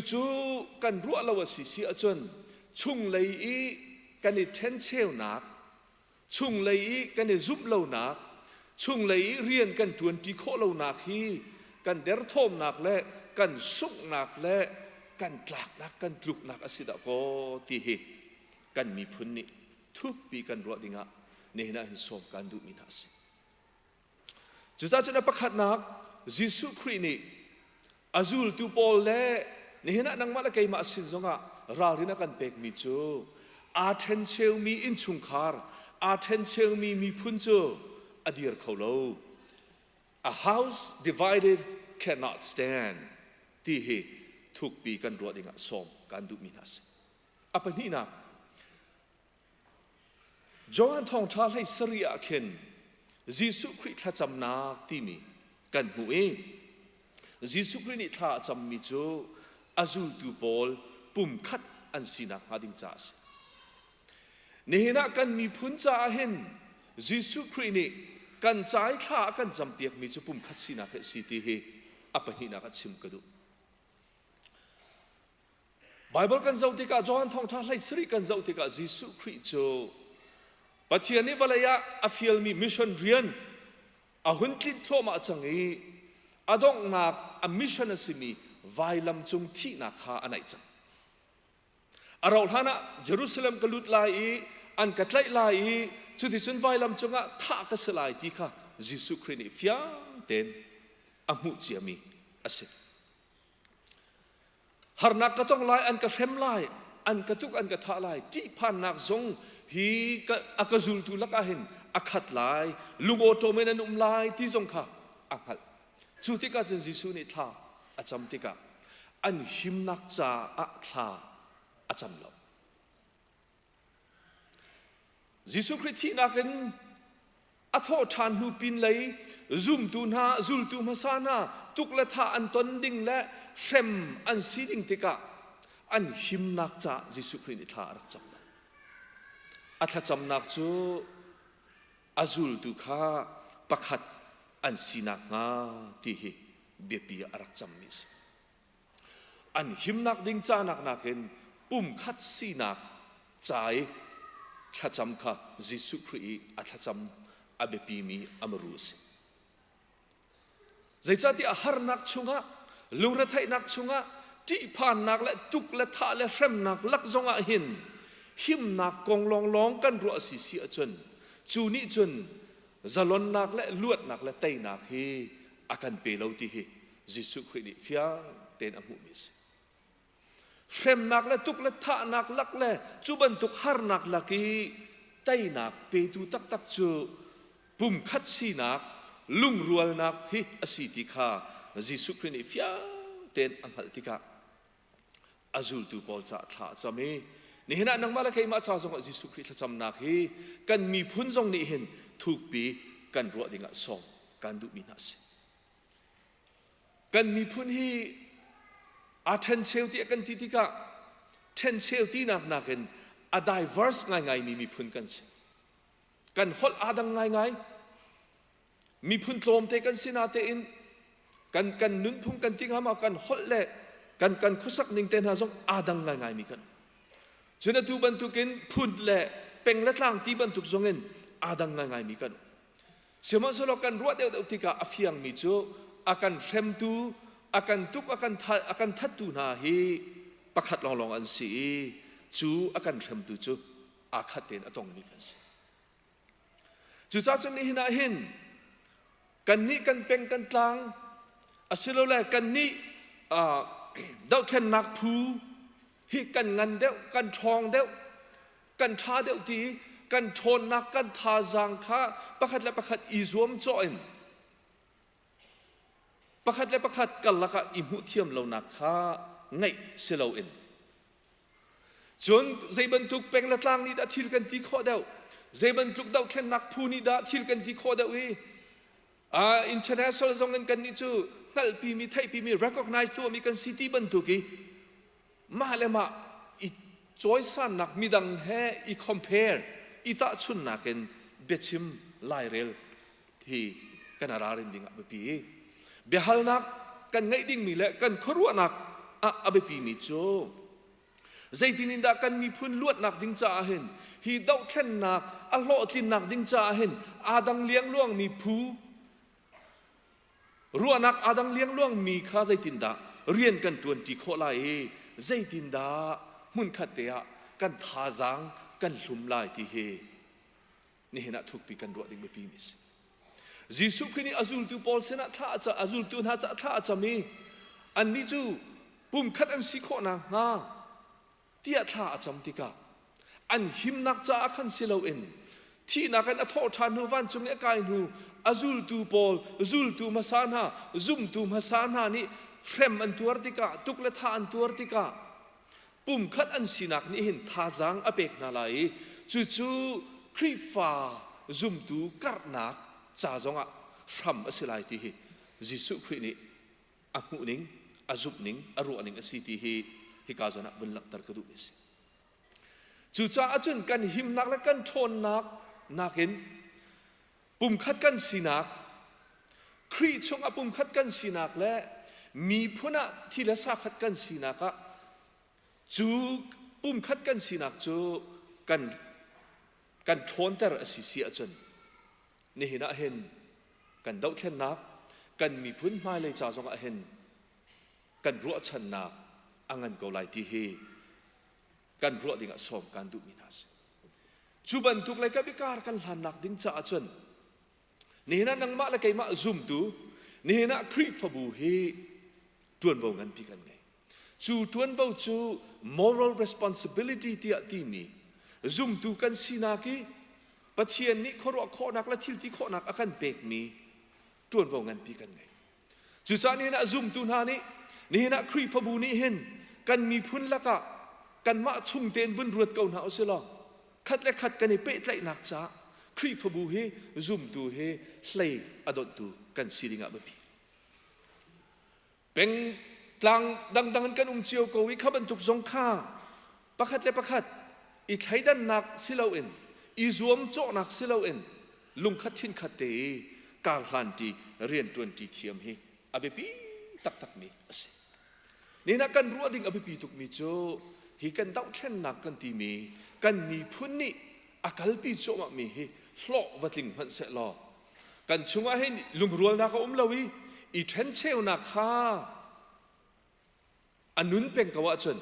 จู่ๆกันรัวละวสิเสียจนชุ่งเลยอีกันในเทนเซลนักชุ่งเลยอีกันในซุปเหล่านักชุ่งเลยเรียนกันจวนที่โคเหล่านักฮีกันเดรทอมนักและกันสุกนักและกันกลากนักกันกลุกนักอสิดาโกที่เฮกันมีพุนนี่ทุกปีกันรัวดิ่งเนี่ยนะเห็นสมกันดูมินาสิจู่ๆจะนับประคัดนักยิสุครีนี่อาซูลตูปอลเล่เนี่ยนะนังมาละไกมาสินจงราลินักันเป็กมิจูอาเทนเชลมีอินชุงคาร์อาเทนเชลมีพุนจูอดีร์เขาโล A house divided cannot stand ที่เฮทุกปีกันรัวดิ่งสมกันดูมินาสิapaนี่นะจงอันทองชาให้สริยาเข็น ยิสุคริสต์จำนักที่มีกันหูยิสุคริสต์นี่ท่าจำมีโจอาจูตูบอลปุ่มคัดอันสินักหาดิงจ้าสนี่นักกันมีพุนจ้าเห็นยิสุคริสต์นี่กันใจท่ากันจำเปียกมีโจปุ่มคัดสินักสิที่เฮอปะหินักชิมกระดูไบเบิลกันเจ้าที่กาจอนท่องท่าไล่สริกันเจ้าที่กายิสุคริสต์โจปัจจัยนี้เวลาอาฟิลมีมิชชันเรียนอาหุ่นคิดโทมาจังอีอาดงนักอามิชชันสิมีไวลัมจงที่นักหาอันไหนจังอาเราท่านะเยรูซาเล็มกลุดลายอันกัดไล่ลายจุดที่จนไวลัมจงอ่ะท่ากระสลายที่ค่ะยิสุคริสต์ฟิยังเต็นอามุจีมีอาศัยหานักก็ต้องลายอันกัดเฟมลายอันกัดทุกอันกัดท่าลายที่ผ่านนักจงฮีก็อากาจุลตุลักเห็นอาขัดลายลูกโอโตเมนันลายที่ทรงข้าอาขัดจุดที่กาเจนยิสุนี่ท่าอาจำที่กาอันหิมนักจ่าอาท่าอาจำเรายิสุคริสต์ที่นักเห็นอาโทชานหูปินเลยซุมตูนาซุลตูมาซานาตุกละท่าอันตนดิ่งและเฟมอันซีดิ่งที่กาอันหิมนักจ่ายิสุคริสต์นี่ท่าอาจำอาจำนักจูอาจุลตุข้าประคัดอันสินักงาที่เบียบีอารักจำมิสอันหิมนักดิ้งจานักนักเห็นปุ่มคัดสินักใจถ้าจำข้ายิสุคริสต์อาจำอาเบียบีมีอามรุสใจจัดที่อาหารนักชุงะลุงระไทยนักชุงะที่ผ่านนักและตุกและท่าและเฟมนักลักจงอาหินหิมนักกองลองกันรัวสิเสียจนจูนี่จนจะล้นนักและลวดนักและเตยนักเฮอาการเปล่าที่เฮยิสุคริสต์ฟิยังเต็นอมุมิสเฟรมนักและตุกและท่านักลักและจูบันตุกฮาร์นักลักฮีเตยนักเปตูตักจูปุ่มคัดสีนักลุงรัวนักเฮอสิติคายิสุคริสต์ฟิยังเต็นอังฮัลติกาอาจุลตูบอลจะท่าจะมีนี่เห็นนังมาละใครมาชาวจงยิสุคริสต์จำนักฮีกันมีพุนจงนี่เห็นทุกปีกันรัวดิ่งะสองกันดูมินาสกันมีพุนฮีอาเทนเชลที่กันที่กะเทนเชลที่นักเห็นอาไดเวอร์สง่ายมีพุนกันสิกันฮอลอาดังง่ายมีพุนโลมเตกันสินาเตอินกันนุนพุงกันที่หามากันฮอลเล่กันคุสักนิ่งเตนหาจงอาดังง่ายมีกันจนtu bantukin pun le peng letlang ti bantuk zongen adang ngai mi kan sema solokan ruat deu tika afiang mi cho akan frem tu akan tuk akan thatu na hi pakhat long an si chu akan frem tu chu akhaten atong mi kan si chu cha chum ni hina hin kan ni kan peng kan tlang asilo le kan ni dau then nak phuฮีกันงันเดียวกันทองเดียวกันชาเดียวตีกันชนนักกันทาจังข้าประคัดและประคัดอีซวมจ่อยประคัดและประคัดกันละก็อิมุเทียมเรานักข้าไงเสลาเอ็นจนใจบรรทุกเป็นละทางนี้ได้ทิลกันที่ข้อเดียวใจบรรทุกเดาแค่นักผู้นี้ได้ทิลกันที่ข้อเดียวอินเทอร์เนชั่นแนลจงกันนี่จูนัลปีมีไทยปีมี recognize ตัวมีกันซิตี้บรรทุกมาเลยมาอีจอยสันนักมีดังแห่อี compare อีตาชุนนักเป็นเบชิมไลเรลที่กันอารารินดิ่งอับปีเบฮัลนักกันไงดิ่งมีเละกันครัวนักอับปีมีโจใจที่นินดากันมีพื้นลวดนักดิ่งจ่าเห็นฮีดาวแค่นักอัลลอฮ์ที่นักดิ่งจ่าเห็นอาดังเลี้ยงล่วงมีผู้รัวนักอาดังเลี้ยงล่วงมีข้าใจทินดาเรียนกันจวนที่โคลายใจดินดามุนขัดเตะกันทาจังกันลุมลายที่เฮนี่เห็นทุกปีกันรัวดิ่งไม่ปีมิสยิสุคริสต์อาจุลตูปอลเซนะท่าจะอาจุลตูน่าจะท่าจะมีอันนี้จูปุ่มขัดอันสิโคนะงาที่ท่าจำติกาอันหิมนักจะขันสิเลวเอ็นที่นักกันอัทโทานหูวันจงเอกายหูอาจุลตูปอลอาจุลตูมาซานาซุมตูมาซานานี่เฟรมอันตัวติกาตุกเลท่าอันตัวติกาปุ่มขัดอันสินักนี่เห็นท่าจังอเปกนาไลจู่ครีฟ้าซุมตูกัดนัก จ่าจงอ่ะฟรัมอสิไลที่ยิสุครินี่อามุนิงอาจุบนิงอารุนิงอสิที่ฮิกาจนะบนหลักตรกดูมิสจูจ่าจุนกันหิมนักและกันชนนักเห็นปุ่มคัดกันสีนักครีชงอปุ่มคัดกันสีนักและมีพุนะที่ละสาคัดกันสีนักจูปุ่มคัดกันสีนักจูกันชนแต่ละสิเสียจนนี่เห็นเห็นกันดาวเทียนนักกันมีพุนไม้เลยจ่าจงเห็นกันรัวชันนักอังันเกาไลที่เฮกันรัวดิ่งสมกันดูมินาสจูบันทุกเลยกับวิการกันหันนักดิ่งจ่าจนนี่นะนังมาละไกมาซุ่มตูนี่นะครีฟบูเฮตวนวงกันพิกันไงจูตวนวงจู moral responsibility ที่ที่มีซุ่มตูกันสีนักปะเทียนนี้เขารัวข้อนักและทิลที่ข้อนักอาการเบกมีตวนวงกันพิกันไงจูจ่านี่นะซุ่มตูนานี่นะครีฟบูนี่เห็นกันมีพุนละกะกันมาชุ่มเต็นวนรวดเก่าหนาวเสียหรอขัดและขัดกันในเป๊ะไหลหนักจ้าครีฟบูเฮซุ่มตูเฮไหลอดตูกันสีดิ่งแบบนี้เป็นกลางดังกันเจียวกวิขบันทุกสงข้าประคัดและประคัดอีไทยดันหนักสิเลาเอ็นอีรวมโจหนักสิเลาเอ็นลุงคัดทิ้นคัดเตะการหลันตีเรียนตัวตีเทียมเฮอเบปีตักมีสินี่นักกันรัวดิ่งอเบปีทุกมีโจฮีกันดาวแค่หนักกันตีมีกันมีพุ่นนี่อากาศปีโจมามีเฮหล่อวัดลิงมันเสลอกันช่วงให้ลุงรัวนักลาวีอีเทนเชลนักข้าอันนุนเป็นกว่าจน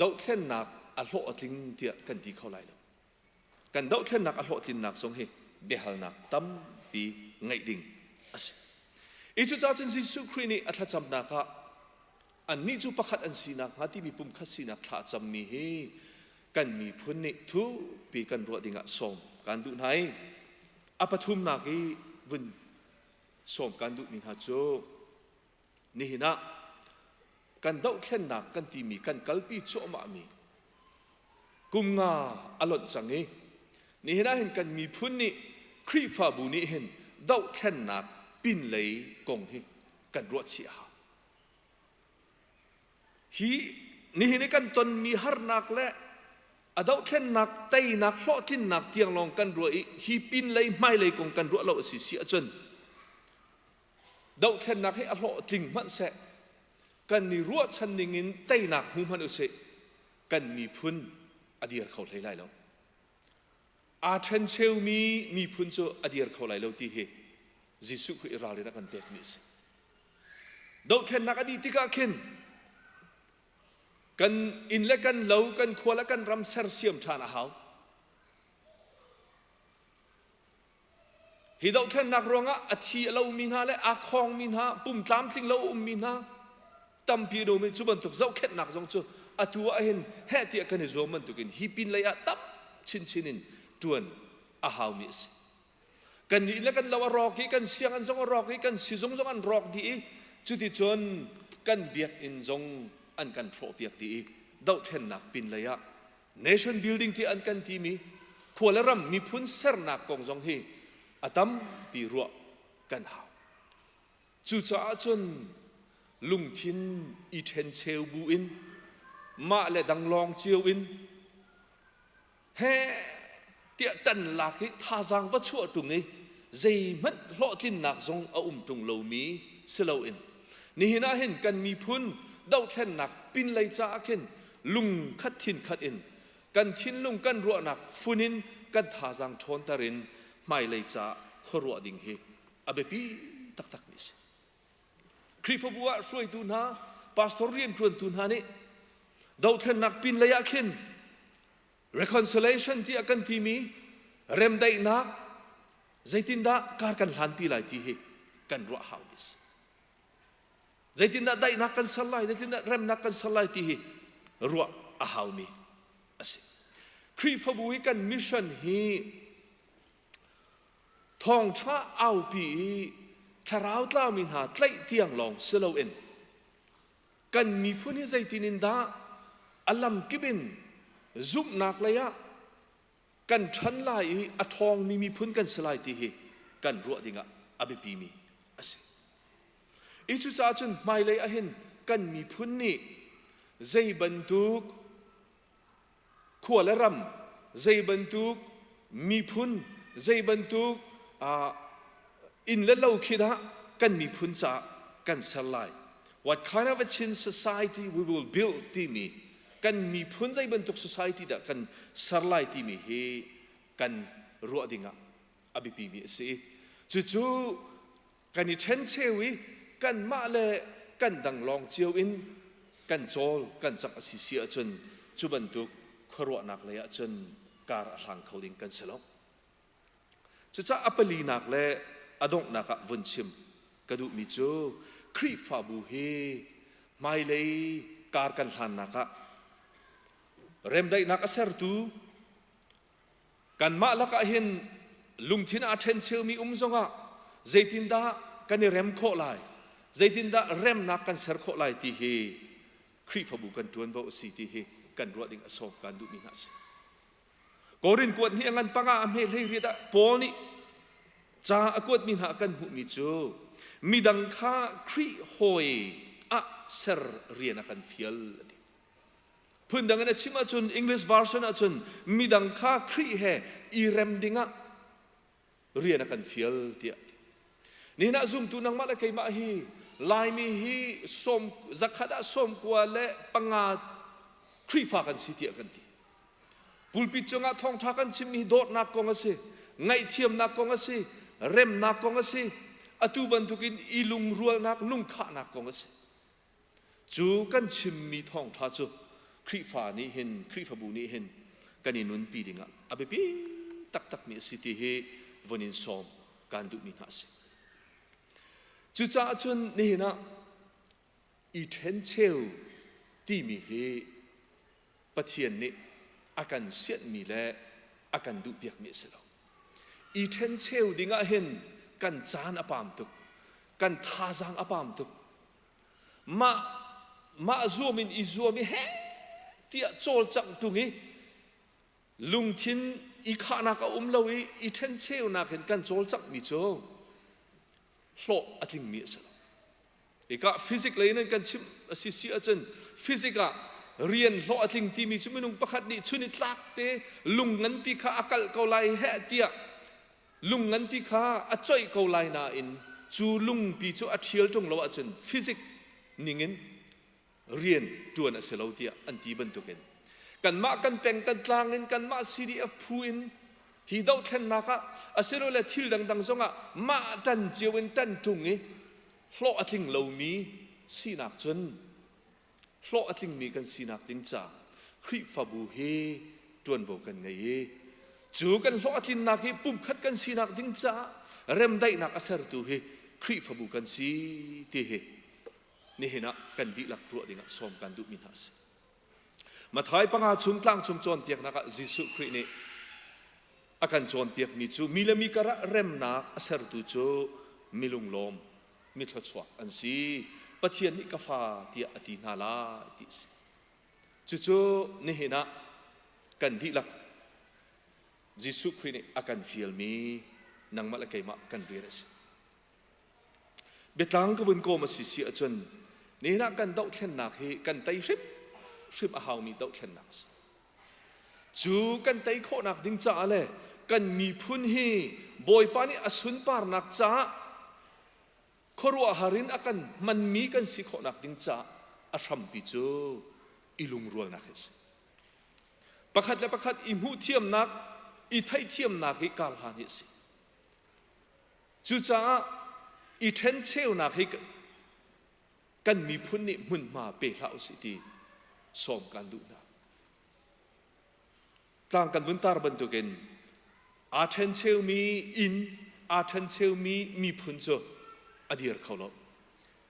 ดาวแค่หนักอัลโหติงเดียกันตีเข้าไหลแล้วกันดาวแค่หนักอัลโหติงหนักสงเฮเบฮัลหนักตั้มปีไงดิ่งอีจุดจ้าจนยิสุครินี่อัตจำนักอันนี้จูประคัดอันสีนักฮะที่มีปุ่มคัดสีนักถ้าจำมีเฮกันมีพุ่นนี่ทุปีกันรัวดิ่งสมกันดูไหนอปทุมนักอีวันสมกันดูมีฮะโจนี่นะกันดาวแค่หนักกันที่มีกันกัลปีโจมามีกุมงาอลอนสังเงนี่นะเห็นกันมีพุ่นนี่ครีฟาบุนี่เห็นดาวแค่หนักปินเลยกงเฮกันรัวเชียฮีนี่เห็นกันตนมีฮาร์นักและอดาวแค่หนักไตหนักโลทินหนักเตียงลองกันรัวฮีปินเลยไม่เลยกงกันรัวเราสิเสียจนดาวแค่หนักให้อโลทิงมันเสกันนี่รัวชันนิงินไตหนักหูมันอุเสกันมีพุนอดีตเขาไล่แล้วอาเชนเชลมีพุนโจอดีตเขาไล่แล้วที่เฮยิสุคืออิราลีนักกันเด็กมิสดาวแค่หนักอดีตที่กาเข็นกันอินเล็กกันเหลากันขวาและกันรำเซอร์เซียมชาณาฮาวฮิดาวแค่นักร้องอาชีพเรามีนาและอาคองมีนาปุ่มตามสิ่งเรามีนาตั้มปีโดมิจุบันตุกเจ้าแค่นักจงจูอาตัวเห็นแห่ที่กันในโรมันตุกินฮิปินเลยตั้มชินจวนอาฮาวมิสกันอินเล็กกันเรารอกีกันเสียงกันจงรอกีกันสิจงอันรอกดีจุดที่จนกันเบียกอินจงอันกันโทรเปียกตีดาวเทนนักปินเลยะ nation building ที่อันกันที่มีขวดละรำมีพุนเสรนักกองจงเฮอาตัมปีรัวกันหาจู่จ้าจนลุงทินอีเทนเชลบูอินมาและดังลองเจียวอินเฮเตียตันหลักที่ท่าจางวัชชัวตรงนี้ใจมันโลทินนักจงเอาตรงเหล่ามีเสลาอินนี่น่าเห็นกันมีพุนดาวแค่หนักปินเลยจ้าเข็นลุงคัดทินคัดอินกันทินลุงกันรัวหนักฟุนินกันท่าจางชนตารินไม่เลยจ้าขรัวดิ่งเฮอเบปีตักมิสคริฟบัวช่วยตุนฮาพาสตอร์เรียนชวนตุนฮานี่ดาวแค่หนักปินเลยเข็น reconciliation ที่อากันที่มีเริ่มได้นักใจตินดาการกันหันปีไหลที่เฮกันรัวฮาวมิสใจตินได้นักกันสลายใจตินเริ่มนักกันสลายที่รัวอาหาวมีสิครีฟบุยกันมิชชั่นฮีทองช้าเอาปีทาราวตลามินหาไตรเตียงลองเสลาเอ็นกันมีผู้นี้ใจตินินดาอัลลัมกิบินซุบนักเลยะกันชันไล่อทองมีพุนกันสลายที่ฮี กันรัวดิ่งอบิปีมีอาศัยอีจุจ้าจนไม่เลยเห็นกันมีพุ่นนี่ใจบรรทุกขวดละรำใจบรรทุกมีพุ่นใจบรรทุกอินและเราคิดฮะกันมีพุ่นจ้ากันสลาย What kind of a chin society we will build ที่มีกันมีพุ่นใจบรรทุก society that กันสลายที่มีเฮกันรัวดิ่งอบิปีมีสิจู่ๆกันนี่เช่นเชวิกันมาเลยกันดังลองเจียวอินกันโจลกันจักสิเสียจนจุบันตุกขรัวนักเลยจนการหลังเขาดิ่งกันเสลบจะอัปลีนักเลยอดงนักวันชิมกระดูมิจูครีฟาบูเฮไม่เลยการกันหลังนักเริ่มได้นักเสรตูกันมาละก็เห็นลุงทินอาเทนเชลมีจงใจทินดากันเริ่มโคลายใจทินดาเริ่มนักกันเสรโคลายที่เฮครีฟาบูกันจวนว่าสิที่เฮกันรัวดิ่งอสอบกันดูมินัสกอรินกวดนี่งันปังอาเมเลรีดาปอนี่จ้าอกวดมินหากันหุมิจูมีดังค่าครีโฮยอะเสรเรียนกันเฟียลพื้นดังนั้นชิมาจุน English version จุนมีดังค่าครีเฮอีเรมดิงะเรียนกันเฟียลเดียนี่นะซุมตุนังมาละไกมาฮีลายมีฮีสมจักขดาสมกว่าและปังอาครีฟ้ากันสิเดียกันทีปุลปิจงะทองทักันชิมีโดดนักกงสิไงเทียมนักกงสิเร็มนักกงสิอตุบันทุกินอีลุงรัวนักนุ่งขานักกงสิจูกันชิมีทองทัจูครีฟ้านี้เห็นครีฟ้าบูนี้เห็นกันอินุนปีดิงะอเบปีตักมีสิทธิเฮวันนินสอมการดูมินาสิจุจ้าจนนี่นะอีเทนเชลที่มีเฮปะเทียนนี่อาการเสียดมีและอาการดูเบียกมีสิแล้วอีเทนเชลดิงะเห็นกันจานอปามตุกกันท่าจางอปามตุกมาซัวมินอีซัวมิเฮเตียโจลจังตุงี้ลุงทินอีขานักเลวอีเทนเชลนักเห็นกันโจลจังมิโจโลอติงมีสิอีกฟิสิกส์เลยนั่นกันชิมสิเสียจนฟิสิกส์เรียนโลอติงที่มีจุดมุ่งประคัดนี่ชุนิตลักเตลุงเงินปีข้าอากาศเกาไลเฮเตียลุงเงินปีข้าอจ่อยเกาไลนาอินจูลุงปีจูอัดเชียลจงเราจนฟิสิกส์นิ่งเรียนตัวนั้นเสลาเตียอันที่บรรทุกกันมากันแปลงกันกลางกันมาซีดีเอฟพูอินฮีดาวเทนนักอาศัยเราทิลดังๆซงมาตันเจียวตันจุงโลอติงเรามีสีนักจนโลอติงมีกันสีนักดิงจ่าครีฟาบูเฮจวนโบกันไงจูกันโลอติงนักเฮปุ่มขัดกันสีนักดิงจ่าเริ่มได้นักอาศัยตัวเฮครีฟาบูกันสีที่เฮนี่เห็นนะกันดีหลักรัวดิงสมกันดูมินัสมาท้ายปังอาชุมกลางชุมจวนเปียกนักจิสุครีนี่อาการจวนเปียกมีจูมีละมีกระเริ่มนักอาศัยตัวจูมีลุงลมมิทรชวอันซีปะเทียนนิกฟ้าที่อดีนาลาติสจู่ๆนี่เห็นนะกันดีหลักจิสุครีนี่อาการฟิลมีนังมาละไกมากันเรียนสิเบตังก็วนโกมาสิเสียจนนี่นะกันดาวเทนนักเฮกันไตริบอาหาวมีดาวเทนนักจู่กันไตโคนักดิ้งจ้าเลยกันมีพุ่นเฮบอยปานี่อสุนปาร์นักจ้าขรัวหารินอากันมันมีกันสิโคนักดิ้งจ้าอาชัมปิจูอิลุงรัวนักเฮสประคัดและประคัดอิมูเทียมนักอิไทยเทียมนักเฮกาลฮานิสิจู่จ้าอีเทนเชลนักเฮกันมีพุ่นนี่มุนมาเปล่าสิที่สมกันดูนะต่างกันวันตาบันตุกันอาเทนเชลมีอินอาเทนเชลมีพุ่นโจอดีตเขาลบ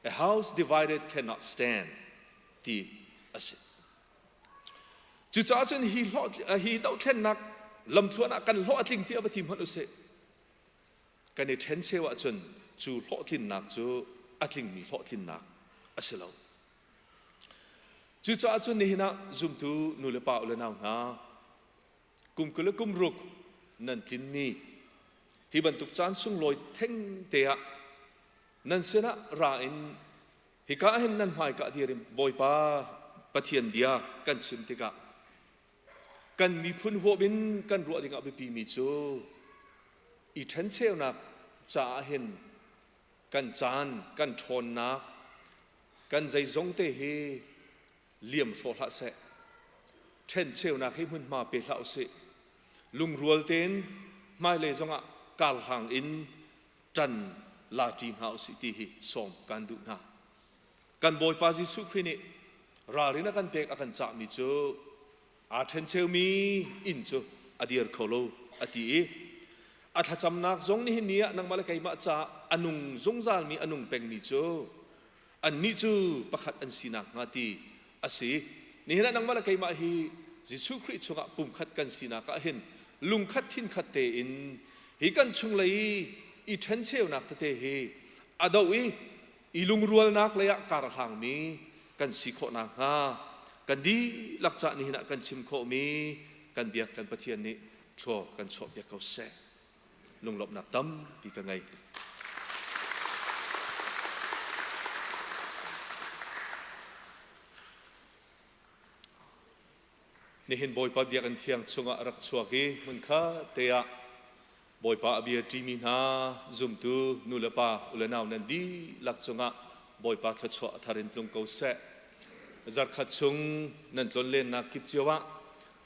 A house divided cannot stand ที่อาศัยจู่จ้าจนฮีดาวเทนนักลำทวนกันโลอติงที่อวติมฮันุเซกันในเทนเชลจนจูโลตินนักจูอัติงมีโลตินนักอาศัยเราจู่จ้าจนนี่นะจุมตูนุเลปาอุลนาวนะกุมกุลกุมรุกนันทินนี่ hi ban tuk chan sung loi theng te a nan sena ra in hi ka hen nan mai ka dirim boi pa pathian bia kan sim te ka kan mi phun ho bin kan ro dinga be pi mi chu i then cheu na cha hen kan chan kan thon na kan zai zong te he liam so hla se then cheu na khi mun ma pe hlau se lung rual ten mai le zonga kal hang in tran la team house ti hi som kan du na kan boy pa ji su khini ra rina kan pek akan cha mi chu a then cheu mi in chu adir kholo ati e a tha cham nak zong ni nia nang mala kai ma cha anung zong zal mi anung peng mi chu an ni chu pakhat an sinak ngati asi ni hina nang mala kai ma hi jisu khri chunga pum khat kan sina ka hen lung khat thin khat te in hi kan chung lei i then cheu nak te he adawi i lung rual nak le ya kar hang mi kan si kho na ha kan di lakcha ni hina kan chim kho mi kan biak kan pathian ni thlo kan chop ya kau se lung lop nak tam pi ka ngai ni hin boy pa biak an thiang chunga rak chuaki mun kha te ya boy pa bia timi na zum tu nulapa ulanau nan di lak chunga boy pa thla chwa tharin tlung ko se zar khat chung nan tlon len na kip chiwa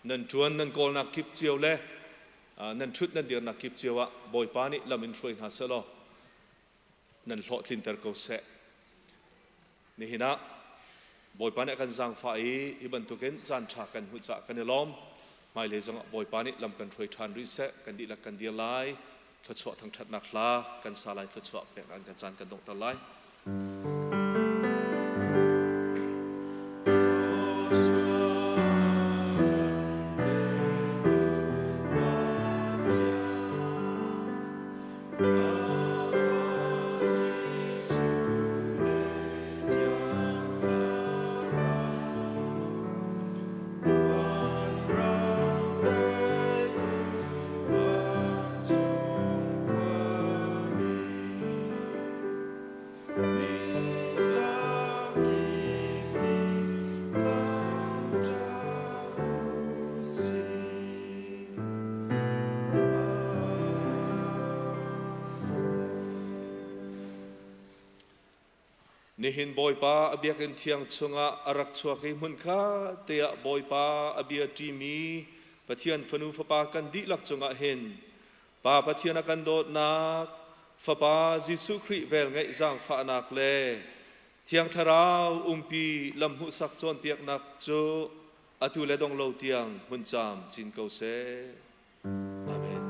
nan tuan nan kol na kip chiw le nan thut nan dir na kip chiwa boy pa ni lamin throi na selo nan hlo thlin ter ko se ni hina boy pa ni kan zang fa i ban tu ken chan tha kan hu cha kan lom mai le zong boy pa ni lam kan throi than ri se kan di la kan dir lai thla chwa thang that nak la kan sa lai thla chwa pe kan chan kan dong ta lai ni hin boy pa abiak in thiang chunga arak chuaki mun kha te a boy pa abia ti mi pathian fanu fa pa kan di lak chunga hen pa pathian kan dot nak fa pa jisu khri vel ngai zang fa nak le thiang tharau umpi lam hu sak chon piak nak chu atu le dong lo tiang mun cham chin ko se amen